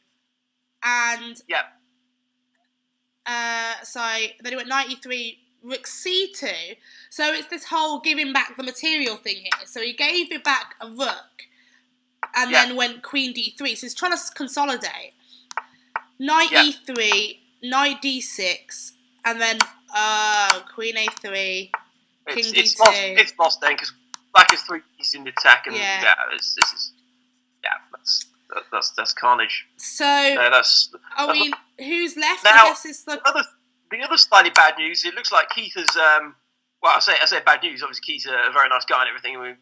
Speaker 1: and then he went knight E3, rook C2. So it's this whole giving back the material thing here. So he gave it back a rook, and then went queen D3. So he's trying to consolidate. Knight E3, knight D6, and then queen A3, king D2.
Speaker 3: It's lost then because black has 3 pieces in the attack, and that's carnage.
Speaker 1: So who's left?
Speaker 3: Now,
Speaker 1: I guess it's
Speaker 3: the other slightly bad news. It looks like Keith has. I say bad news. Obviously, Keith's a very nice guy and everything.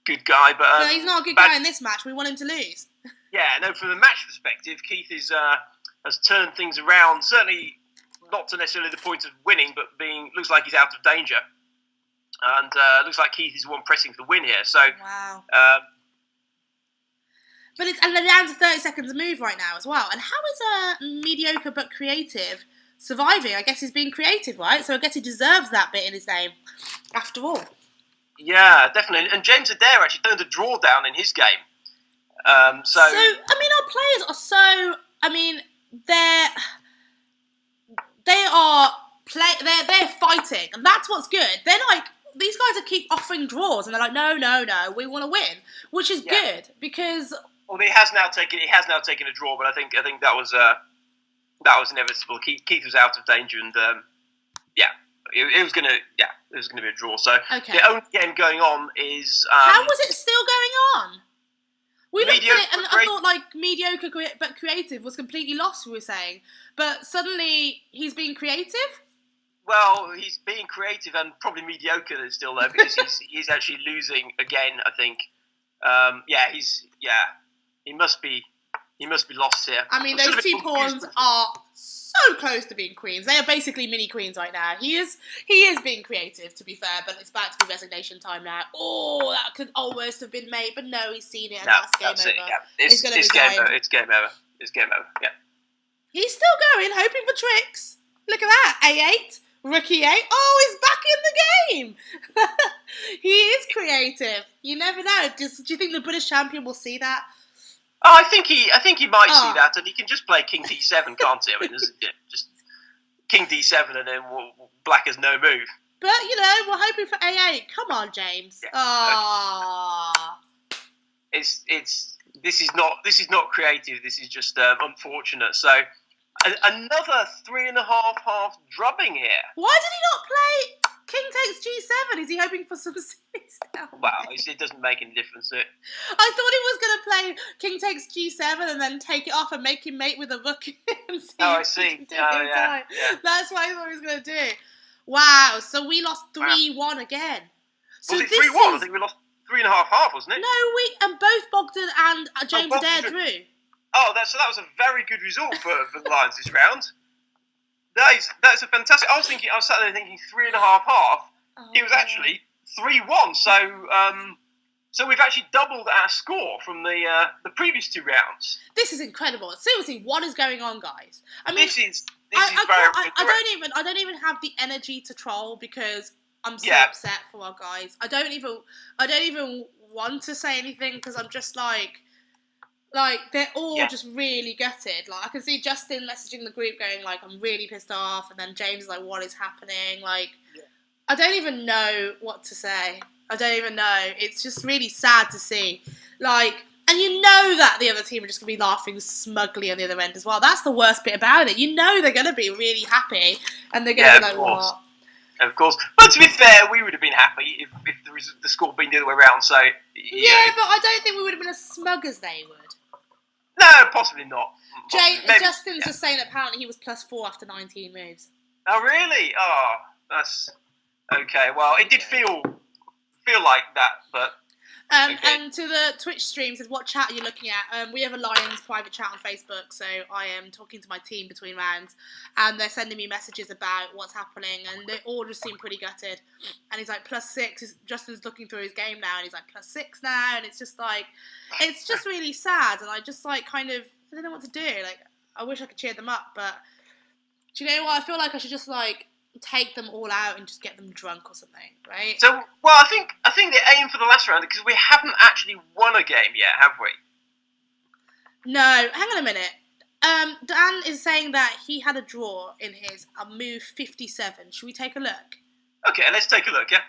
Speaker 3: Good guy, but
Speaker 1: no, he's not a good guy in this match. We want him to lose.
Speaker 3: Yeah, no. From the match perspective, Keith has turned things around. Certainly not to necessarily the point of winning, but looks like he's out of danger, and looks like Keith is the one pressing for the win here. So
Speaker 1: wow. But it's down to 30 seconds to move right now as well. And how is mediocre but creative surviving? I guess he's being creative, right? So I guess he deserves that bit in his name, after all.
Speaker 3: Yeah, definitely. And James Adair actually turned a draw down in his game.
Speaker 1: I mean, our players are so. I mean, they're fighting, and that's what's good. They're like, these guys keep offering draws, and they're like, no, we want to win, which is good because.
Speaker 3: Well, he has now taken a draw, but I think that was inevitable. Keith was out of danger, and it was gonna be a draw. So the only game going on is
Speaker 1: how was it still going on? We looked at it and I thought like mediocre but creative was completely lost. We were saying, but suddenly he's being creative.
Speaker 3: Well, he's being creative and probably mediocre is still there because he's actually losing again. I think. He must be lost here.
Speaker 1: I mean, those 2 pawns are so close to being queens. They are basically mini queens right now. He is being creative, to be fair, but it's about to be resignation time now. Oh, that could almost have been made, but no, he's seen it, and that's game over. It's game over.
Speaker 3: It's game over. Yeah.
Speaker 1: He's still going, hoping for tricks. Look at that. A8, rook E8. Oh, he's back in the game. He is creative. You never know. Do you think the British champion will see that?
Speaker 3: I think he might see that, and he can just play King D7, can't he? I mean, just King D7, and then Black has no move.
Speaker 1: But we're hoping for A8. Come on, James.
Speaker 3: Yeah. This is not creative. This is just unfortunate. So another 3.5 half drubbing here.
Speaker 1: Why did he not play King takes G7? Is he hoping for some serious down?
Speaker 3: Well, it doesn't make any difference.
Speaker 1: I thought he was going to play King takes G7 and then take it off and make him mate with a rook.
Speaker 3: I see. Yeah.
Speaker 1: That's what I thought he was going to do. Wow, so we lost 3-1 again. So
Speaker 3: was it 3-1? I think we lost 3.5 half, wasn't it?
Speaker 1: No, and both Bogdan and James Adair drew.
Speaker 3: Oh, that was a very good result for the Lions this round. That's a fantastic. I was sat there thinking 3.5 half. It was actually 3-1. So we've actually doubled our score from the previous 2 rounds.
Speaker 1: This is incredible. Seriously, what is going on, guys? I mean,
Speaker 3: this is very.
Speaker 1: I don't even have the energy to troll because I'm so upset for our guys. I don't even want to say anything because I'm just like they're all just really gutted. Like I can see Justin messaging the group going like, I'm really pissed off, and then James is like, what is happening? Like, I don't even know what to say. I don't even know. It's just really sad to see. Like, and that the other team are just going to be laughing smugly on the other end as well. That's the worst bit about it. They're going to be really happy, and they're going to be like, what?
Speaker 3: Of course. But to be fair, we would have been happy if the score had been the other way around. So
Speaker 1: yeah, but I don't think we would have been as smug as they would.
Speaker 3: No, possibly not.
Speaker 1: Justin's just saying that apparently he was +4 after 19 moves.
Speaker 3: Oh, really? Oh, that's okay. Well, it did feel like that, but. Okay.
Speaker 1: And to the Twitch stream says, what chat are you looking at? We have a Lions private chat on Facebook, so I am talking to my team between rounds, and they're sending me messages about what's happening, and they all just seem pretty gutted. And he's like, +6. Justin's looking through his game now, and he's like, +6 now, and it's just like, it's just really sad, and I just like kind of, I don't know what to do. Like, I wish I could cheer them up, but do you know what? I feel like I should just like take them all out and just get them drunk or something, right?
Speaker 3: So, well, I think they aim for the last round because we haven't actually won a game yet, have we?
Speaker 1: No, hang on a minute. Dan is saying that he had a draw in his move 57. Should we take a look?
Speaker 3: Okay, let's take a look, yeah?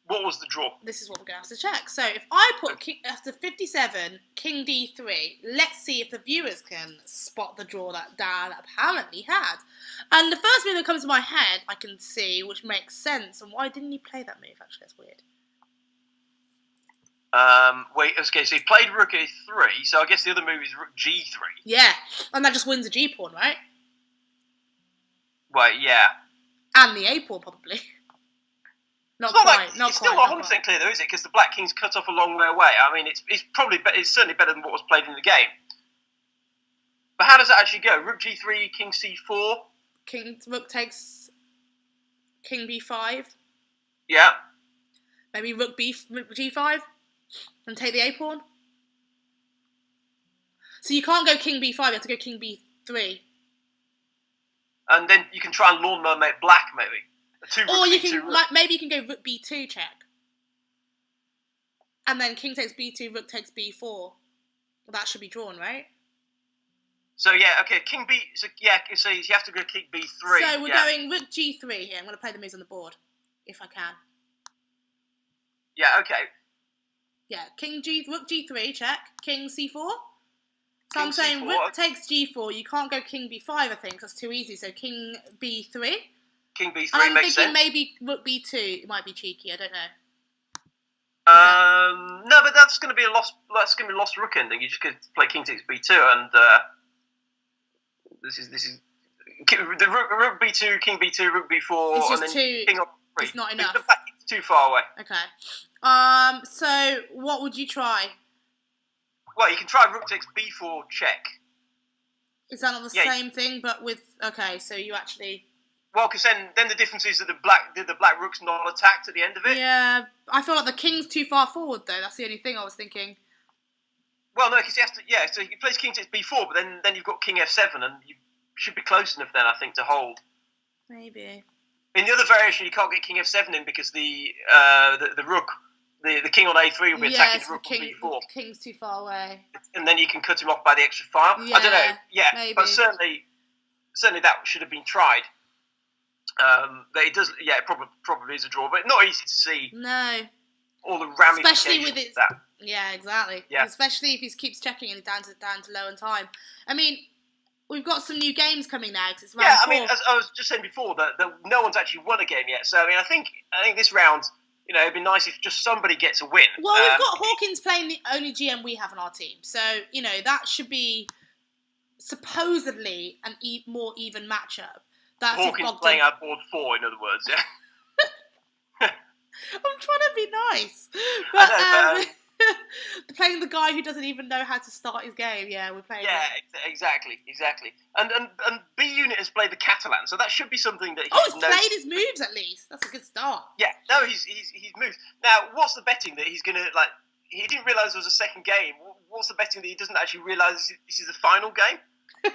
Speaker 3: What was the draw?
Speaker 1: This is what we're going to have to check. So if I put after 57, King D3, let's see if the viewers can spot the draw that Dan apparently had. And the first move that comes to my head, I can see, which makes sense. And why didn't he play that move? Actually, that's weird.
Speaker 3: Okay, so he played Rook A3, so I guess the other move is Rook G3.
Speaker 1: Yeah, and that just wins the G pawn, right?
Speaker 3: Well, yeah.
Speaker 1: And the A pawn, probably. Not quite.
Speaker 3: It's still not 100% clear, though, is it? Because the Black King's cut off a long way away. I mean, it's certainly better than what was played in the game. But how does that actually go? Rook G3, King C4.
Speaker 1: Rook takes King B5.
Speaker 3: Yeah.
Speaker 1: Maybe Rook G5 and take the A pawn. So you can't go King B5. You have to go King B3. And
Speaker 3: then you can try and lawn mermaid Black, maybe.
Speaker 1: Or maybe you can go Rook B2 check. And then King takes B2, Rook takes B4. Well, that should be drawn, right?
Speaker 3: So yeah, okay, King B. So yeah, so you have to go King B3.
Speaker 1: So we're going Rook G3 here. I'm going to play the moves on the board, if I can.
Speaker 3: Yeah, okay.
Speaker 1: Yeah, Rook G3 check. King C4. So I'm saying C4. Rook takes G4. You can't go King B5. I think that's too easy. So King B3.
Speaker 3: King B3
Speaker 1: and
Speaker 3: makes sense.
Speaker 1: I'm thinking maybe Rook B2 it might be cheeky. I don't know.
Speaker 3: No, but that's going to be a lost. That's going to be a lost rook ending. You just could play King takes B2, and this is the Rook B2, King B2, Rook B4,
Speaker 1: it's
Speaker 3: and then King up 3.
Speaker 1: It's not enough.
Speaker 3: It's too far away.
Speaker 1: Okay. So what would you try?
Speaker 3: Well, you can try Rook takes B4 check.
Speaker 1: Is that not the same thing, but with so you actually.
Speaker 3: Well, because then the difference is that the black rook's not attacked at the end of it.
Speaker 1: Yeah, I feel like the king's too far forward though. That's the only thing I was thinking.
Speaker 3: Well, no, because he has to. Yeah, so he plays King takes B4, but then you've got King F7, and you should be close enough then, I think, to hold. Maybe. In the other variation, you can't get King F7 in because the the king on A3 will be attacking the rook on B4.
Speaker 1: The king's too far away.
Speaker 3: And then you can cut him off by the extra file.
Speaker 1: Yeah,
Speaker 3: I don't know. Yeah,
Speaker 1: maybe.
Speaker 3: but certainly that should have been tried. But it does. Yeah, it probably is a draw, but not easy to see.
Speaker 1: No.
Speaker 3: All the ramifications.
Speaker 1: Especially with it.
Speaker 3: That.
Speaker 1: Yeah, exactly.
Speaker 3: Yeah.
Speaker 1: Especially if he keeps checking and he's down to low on time. I mean, we've got some new games coming now because it's round 4.
Speaker 3: I mean, as I was just saying before, that no one's actually won a game yet. So I mean, I think this round, it'd be nice if just somebody gets a win.
Speaker 1: Well, we've got Hawkins playing the only GM we have on our team, so that should be supposedly an more even matchup. That's
Speaker 3: Hawkins playing out board 4, in other words. Yeah.
Speaker 1: I'm trying to be nice,
Speaker 3: but
Speaker 1: playing the guy who doesn't even know how to start his game. Yeah, we're playing.
Speaker 3: Yeah, exactly. And B Unit has played the Catalan, so that should be something that
Speaker 1: he's played his moves at least. That's a good start.
Speaker 3: Yeah, no, he's moved. Now, what's the betting that he's gonna like? He didn't realise there was a second game. What's the betting that he doesn't actually realise this is the final game? I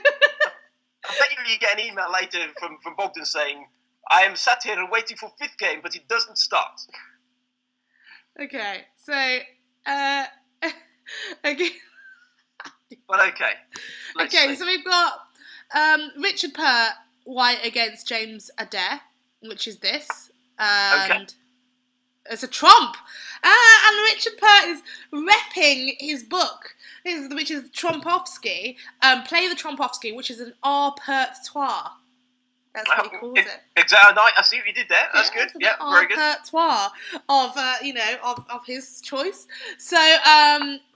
Speaker 3: bet you get an email later from Bogdan saying, I am sat here and waiting for 5th game, but it doesn't start.
Speaker 1: Okay, so, okay.
Speaker 3: But okay. Let's see.
Speaker 1: So we've got Richard Pert white against James Adair, which is this. And it's a trump. And Richard Pert is repping his book, which is Trompovsky. Play the Trompovsky, which is an repertoire. That's what he calls it.
Speaker 3: Exactly. I see what you did there. That's good. Yeah, very good.
Speaker 1: Repertoire of his choice. So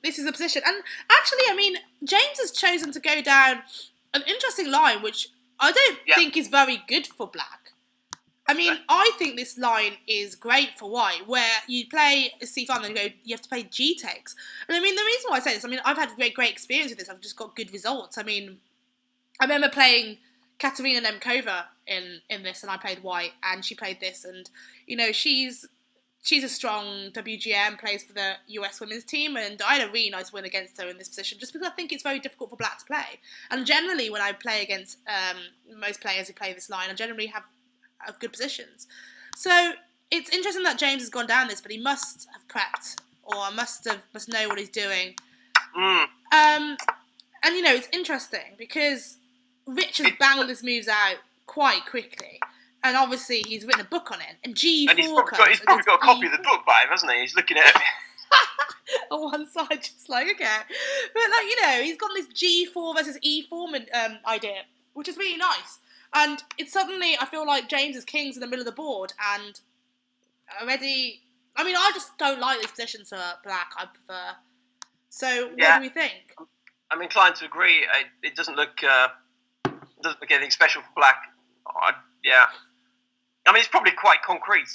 Speaker 1: this is the position, and actually, I mean, James has chosen to go down an interesting line, which I don't think is very good for Black. I mean, I think this line is great for white, where you play C5 and you have to play G takes. And I mean, the reason why I say this, I mean, I've had great experience with this. I've just got good results. I mean, I remember playing Katerina Nemkova in this, and I played white, and she played this, and she's a strong WGM, plays for the US women's team, and I had a really nice win against her in this position, just because I think it's very difficult for Black to play. And generally, when I play against most players who play this line, I generally have good positions. So it's interesting that James has gone down this, but he must have prepped, or must know what he's doing. And it's interesting because Rich has banged his moves out quite quickly, and obviously he's written a book on it. And G4
Speaker 3: and he's probably got a copy of the book by him, hasn't he? He's looking at it.
Speaker 1: On one side, just like, okay. But he's got this G4 versus E4 idea, which is really nice. And it's suddenly, I feel like James's king's in the middle of the board, and already, I mean, I just don't like this position to Black. I prefer. So what do we think?
Speaker 3: I'm inclined to agree. It doesn't look anything special for Black. Yeah. I mean, it's probably quite concrete.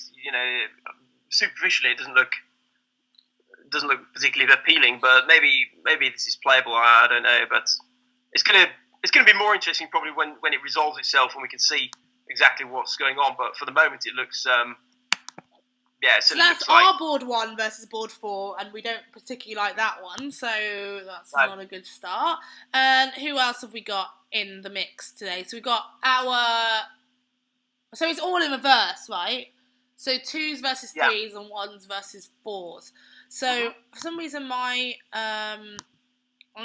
Speaker 3: Superficially, it doesn't look particularly appealing. But maybe this is playable. I don't know. But it's gonna be more interesting probably when it resolves itself and we can see exactly what's going on. But for the moment, it looks.
Speaker 1: So that's our board 1 versus board 4, and we don't particularly like that one, so that's not a good start. And who else have we got in the mix today? So we've got so it's all in reverse, right? So 2s versus 3s and 1s versus 4s. So for some reason I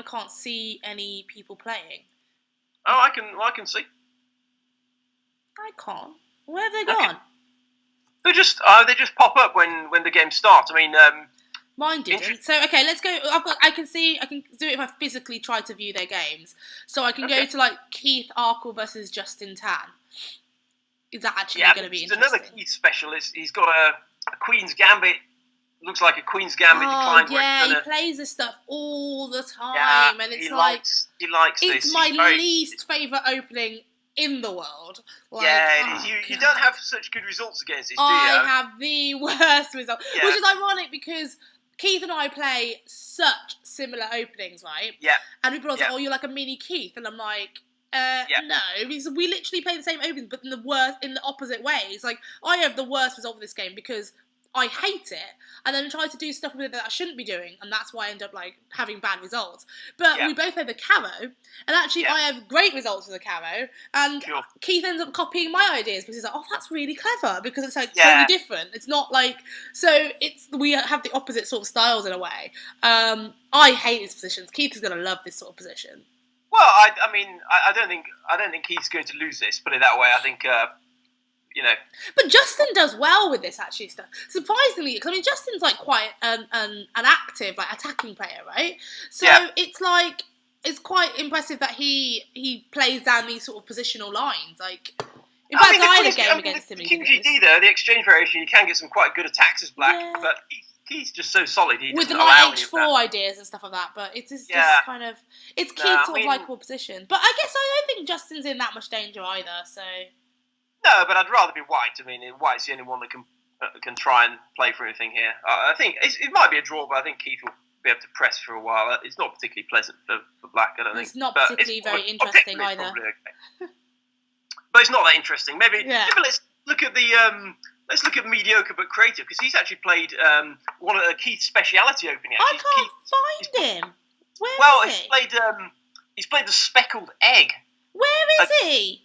Speaker 1: can't see any people playing.
Speaker 3: Oh, I can see.
Speaker 1: I can't. Where have they gone?
Speaker 3: They just pop up when the game starts. I mean,
Speaker 1: mine didn't. So okay, let's go. I can do it if I physically try to view their games. So I can go to like Keith Arkle versus Justin Tan. Is that actually going to be interesting?
Speaker 3: Another Keith special. He's got a Queen's Gambit. Looks like a Queen's Gambit decline.
Speaker 1: Yeah, he plays this stuff all the time, and it's
Speaker 3: he likes
Speaker 1: it's
Speaker 3: this.
Speaker 1: my least favourite opening in the world.
Speaker 3: You don't have such good results against this, do you?
Speaker 1: I have the worst result, which is ironic because Keith and I play such similar openings, right?
Speaker 3: Yeah.
Speaker 1: And people are like, "Oh, you're like a mini Keith," and I'm like, no, because we literally play the same openings, but in the opposite ways. Like, I have the worst result of this game because I hate it, and then try to do stuff with it that I shouldn't be doing, and that's why I end up like having bad results. But we both have the caro, and actually I have great results with the caro, and Keith ends up copying my ideas because he's like, oh, that's really clever, because it's like totally different. It's not like, so we have the opposite sort of styles in a way. I hate these positions. Keith is going to love this sort of position.
Speaker 3: Well, I don't think Keith's going to lose this. Put it that way. I think.
Speaker 1: But Justin does well with this actually stuff. Surprisingly, because I mean Justin's like quite an active, like attacking player, right? So it's like it's quite impressive that he plays down these sort of positional lines. Like, in fact, I had a game against him.
Speaker 3: The King GD though, the exchange variation, you can get some quite good attacks as black, but he's just so solid. He
Speaker 1: with the
Speaker 3: knight
Speaker 1: H4 ideas and stuff like that. But it's just kind of it's Keith's sort of likeable position. But I guess I don't think Justin's in that much danger either. So.
Speaker 3: No, but I'd rather be White. I mean, White's the only one that can try and play for anything here. I think it might be a draw, but I think Keith will be able to press for a while. It's not particularly pleasant for Black, I don't think.
Speaker 1: It's not particularly very interesting either.
Speaker 3: Okay. But it's not that interesting. Maybe let's look at the mediocre but creative, because he's actually played one of Keith's speciality opening.
Speaker 1: I can't find him. Where is he?
Speaker 3: He's played the speckled egg.
Speaker 1: Where is he?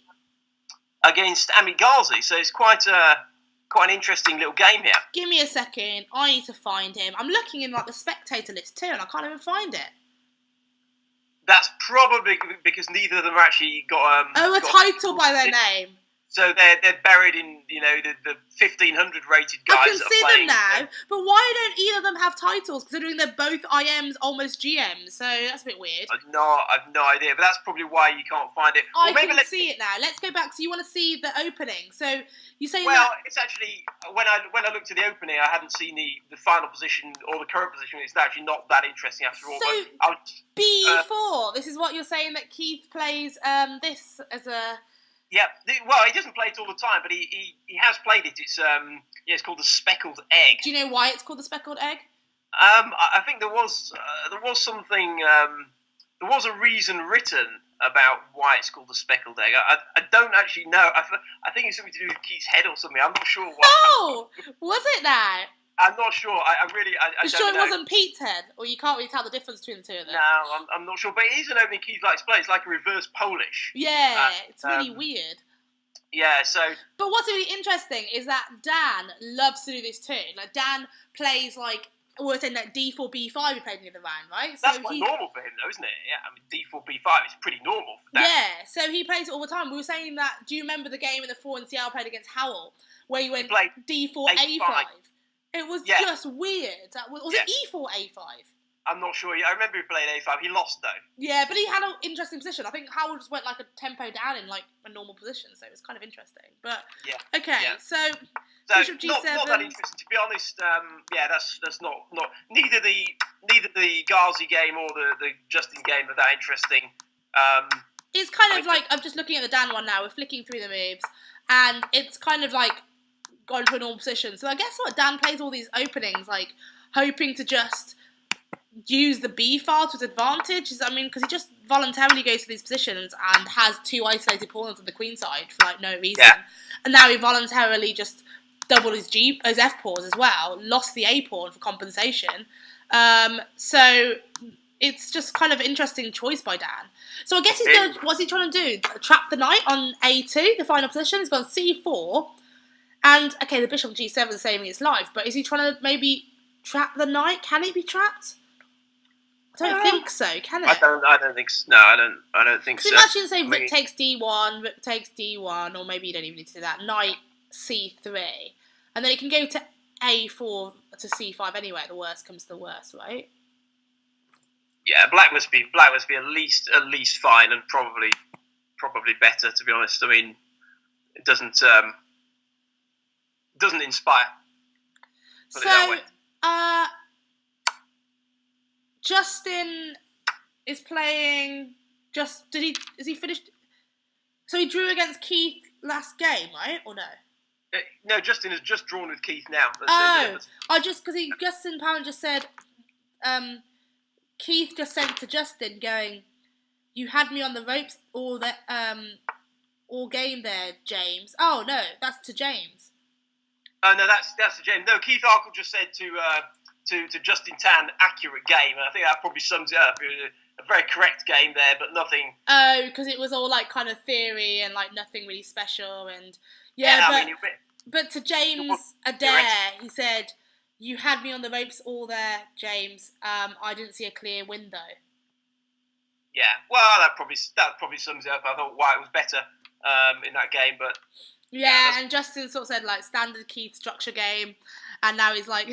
Speaker 3: Against Amit Ghazi, so it's quite an interesting little game here.
Speaker 1: Give me a second. I need to find him. I'm looking in like the spectator list too, and I can't even find it.
Speaker 3: That's probably because neither of them actually got
Speaker 1: a title by their name.
Speaker 3: So they're buried in the 1500 rated guys.
Speaker 1: I can see them now, but why don't either of them have titles? Considering they're both IMs, almost GMs, so that's a bit weird.
Speaker 3: I've no idea, but that's probably why you can't find it.
Speaker 1: I can see it now. Let's go back. So you want to see the opening? So you say
Speaker 3: it's actually when I looked at the opening, I hadn't seen the final position or the current position. It's actually not that interesting after all.
Speaker 1: So B4. This is what you're saying, that Keith plays this as a.
Speaker 3: Yeah, well, he doesn't play it all the time, but he has played it. It's called the speckled egg.
Speaker 1: Do you know why it's called the speckled egg?
Speaker 3: I think there was something. There was a reason written about why it's called the speckled egg. I don't actually know. I think it's something to do with Keith's head or something. I'm not sure why.
Speaker 1: No, was it now?
Speaker 3: I'm not sure. I
Speaker 1: you sure it wasn't Pete's head, or you can't really tell the difference between the two of them?
Speaker 3: No, I'm not sure. But it is an opening Keith likes to play. It's like a reverse Polish.
Speaker 1: Yeah, it's really weird.
Speaker 3: Yeah, so.
Speaker 1: But what's really interesting is that Dan loves to do this too. Like Dan plays like we're saying that D4 B5 he played in the other round, right?
Speaker 3: That's quite normal for him, though, isn't it? Yeah, I mean D4 B5 is pretty normal for Dan.
Speaker 1: Yeah, so he plays it all the time. We were saying that. Do you remember the game in the 4 NCL played against Howell, where he went D4 A5? It was just weird. Was it E4 A5?
Speaker 3: I'm not sure. I remember he played A5. He lost, though.
Speaker 1: Yeah, but he had an interesting position. I think Howell just went like a tempo down in like a normal position, so it was kind of interesting. But, so Bishop G7.
Speaker 3: Not that interesting, to be honest. That's not neither the Ghazi game or the Justin game are that interesting.
Speaker 1: It's kind of like, I'm just looking at the Dan one now, we're flicking through the moves, and it's kind of like gone to a normal position. So I guess what Dan plays all these openings, like hoping to just use the B file to his advantage. I mean, because he just voluntarily goes to these positions and has 2 isolated pawns on the queen side for like no reason. Yeah. And now he voluntarily just doubled his F pawns as well, lost the A pawn for compensation. So it's just kind of interesting choice by Dan. So I guess what's he trying to do? Trap the knight on A2, the final position. He's gone C4. And, okay, the bishop on G7 is saving its life, but is he trying to maybe trap the knight? Can it be trapped? I don't think so, can it?
Speaker 3: I don't think so. No, I don't think so.
Speaker 1: Imagine, say, Rook takes D1, Rook takes D1, or maybe you don't even need to do that. Knight C3. And then it can go to A4 to C5 anyway. The worst comes to the worst, right?
Speaker 3: Yeah, black must be at least fine, and probably better, to be honest. I mean, it doesn't inspire. Put it that way.
Speaker 1: Justin is playing. Is he finished? So he drew against Keith last game, right? Or no?
Speaker 3: No, Justin has just drawn with Keith now. Justin
Speaker 1: Pound just said. Keith just sent to Justin, going, "You had me on the ropes all game there, James." Oh no, that's to James.
Speaker 3: Oh no, that's the James. No, Keith Arkle just said to Justin Tan, accurate game, and I think that probably sums it up. It was a very correct game there, but nothing.
Speaker 1: Oh, because it was all like kind of theory and like nothing really special, and but to James Adair, he said, "You had me on the ropes all there, James. I didn't see a clear window."
Speaker 3: Yeah, well, that probably sums it up. I thought White was better in that game, but
Speaker 1: yeah, and Justin sort of said like standard Keith structure game, and now he's like,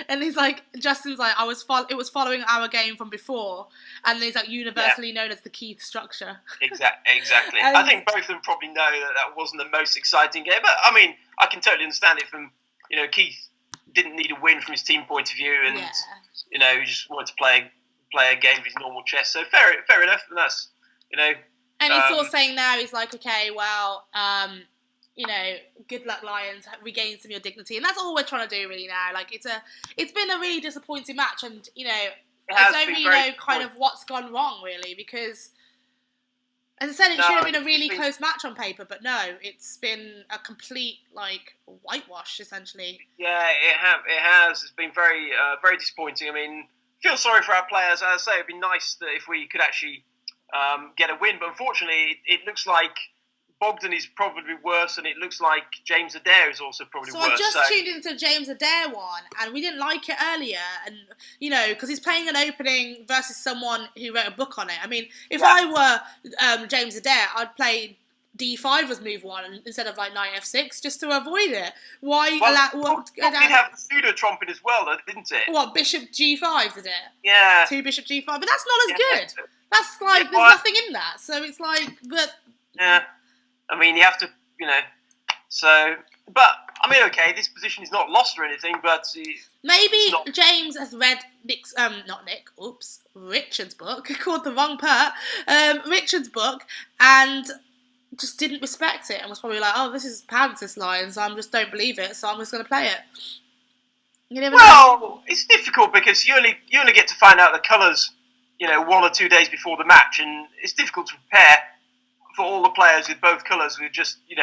Speaker 1: and he's like, Justin's like, it was following our game from before, and he's like universally known as the Keith structure.
Speaker 3: Exactly. I think both of them probably know that wasn't the most exciting game, but I mean, I can totally understand it from Keith didn't need a win from his team point of view, and he just wanted to play a game of his normal chess. So fair enough, and that's
Speaker 1: And he's sort of saying now, he's like, okay, well, good luck, Lions. Regain some of your dignity, and that's all we're trying to do really now. Like it's been a really disappointing match, and I don't really know kind of what's gone wrong really, because as I said, it should have been a really close match on paper, but no, it's been a complete like whitewash essentially.
Speaker 3: Yeah, it has. It's been very very disappointing. I mean, feel sorry for our players. As I say, it'd be nice that if we could actually get a win, but unfortunately, it looks like Bogdan is probably worse, and it looks like James Adair is also probably worse.
Speaker 1: So I just tuned into James Adair one, and we didn't like it earlier, and because he's playing an opening versus someone who wrote a book on it. I mean, if I were James Adair, I'd play D5 as move one instead of like knight F6 just to avoid it. Why?
Speaker 3: It did have the pseudo trumpet as well, though, didn't it?
Speaker 1: What, bishop G5 did it?
Speaker 3: Yeah.
Speaker 1: 2 bishop G5, but that's not as good. That's like there's nothing in that, so it's like
Speaker 3: Yeah. I mean, you have to, but, I mean, okay, this position is not lost or anything, but...
Speaker 1: Maybe James has read Richard's book, called the wrong part, Richard's book, and just didn't respect it, and was probably like, oh, this is pants, this line, so I just don't believe it, so I'm just going to play it. You never know.
Speaker 3: It's difficult, because you only get to find out the colours, 1 or 2 days before the match, and it's difficult to prepare for all the players with both colours. We just, you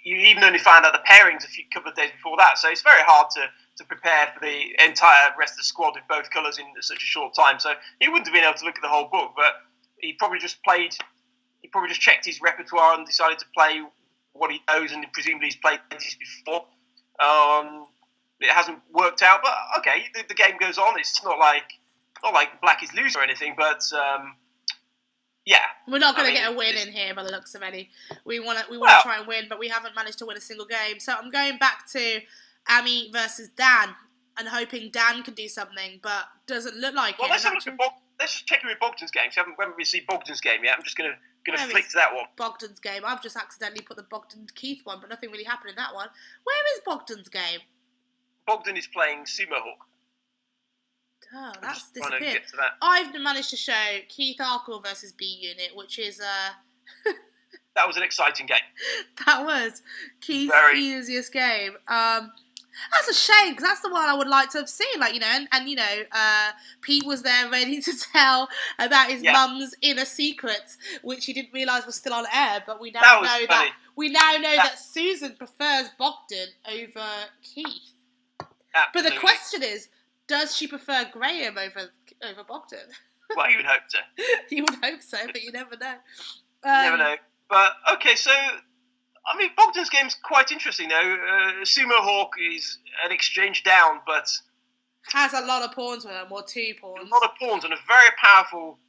Speaker 3: even only find out the pairings a couple of days before that. So it's very hard to prepare for the entire rest of the squad with both colours in such a short time. So he wouldn't have been able to look at the whole book, but he probably just checked his repertoire and decided to play what he knows, and presumably he's played this before. It hasn't worked out, but okay, the game goes on. It's not like black is loose or anything, but. Yeah,
Speaker 1: we're not going to get a win in here by the looks of any. We want to try and win, but we haven't managed to win a single game. So I'm going back to Ami versus Dan and hoping Dan can do something, but doesn't look like it.
Speaker 3: Let's just check in with Bogdan's game. So we haven't received Bogdan's game yet. I'm just going to flick to that one.
Speaker 1: Bogdan's game. I've just accidentally put the Bogdan Keith one, but nothing really happened in that one. Where is Bogdan's game?
Speaker 3: Bogdan is playing Sumo Hawk.
Speaker 1: Oh, that's disappeared. I've managed to show Keith Arkle versus B Unit, which is
Speaker 3: that was an exciting game.
Speaker 1: That was Keith's easiest game. That's a shame, because that's the one I would like to have seen. Like, Pete was there ready to tell about his mum's inner secrets, which he didn't realise was still on air. But we now know that Susan prefers Bogdan over Keith.
Speaker 3: Absolutely.
Speaker 1: But the question is, does she prefer Graham over Bogdan?
Speaker 3: Well, you would hope so.
Speaker 1: You would hope so, but you never know.
Speaker 3: You never know. But, okay, so, I mean, Bogdan's game's quite interesting, though. Sumo Hawk is an exchange down, but...
Speaker 1: has a lot of pawns with him, or 2 pawns.
Speaker 3: A lot of pawns, and a very powerful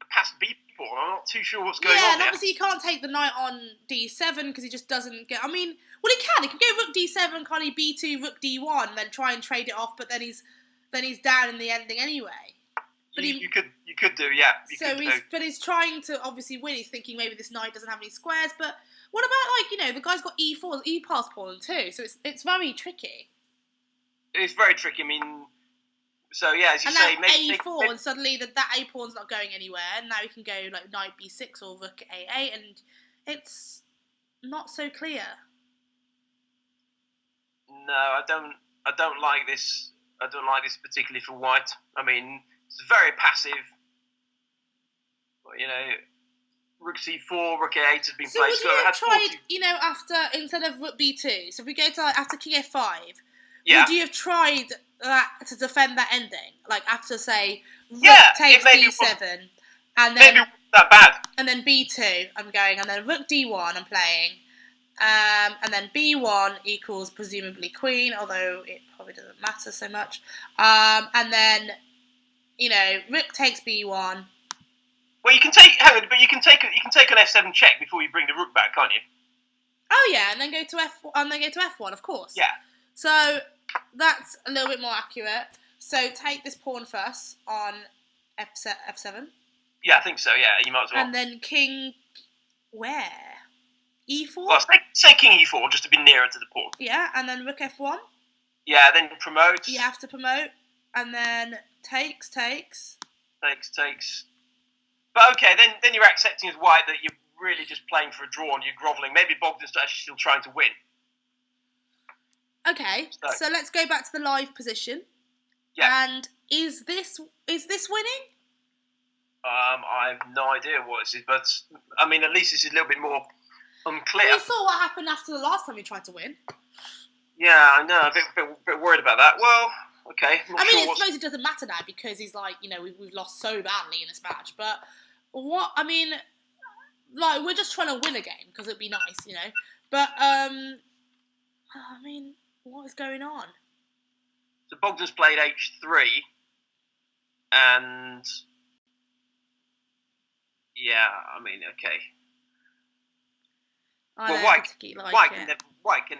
Speaker 3: past B pawn. I'm not too sure what's going on
Speaker 1: there. Yeah, and
Speaker 3: there.
Speaker 1: obviously you can't take the knight on D7, because he just doesn't get... I mean... Well, he can. He can go rook D7, can't he? B2, rook D1, then try and trade it off. But then he's down in the ending anyway. But
Speaker 3: you could do, yeah.
Speaker 1: But he's trying to obviously win. He's thinking maybe this knight doesn't have any squares. But what about the guy's got E4, E-pass pawn too. So it's very tricky.
Speaker 3: It's very tricky. I mean, so yeah, as you say,
Speaker 1: maybe A4, and suddenly that A pawn's not going anywhere. And now he can go like knight B6 or rook A8, and it's not so clear.
Speaker 3: No, I don't like this. I don't like this particularly for White. I mean, it's very passive. But, rook c4, rook a8 has been
Speaker 1: So
Speaker 3: played.
Speaker 1: would you have tried, after, instead of rook b2, so if we go to, after king f5, would you have tried that to defend that ending? Like, after, say, rook takes d7, and then...
Speaker 3: Maybe that bad.
Speaker 1: And then b2, I'm going, and then rook d1, I'm playing. And then b1 equals, presumably, queen, although it probably doesn't matter so much. And then, rook takes b1.
Speaker 3: Well, you can take an f7 check before you bring the rook back, can't you?
Speaker 1: Oh yeah, and then go to f1, of course.
Speaker 3: Yeah.
Speaker 1: So that's a little bit more accurate. So take this pawn first on f7.
Speaker 3: Yeah, I think so. Yeah, you might as well.
Speaker 1: And then king where? E4.
Speaker 3: Well, say king e4 just to be nearer to the pawn.
Speaker 1: Yeah, and then rook f1.
Speaker 3: Yeah, then promote.
Speaker 1: You have to promote, and then takes.
Speaker 3: Takes. But okay, then you're accepting as white that you're really just playing for a draw and you're grovelling. Maybe Bogdan's actually still trying to win.
Speaker 1: Okay, so let's go back to the live position.
Speaker 3: Yeah.
Speaker 1: And is this winning?
Speaker 3: I have no idea what this is, but I mean, at least this is a little bit more unclear.
Speaker 1: We saw what happened after the last time we tried to win.
Speaker 3: Yeah, I know. A bit worried about that. Well, okay.
Speaker 1: I suppose it doesn't matter now because he's like, we've lost so badly in this match. But we're just trying to win a game because it'd be nice, But what is going on?
Speaker 3: So Bogdan's played h3, and yeah, okay. Well, White can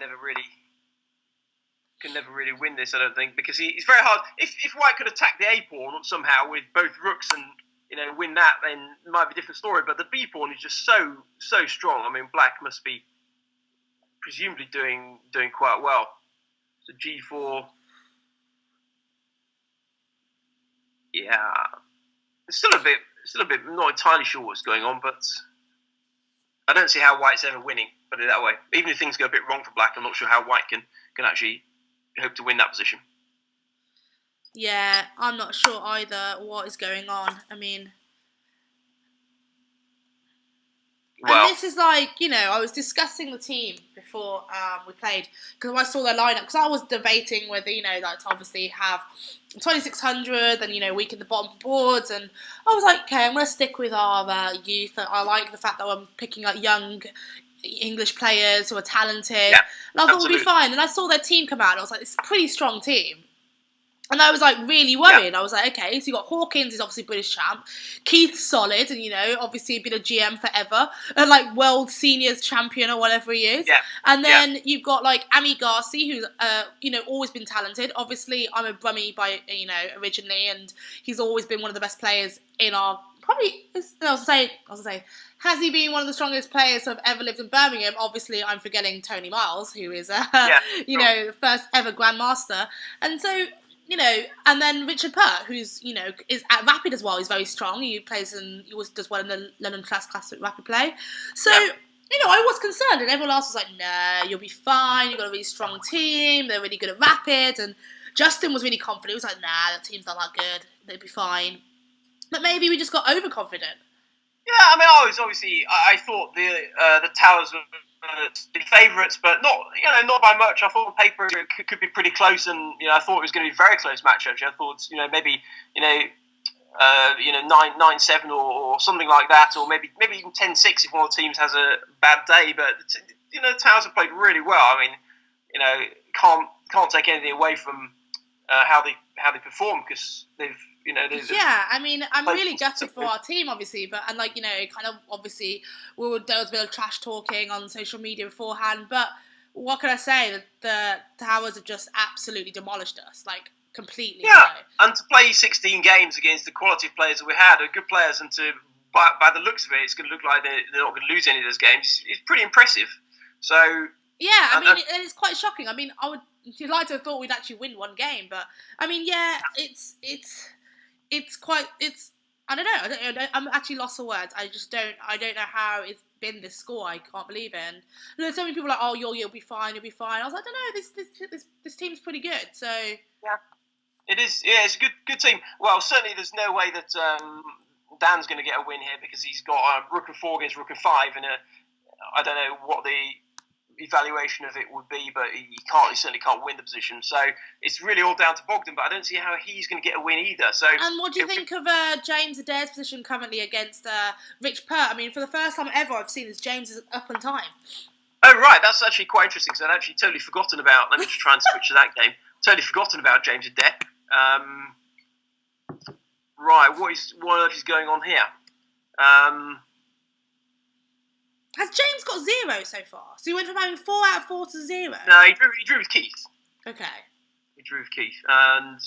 Speaker 3: never really win this, I don't think, because it's very hard. If White could attack the A pawn somehow with both rooks and win that, then it might be a different story. But the B pawn is just so strong. I mean, Black must be presumably doing quite well. So G4, yeah, it's still a bit. I'm not entirely sure what's going on, but I don't see how White's ever winning. Put it that way. Even if things go a bit wrong for Black, I'm not sure how White can actually hope to win that position.
Speaker 1: Yeah, I'm not sure either what is going on. And this is like, I was discussing the team before we played, because I saw their lineup, because I was debating whether, like, to obviously have 2600 and, weaken the bottom boards, and I was like, okay, I'm going to stick with our youth. I like the fact that I'm picking up young English players who are talented, and I thought we'll be fine. And I saw their team come out, and I was like, it's a pretty strong team. And I was like really worried. I was like, okay, so you got Hawkins, he's obviously British champ. Keith's solid, and obviously been a GM forever, and like world seniors champion or whatever he is. Yeah. And then you've got like Ami Garci, who's always been talented. Obviously, I'm a Brummie by originally, and he's always been one of the best players in our I was say, has he been one of the strongest players who have ever lived in Birmingham? Obviously, I'm forgetting Tony Miles, who is the first ever Grandmaster, and so. And then Richard Pert, who's, is at Rapid as well. He's very strong. He does well in the London Classic Rapid play. So, I was concerned, and everyone else was like, nah, you'll be fine. You've got a really strong team. They're really good at Rapid. And Justin was really confident. He was like, nah, that team's not that good. They'll be fine. But maybe we just got overconfident.
Speaker 3: Yeah, I thought the Towers were the favourites, but not by much. I thought on paper it could be pretty close, and I thought it was going to be a very close match. Actually, I thought maybe 9-7 or something like that, or maybe even 10-6 if one of the teams has a bad day. But the Towers have played really well. Can't take anything away from how they perform, because they've.
Speaker 1: I'm really gutted for our team, obviously, but kind of obviously there was a bit of trash talking on social media beforehand, but what can I say? The Towers have just absolutely demolished us, like completely. Yeah,
Speaker 3: and to play 16 games against the quality of players that we had, are good players, and by the looks of it, it's going to look like they're not going to lose any of those games. It's pretty impressive. So
Speaker 1: yeah, and it's quite shocking. I would like to have thought we'd actually win one game, but I don't know. I'm actually lost for words. I don't know how it's been this score. I can't believe it. And so many people are like, oh, you'll be fine. I was like, I don't know. This team's pretty good. So yeah,
Speaker 3: it is. Yeah, it's a good team. Well, certainly there's no way that Dan's going to get a win here because he's got rook and 4 against rook and 5, and I don't know what the evaluation of it would be, but he certainly can't win the position. So it's really all down to Bogdan, but I don't see how he's going to get a win either. So,
Speaker 1: and what do you think of James Adair's position currently against Rich Pert? I mean, for the first time ever, I've seen this James is up on time.
Speaker 3: Oh, right, that's actually quite interesting, because I'd actually totally forgotten about, let me just try and switch to that game, totally forgotten about James Adair. Right, what on earth is going on here?
Speaker 1: Has James got 0 so far? So he went from having 4 out of 4 to 0?
Speaker 3: No, he drew with Keith.
Speaker 1: Okay.
Speaker 3: He drew with Keith, and...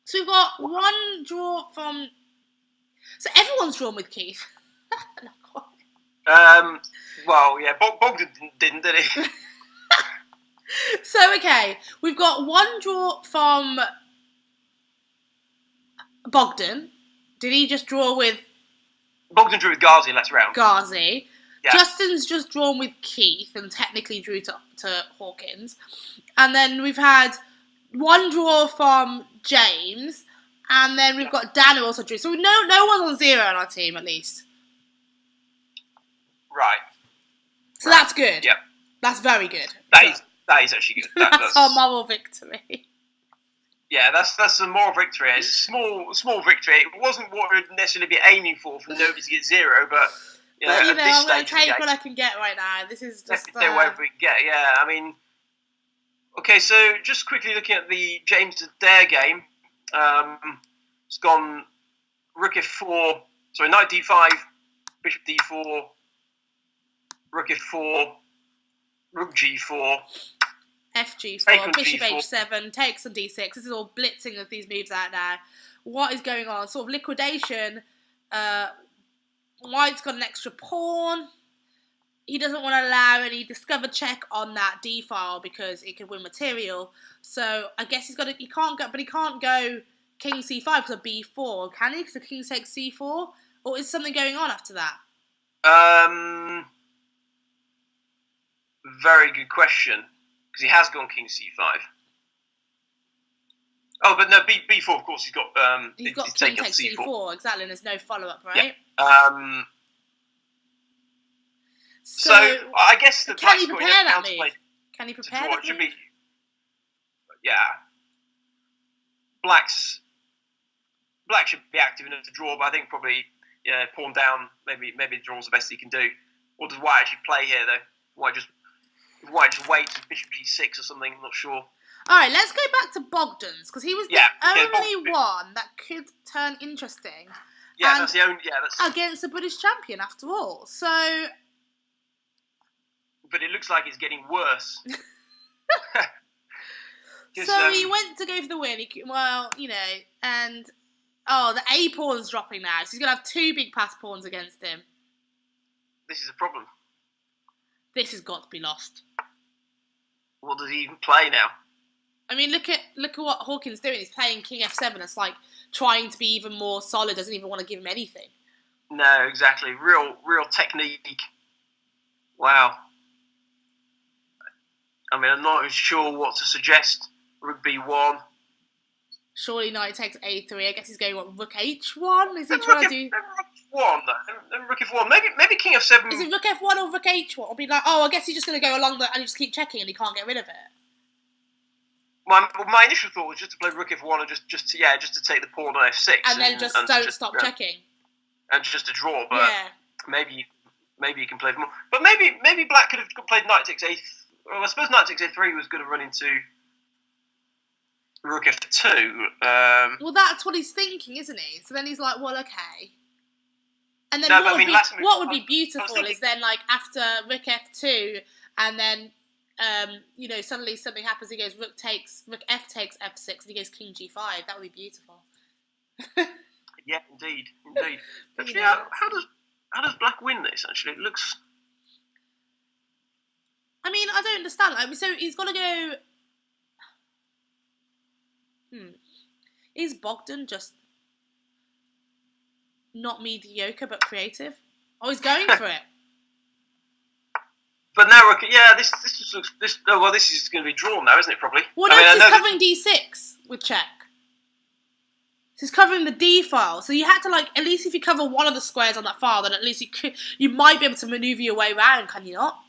Speaker 1: So we've got one draw from... So everyone's drawn with Keith. Not quite.
Speaker 3: Well, yeah, Bogdan didn't, did he?
Speaker 1: So, okay, we've got one draw from Bogdan. Did he just draw with...
Speaker 3: Bogdan drew with Ghazi last round.
Speaker 1: Ghazi.
Speaker 3: Yeah.
Speaker 1: Justin's just drawn with Keith and technically drew to Hawkins. And then we've had one draw from James, and then we've got Dan who also drew. So no one's on 0 on our team, at least.
Speaker 3: Right.
Speaker 1: So that's good.
Speaker 3: Yep.
Speaker 1: That's very good.
Speaker 3: That is actually good.
Speaker 1: That's our moral victory.
Speaker 3: Yeah, that's a moral victory. It's a small victory. It wasn't what we'd necessarily be aiming for nobody to get 0, but...
Speaker 1: But,
Speaker 3: at this
Speaker 1: I'm going to
Speaker 3: stage
Speaker 1: take what I can get right now. This is just...
Speaker 3: whatever we can get, yeah. I mean... Okay, so just quickly looking at the James Adair game. It's gone rook f4... Sorry, knight d5, bishop d4, rook f4, rook g4...
Speaker 1: fg4, bishop h7, takes on d6. This is all blitzing of these moves out now. What is going on? Sort of liquidation... White's got an extra pawn. He doesn't want to allow any discover check on that d file because it could win material. So I guess he can't go king c5 because of b4, can he? Because the king takes c4, or is something going on after that?
Speaker 3: Very good question, because he has gone king c5. Oh, but no, b4, of course, he's got
Speaker 1: king takes c4, exactly, and there's no follow-up, right?
Speaker 3: Yeah. So I guess the
Speaker 1: can he prepare that move? Can he prepare that move?
Speaker 3: Yeah. Black should be active enough to draw, but I think probably pawn down. Maybe draws the best he can do. Or does White actually play here though? White just wait to bishop g6 or something? I'm not sure.
Speaker 1: All right, let's go back to Bogdan's because he was the only one that could turn interesting.
Speaker 3: Yeah, and that's the only. Yeah, that's
Speaker 1: against a British champion after all. So,
Speaker 3: but it looks like it's getting worse.
Speaker 1: So he went to go for the win. And the A pawn's dropping now, so he's gonna have 2 big pass pawns against him.
Speaker 3: This is a problem.
Speaker 1: This has got to be lost.
Speaker 3: What does he even play now?
Speaker 1: I mean, look at what Hawkins doing. He's playing king f7. It's like trying to be even more solid. Doesn't even want to give him anything.
Speaker 3: No, exactly. Real technique. Wow. I mean, I'm not even sure what to suggest. Rook b1.
Speaker 1: Surely knight takes a3. I guess he's going rook h1. Is he trying to do
Speaker 3: f1? Then rook f1. Maybe king f7.
Speaker 1: Is it rook f1 or rook h1? I'll be like, I guess he's just going to go along and just keep checking, and he can't get rid of it.
Speaker 3: My initial thought was just to play rook f1 and just to take the pawn on f6,
Speaker 1: and then don't stop checking,
Speaker 3: and just to draw. But
Speaker 1: yeah,
Speaker 3: maybe you can play for more. But maybe Black could have played knight takes a. Well, I suppose knight takes a3 was going to run into rook f2.
Speaker 1: Well, that's what he's thinking, isn't he? So then he's like, well, okay. And then what would be beautiful is then like after rook f2, and then. Suddenly something happens. He goes rook f takes f6, and he goes king g5. That would be beautiful.
Speaker 3: Yeah, indeed. Actually, how does Black win this? Actually, it looks.
Speaker 1: I mean, I don't understand. So he's got to go. Is Bogdan just not mediocre but creative? Oh, he's going for it.
Speaker 3: But now, this is going to be drawn now, isn't it? Probably.
Speaker 1: Well, no, he's covering d6 with check. So it's covering the D file. So you had to at least if you cover one of the squares on that file, then at least you might be able to maneuver your way around, can you not?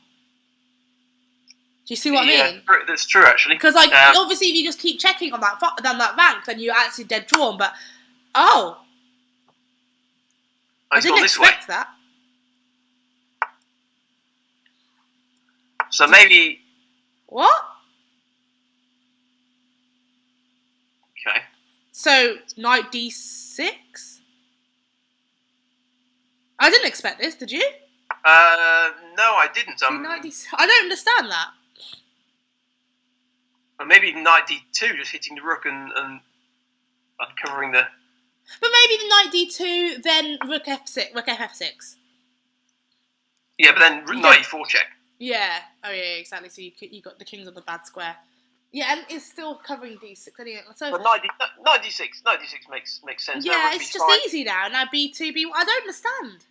Speaker 1: Do you see what I mean?
Speaker 3: Yeah, that's true actually.
Speaker 1: Because obviously if you just keep checking on that rank, then you're actually dead drawn. But I didn't expect that.
Speaker 3: So maybe
Speaker 1: what?
Speaker 3: Okay.
Speaker 1: So knight d6. I didn't expect this. Did you?
Speaker 3: No, I didn't.
Speaker 1: Knight d6. I don't understand that.
Speaker 3: Or maybe knight d2, just hitting the rook and uncovering the.
Speaker 1: But maybe the knight d2, then rook f6, rook f6.
Speaker 3: Yeah, but then knight e4 check.
Speaker 1: Yeah. Oh yeah, exactly. So you got the kings on the bad square. Yeah, and it's still covering d6 anyway. So
Speaker 3: but knight d6 makes sense.
Speaker 1: Yeah, it's just easy now. Now b2, b1. I don't understand.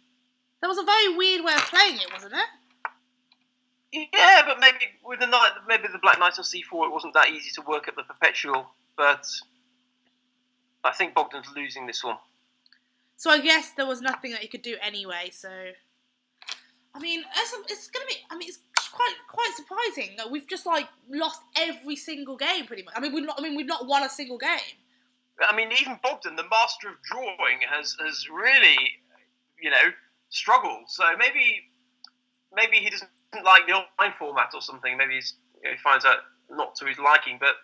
Speaker 1: That was a very weird way of playing it, wasn't it?
Speaker 3: Yeah, but maybe with the knight, maybe the black knight on c4, it wasn't that easy to work at the perpetual. But I think Bogdan's losing this one.
Speaker 1: So I guess there was nothing that he could do anyway. So I mean, it's gonna be. I mean, it's quite surprising that we've just lost every single game pretty much. We've not won a single game.
Speaker 3: I mean, even Bogdan, the master of drawing, has really, struggled. So maybe he doesn't like the online format or something. Maybe he finds out not to his liking. But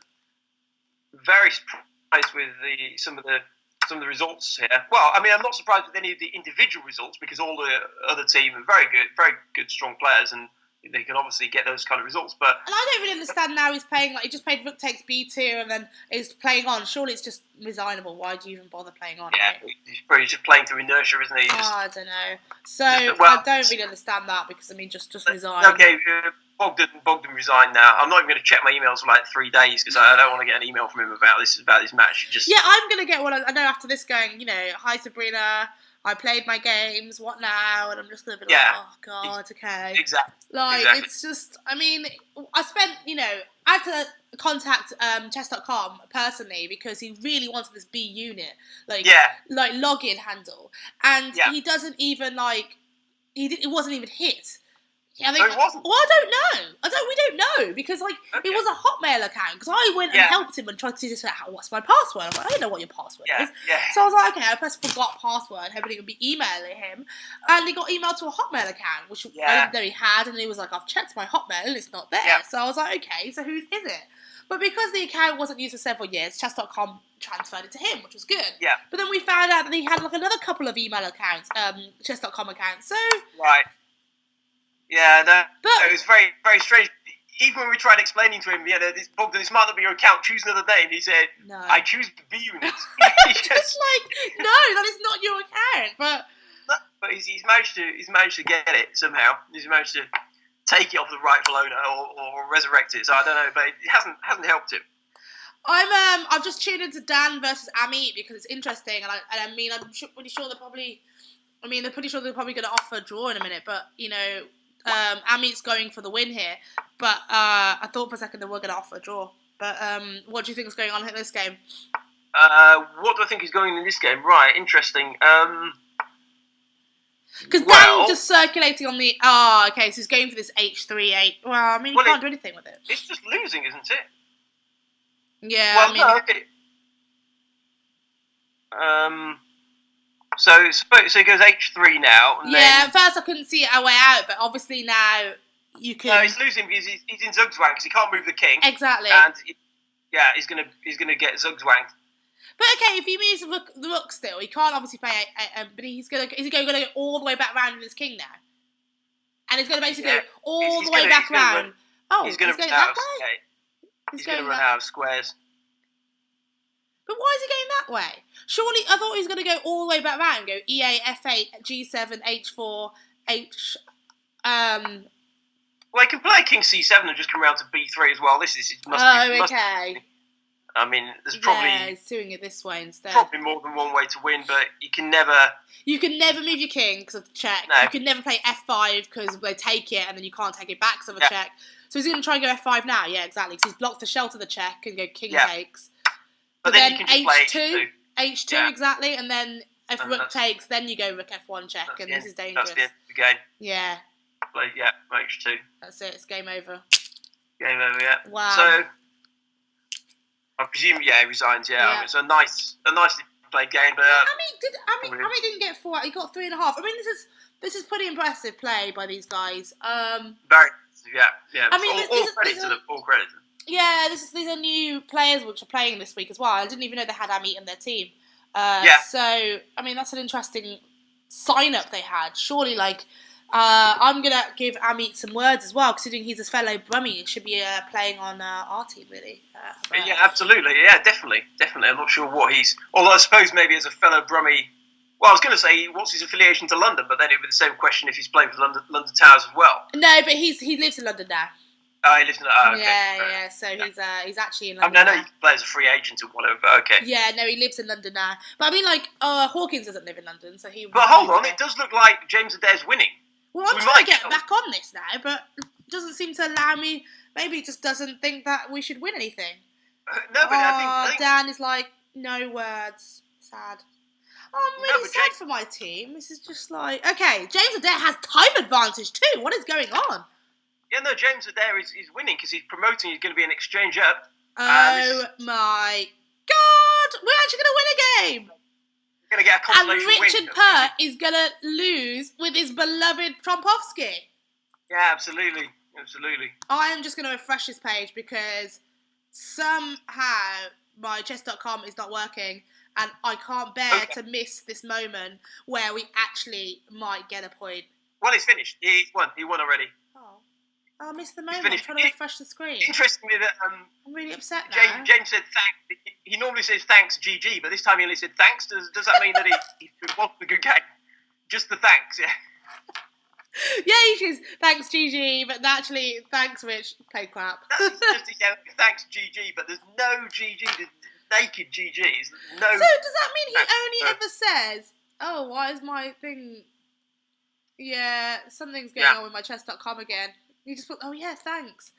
Speaker 3: very surprised with some of the results here. Well, I mean, I'm not surprised with any of the individual results because all the other team are very good, strong players, and they can obviously get those kind of results. But
Speaker 1: and I don't really understand now. He's playing he just played rook takes b2 and then is playing on. Surely it's just resignable. Why do you even bother playing on?
Speaker 3: Yeah, right? He's probably just playing through inertia, isn't he?
Speaker 1: I don't know. So I don't really understand that because just resign.
Speaker 3: Okay, Bogdan resigned now. I'm not even going to check my emails for 3 days because I don't want to get an email from him about this match.
Speaker 1: Yeah, I'm going to get one. I know after this going, hi Sabrina, I played my games, what now? And I'm just going to be oh God, okay.
Speaker 3: Exactly.
Speaker 1: It's just, I mean, I spent, I had to contact chess.com personally because he really wanted this B unit, login handle. And he doesn't even, it wasn't even his. Yeah,
Speaker 3: no, it wasn't.
Speaker 1: Well, I don't know. We don't know because it was a Hotmail account. Because I went and helped him and tried to just say, "What's my password?" I'm like, "I don't know what your password is."
Speaker 3: Yeah.
Speaker 1: So I was like, "Okay," I pressed forgot password. Everybody would be emailing him, and he got emailed to a Hotmail account, which I didn't know he had. And he was like, "I've checked my Hotmail and it's not there."
Speaker 3: Yeah.
Speaker 1: So I was like, "Okay, so whose is it?" But because the account wasn't used for several years, chess.com transferred it to him, which was good.
Speaker 3: Yeah.
Speaker 1: But then we found out that he had another couple of email accounts, chess.com accounts. So
Speaker 3: right. Yeah, it was very, very strange. Even when we tried explaining to him, this Bogdan, this might not be your account, choose another name, he said,
Speaker 1: no.
Speaker 3: I choose B unit.
Speaker 1: Just no, that is not your account.
Speaker 3: But he's managed to get it somehow. He's managed to take it off the rightful owner or resurrect it. So I don't know, but it hasn't helped him.
Speaker 1: I've just tuned into Dan versus Amit because it's interesting, and I'm pretty sure they're probably going to offer a draw in a minute, but Amit's going for the win here, but I thought for a second they were going to offer a draw. But what do you think is going on in this game?
Speaker 3: What do I think is going on in this game? Right, interesting.
Speaker 1: Because Dan's just circulating on the... Oh, okay, so he's going for this h3, Well, I mean, you can't do anything with it.
Speaker 3: It's just losing, isn't it?
Speaker 1: Yeah,
Speaker 3: well, no, okay. So he goes h3 now. And
Speaker 1: at first I couldn't see a way out, but obviously now you can.
Speaker 3: No, he's losing because he's in Zugzwang because he can't move the king.
Speaker 1: Exactly.
Speaker 3: And he's gonna get Zugzwang.
Speaker 1: But okay, if he moves the rook still, he can't obviously play. But is he going to go all the way back round with his king now? And he's going to basically go all the way back round.
Speaker 3: He's going to run out of squares. He's going to run out of squares.
Speaker 1: But why is he going that way? Surely, I thought he was going to go all the way back round and go E8, F8, G7, H4, H...
Speaker 3: Well, he can play King C7 and just come around to B3 as well.
Speaker 1: Okay.
Speaker 3: I mean, there's probably...
Speaker 1: Yeah, he's doing it this way instead.
Speaker 3: Probably more than one way to win, but you can never...
Speaker 1: You can never move your king because of the check.
Speaker 3: No.
Speaker 1: You can never play F5 because they take it and then you can't take it back because of a check. So he's going to try and go F5 now? Yeah, exactly. Because he's blocked the shelter the check and go king takes.
Speaker 3: But then you can just play H2.
Speaker 1: H2
Speaker 3: Yeah.
Speaker 1: exactly, and then if
Speaker 3: And
Speaker 1: rook
Speaker 3: that's-
Speaker 1: takes, then you go rook F1 check, and this is dangerous.
Speaker 3: That's the end of the game.
Speaker 1: Yeah,
Speaker 3: Like, yeah, H2.
Speaker 1: that's it. It's game over.
Speaker 3: Game over, yeah.
Speaker 1: Wow.
Speaker 3: So, I presume, yeah, he resigns, yeah.
Speaker 1: Yeah.
Speaker 3: It's a nicely played game, but...
Speaker 1: Ami didn't get 4. He got 3.5. I mean, this is pretty impressive play by these guys.
Speaker 3: Very, yeah.
Speaker 1: I mean,
Speaker 3: all credit to them. All credit to them.
Speaker 1: Yeah, these are new players which are playing this week as well. I didn't even know they had Ami in their team.
Speaker 3: Yeah.
Speaker 1: So, I mean, that's an interesting sign-up they had. Surely, I'm going to give Amit some words as well, considering he's a fellow Brummie. He should be playing on our team, really.
Speaker 3: Yeah, absolutely. Yeah, definitely. I'm not sure what he's... Although I suppose maybe as a fellow Brummie... Well, I was going to say, what's his affiliation to London? But then it would be the same question if he's playing for London Towers as well.
Speaker 1: No, but he lives in London now.
Speaker 3: Oh, he lives in... Oh, okay.
Speaker 1: Yeah. So he's actually in London.
Speaker 3: I know you can play as a free agent or whatever, but okay.
Speaker 1: Yeah, no, he lives in London now. But I mean, Hawkins doesn't live in London, so he...
Speaker 3: But hold on, it does look like James Adair's winning.
Speaker 1: Well, I'm trying to get back on this now, but it doesn't seem to allow me... Maybe it just doesn't think that we should win anything.
Speaker 3: No, but I think...
Speaker 1: Dan is like, no words. Sad. Oh, I'm really sad for my team. This is just like... Okay, James Adair has time advantage too. What is going on?
Speaker 3: Yeah, no, James Adair is winning because he's promoting. He's going to be an exchange up.
Speaker 1: Oh my God! We're actually going to win a game.
Speaker 3: We're going to get a consolation
Speaker 1: And
Speaker 3: win.
Speaker 1: Richard Pert is going to lose with his beloved Trompovsky.
Speaker 3: Yeah, absolutely.
Speaker 1: I am just going to refresh this page because somehow my chess.com is not working and I can't bear to miss this moment where we actually might get a point.
Speaker 3: Well, it's finished. He won. He won already.
Speaker 1: Oh, I missed the moment. I'm trying to refresh the screen.
Speaker 3: Interestingly, that
Speaker 1: I'm really upset now.
Speaker 3: James said thanks. He normally says thanks, GG, but this time he only said thanks. Does that mean that he won the good game? Just the thanks, yeah.
Speaker 1: Yeah, he says thanks, GG, but actually, thanks, Rich. Play crap.
Speaker 3: Just thanks, GG, but there's no GG. There's naked GGs. No.
Speaker 1: So does that mean he only ever says, "Oh, why is my thing?" Yeah, something's going on with my chess.com again. He just put, "Oh yeah, thanks."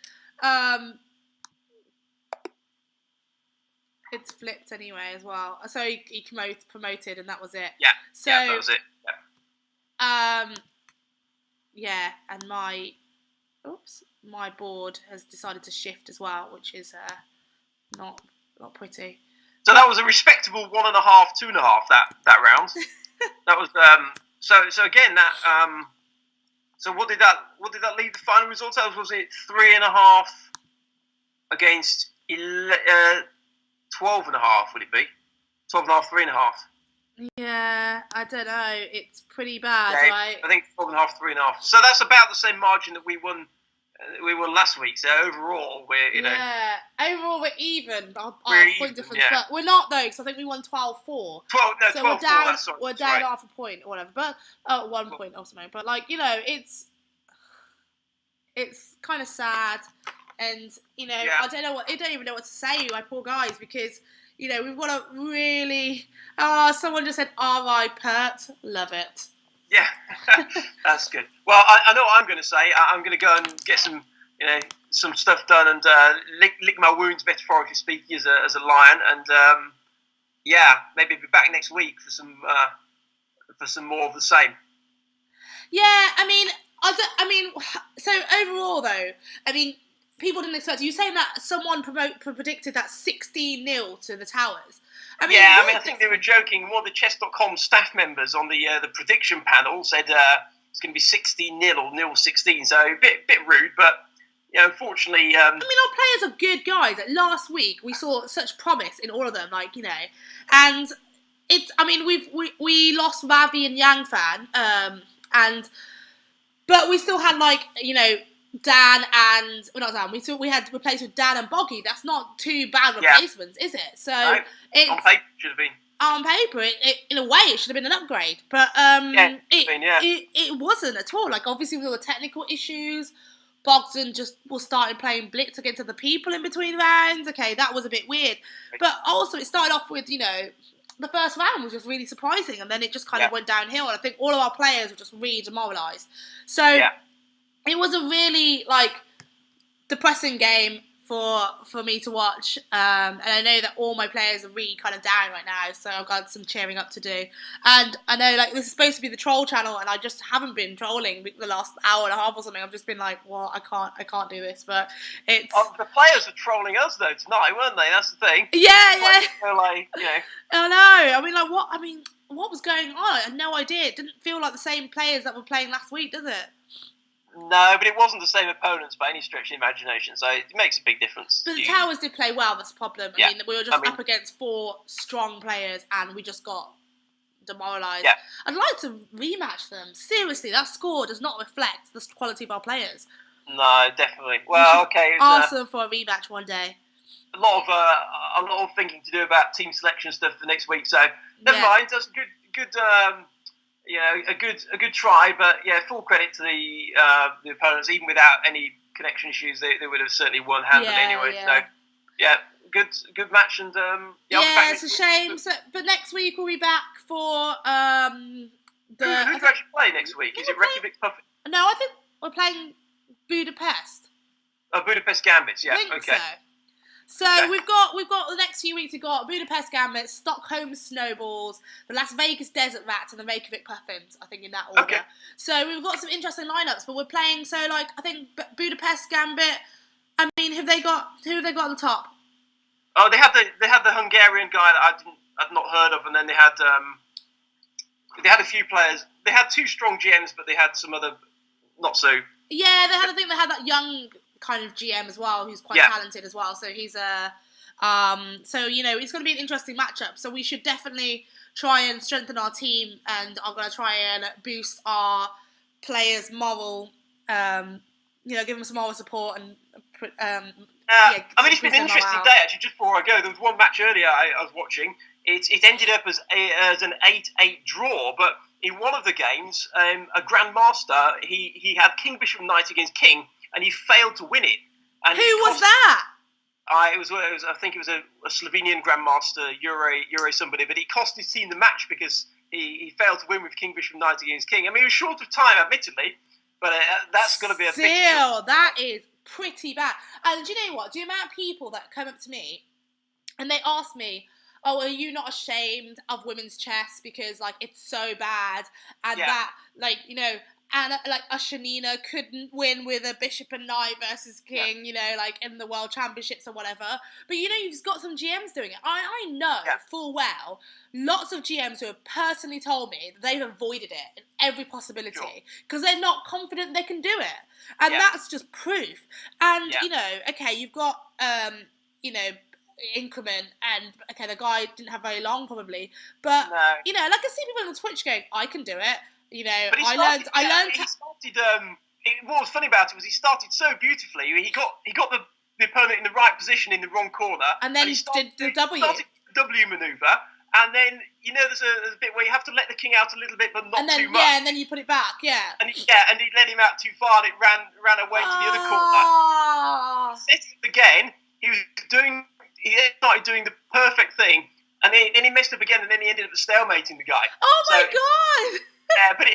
Speaker 1: It's flipped anyway as well. So he promoted, and that was it.
Speaker 3: Yeah.
Speaker 1: So
Speaker 3: that was it.
Speaker 1: Yeah. And my board has decided to shift as well, which is not pretty.
Speaker 3: So that was a respectable 1.5, 2.5 that round. That was so again that so what did that leave the final result as? Was it 3.5 against 12.5? Would it be 12.5, 3.5?
Speaker 1: Yeah, I don't know. It's pretty bad, right?
Speaker 3: I think 12.5, 3.5. So that's about the same margin that we won. We won last week. So overall,
Speaker 1: overall we're even. Our
Speaker 3: We're
Speaker 1: point
Speaker 3: even,
Speaker 1: difference,
Speaker 3: yeah.
Speaker 1: but we're not though. Because I think we won 12-4.
Speaker 3: 12.
Speaker 1: So
Speaker 3: 12.
Speaker 1: we're down.
Speaker 3: That's right.
Speaker 1: We're down half a point or whatever. But 1 point or something. But it's kind of sad, and I don't even know what to say. My poor guys, because we've got a really. Someone just said R.I. Pert. Love it.
Speaker 3: Yeah, that's good. Well, I know what I'm going to say. I'm going to go and get some stuff done and lick my wounds, metaphorically speaking, as a lion. And maybe be back next week for some more of the same.
Speaker 1: Yeah, so overall though, people didn't expect. You saying that someone predicted that 16-0 to the Towers.
Speaker 3: I think they were joking. One of the chess.com staff members on the prediction panel said it's going to be 16-0 or 0-16. So a bit rude, but unfortunately. Our
Speaker 1: players are good guys. Like, last week we saw such promise in all of them, and it's. We lost Ravi and Yang Fan, but we still had Dan and not Dan. We had replaced with Dan and Boggy. That's not two bad replacements, is it? So
Speaker 3: on paper should have been.
Speaker 1: On paper, in a way, it should have been an upgrade, but it wasn't at all. Obviously, with all the technical issues, Bogdan just was starting playing blitz against other people in between rounds. Okay, that was a bit weird, but also it started off with the first round was just really surprising, and then it just kind of went downhill. And I think all of our players were just really demoralised. So. It was a really, depressing game for me to watch, and I know that all my players are really kind of down right now, so I've got some cheering up to do. And I know like this is supposed to be the troll channel, and I just haven't been trolling the last hour and a half or something. I've just been like, well, I can't do this, but it's.
Speaker 3: Oh, the players were trolling us though tonight, weren't they? That's the thing.
Speaker 1: Yeah.
Speaker 3: They're like, you know.
Speaker 1: I know. I mean, like what? I mean, what was going on? I had no idea. It didn't feel like the same players that were playing last week, does it?
Speaker 3: No, but it wasn't the same opponents by any stretch of the imagination, so it makes a big difference.
Speaker 1: But the Towers did play well, that's the problem.
Speaker 3: Yeah.
Speaker 1: I mean, we were just up against 4 strong players and we just got demoralised.
Speaker 3: Yeah.
Speaker 1: I'd like to rematch them. Seriously, that score does not reflect the quality of our players.
Speaker 3: No, definitely. Well, okay.
Speaker 1: Ask them for a rematch one day.
Speaker 3: A lot of thinking to do about team selection stuff for next week, so never mind. That's good. A good try, but full credit to the opponents. Even without any connection issues, they would have certainly won handily anyway.
Speaker 1: Yeah.
Speaker 3: So good match, and
Speaker 1: it's a shame. So, but next week we'll be back for
Speaker 3: who do you actually play next week? Is it Reykjavik Puffin?
Speaker 1: No, I think we're playing Budapest.
Speaker 3: Oh, Budapest Gambits. Yeah.
Speaker 1: I think
Speaker 3: okay.
Speaker 1: So we've got the next few weeks. We've got Budapest Gambits, Stockholm Snowballs, the Las Vegas Desert Rats, and the Reykjavik Puffins. I think in that order.
Speaker 3: Okay.
Speaker 1: So we've got some interesting lineups, but we're playing. So like I think Budapest Gambit. I mean, who have they got at the top?
Speaker 3: Oh, they had the Hungarian guy that I'd not heard of, and then they had a few players. They had 2 strong GMs, but they had some other not so.
Speaker 1: Yeah, I think they had that young kind of GM as well, who's quite talented as well. So he's so it's going to be an interesting matchup. So we should definitely try and strengthen our team, and I'm going to try and boost our players' moral. Give them some moral support and.
Speaker 3: I mean, it's been an interesting day actually. Just before I go, there was one match earlier I was watching. It ended up as an 8-8 draw, but in one of the games, a Grandmaster he had King Bishop Knight against King, and he failed to win it. And
Speaker 1: who was that?
Speaker 3: It was I think it was a Slovenian Grandmaster, Euro somebody, but it cost his team the match because he failed to win with King Bishop Knight against King. I mean, it was short of time, admittedly, but that's going to be a big deal.
Speaker 1: That is pretty bad. And do you know what? The amount of people that come up to me and they ask me, oh, are you not ashamed of women's chess because like it's so bad and that Anna, like Ushanina couldn't win with a Bishop and Knight versus King, like in the World Championships or whatever. But you've got some GMs doing it. I know full well lots of GMs who have personally told me that they've avoided it in every possibility because they're not confident they can do it. And that's just proof. And, you've got, Increment and, the guy didn't have very long probably. But, I see people on Twitch going, I can do it.
Speaker 3: But I learned. What was funny about it was he started so beautifully. He got the opponent in the right position in the wrong corner,
Speaker 1: and then he did the W.
Speaker 3: Started the W maneuver, and then there's a bit where you have to let the king out a little bit, but not too much.
Speaker 1: Yeah, and then you put it back. Yeah.
Speaker 3: And he let him out too far, and it ran away to the other corner. He set it again. He started doing the perfect thing, and then he messed up again, and then he ended up stalemating the guy.
Speaker 1: Oh my god!
Speaker 3: Yeah, but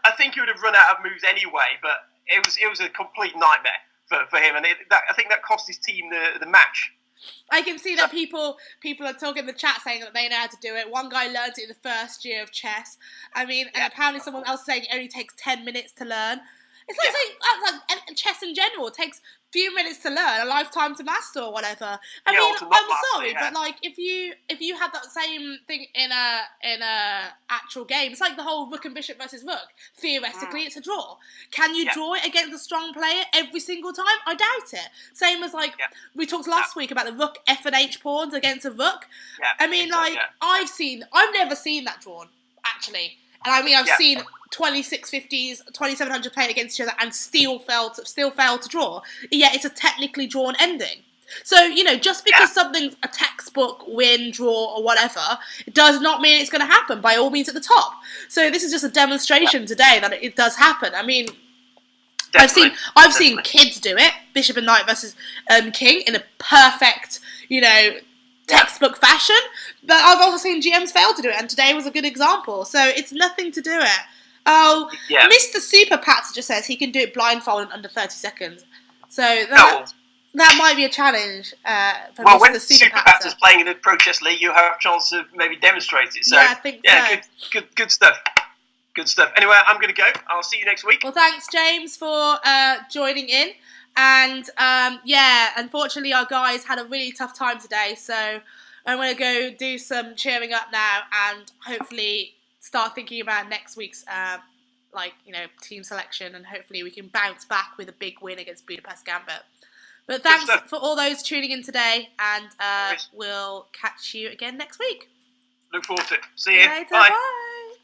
Speaker 3: I think he would have run out of moves anyway. But it was a complete nightmare for him, and I think that cost his team the match.
Speaker 1: I can see that people are talking in the chat saying that they know how to do it. One guy learned it in the first year of chess. I mean, and apparently someone else saying it only takes 10 minutes to learn. It's like chess in general. It takes a few minutes to learn, a lifetime to master, or whatever. I mean, I'm sorry, but like if you had that same thing in a actual game, it's like the whole rook and bishop versus rook. Theoretically, it's a draw. Can you draw it against a strong player every single time? I doubt it. Same as we talked last week about the rook F and H pawns against a rook. Yeah, I mean, I've never seen that drawn actually. And I mean, I've seen 2650s, 2700 playing against each other and still failed to draw. Yeah, it's a technically drawn ending. So, just because something's a textbook win, draw, or whatever, it does not mean it's going to happen by all means at the top. So this is just a demonstration today that it does happen. I mean, I've seen kids do it, Bishop and Knight versus King, in a perfect, textbook fashion, but I've also seen GMs fail to do it, and today was a good example. So it's nothing to do it. Oh, Mr. Super Pat just says he can do it blindfolded in under 30 seconds. So That might be a challenge. For
Speaker 3: Well,
Speaker 1: Mr.
Speaker 3: when
Speaker 1: Super
Speaker 3: Super Pats is playing in the Pro Chess League, you have a chance to maybe demonstrate it. So,
Speaker 1: yeah, I think so.
Speaker 3: good stuff. Good stuff. Anyway, I'm going to go. I'll see you next week.
Speaker 1: Well, thanks, James, for joining in. And unfortunately, our guys had a really tough time today. So I'm going to go do some cheering up now and hopefully start thinking about next week's team selection, and hopefully we can bounce back with a big win against Budapest Gambit. But thanks for all those tuning in today, and we'll catch you again next week.
Speaker 3: Look forward to it. See you.
Speaker 1: Later,
Speaker 3: Bye.
Speaker 1: bye.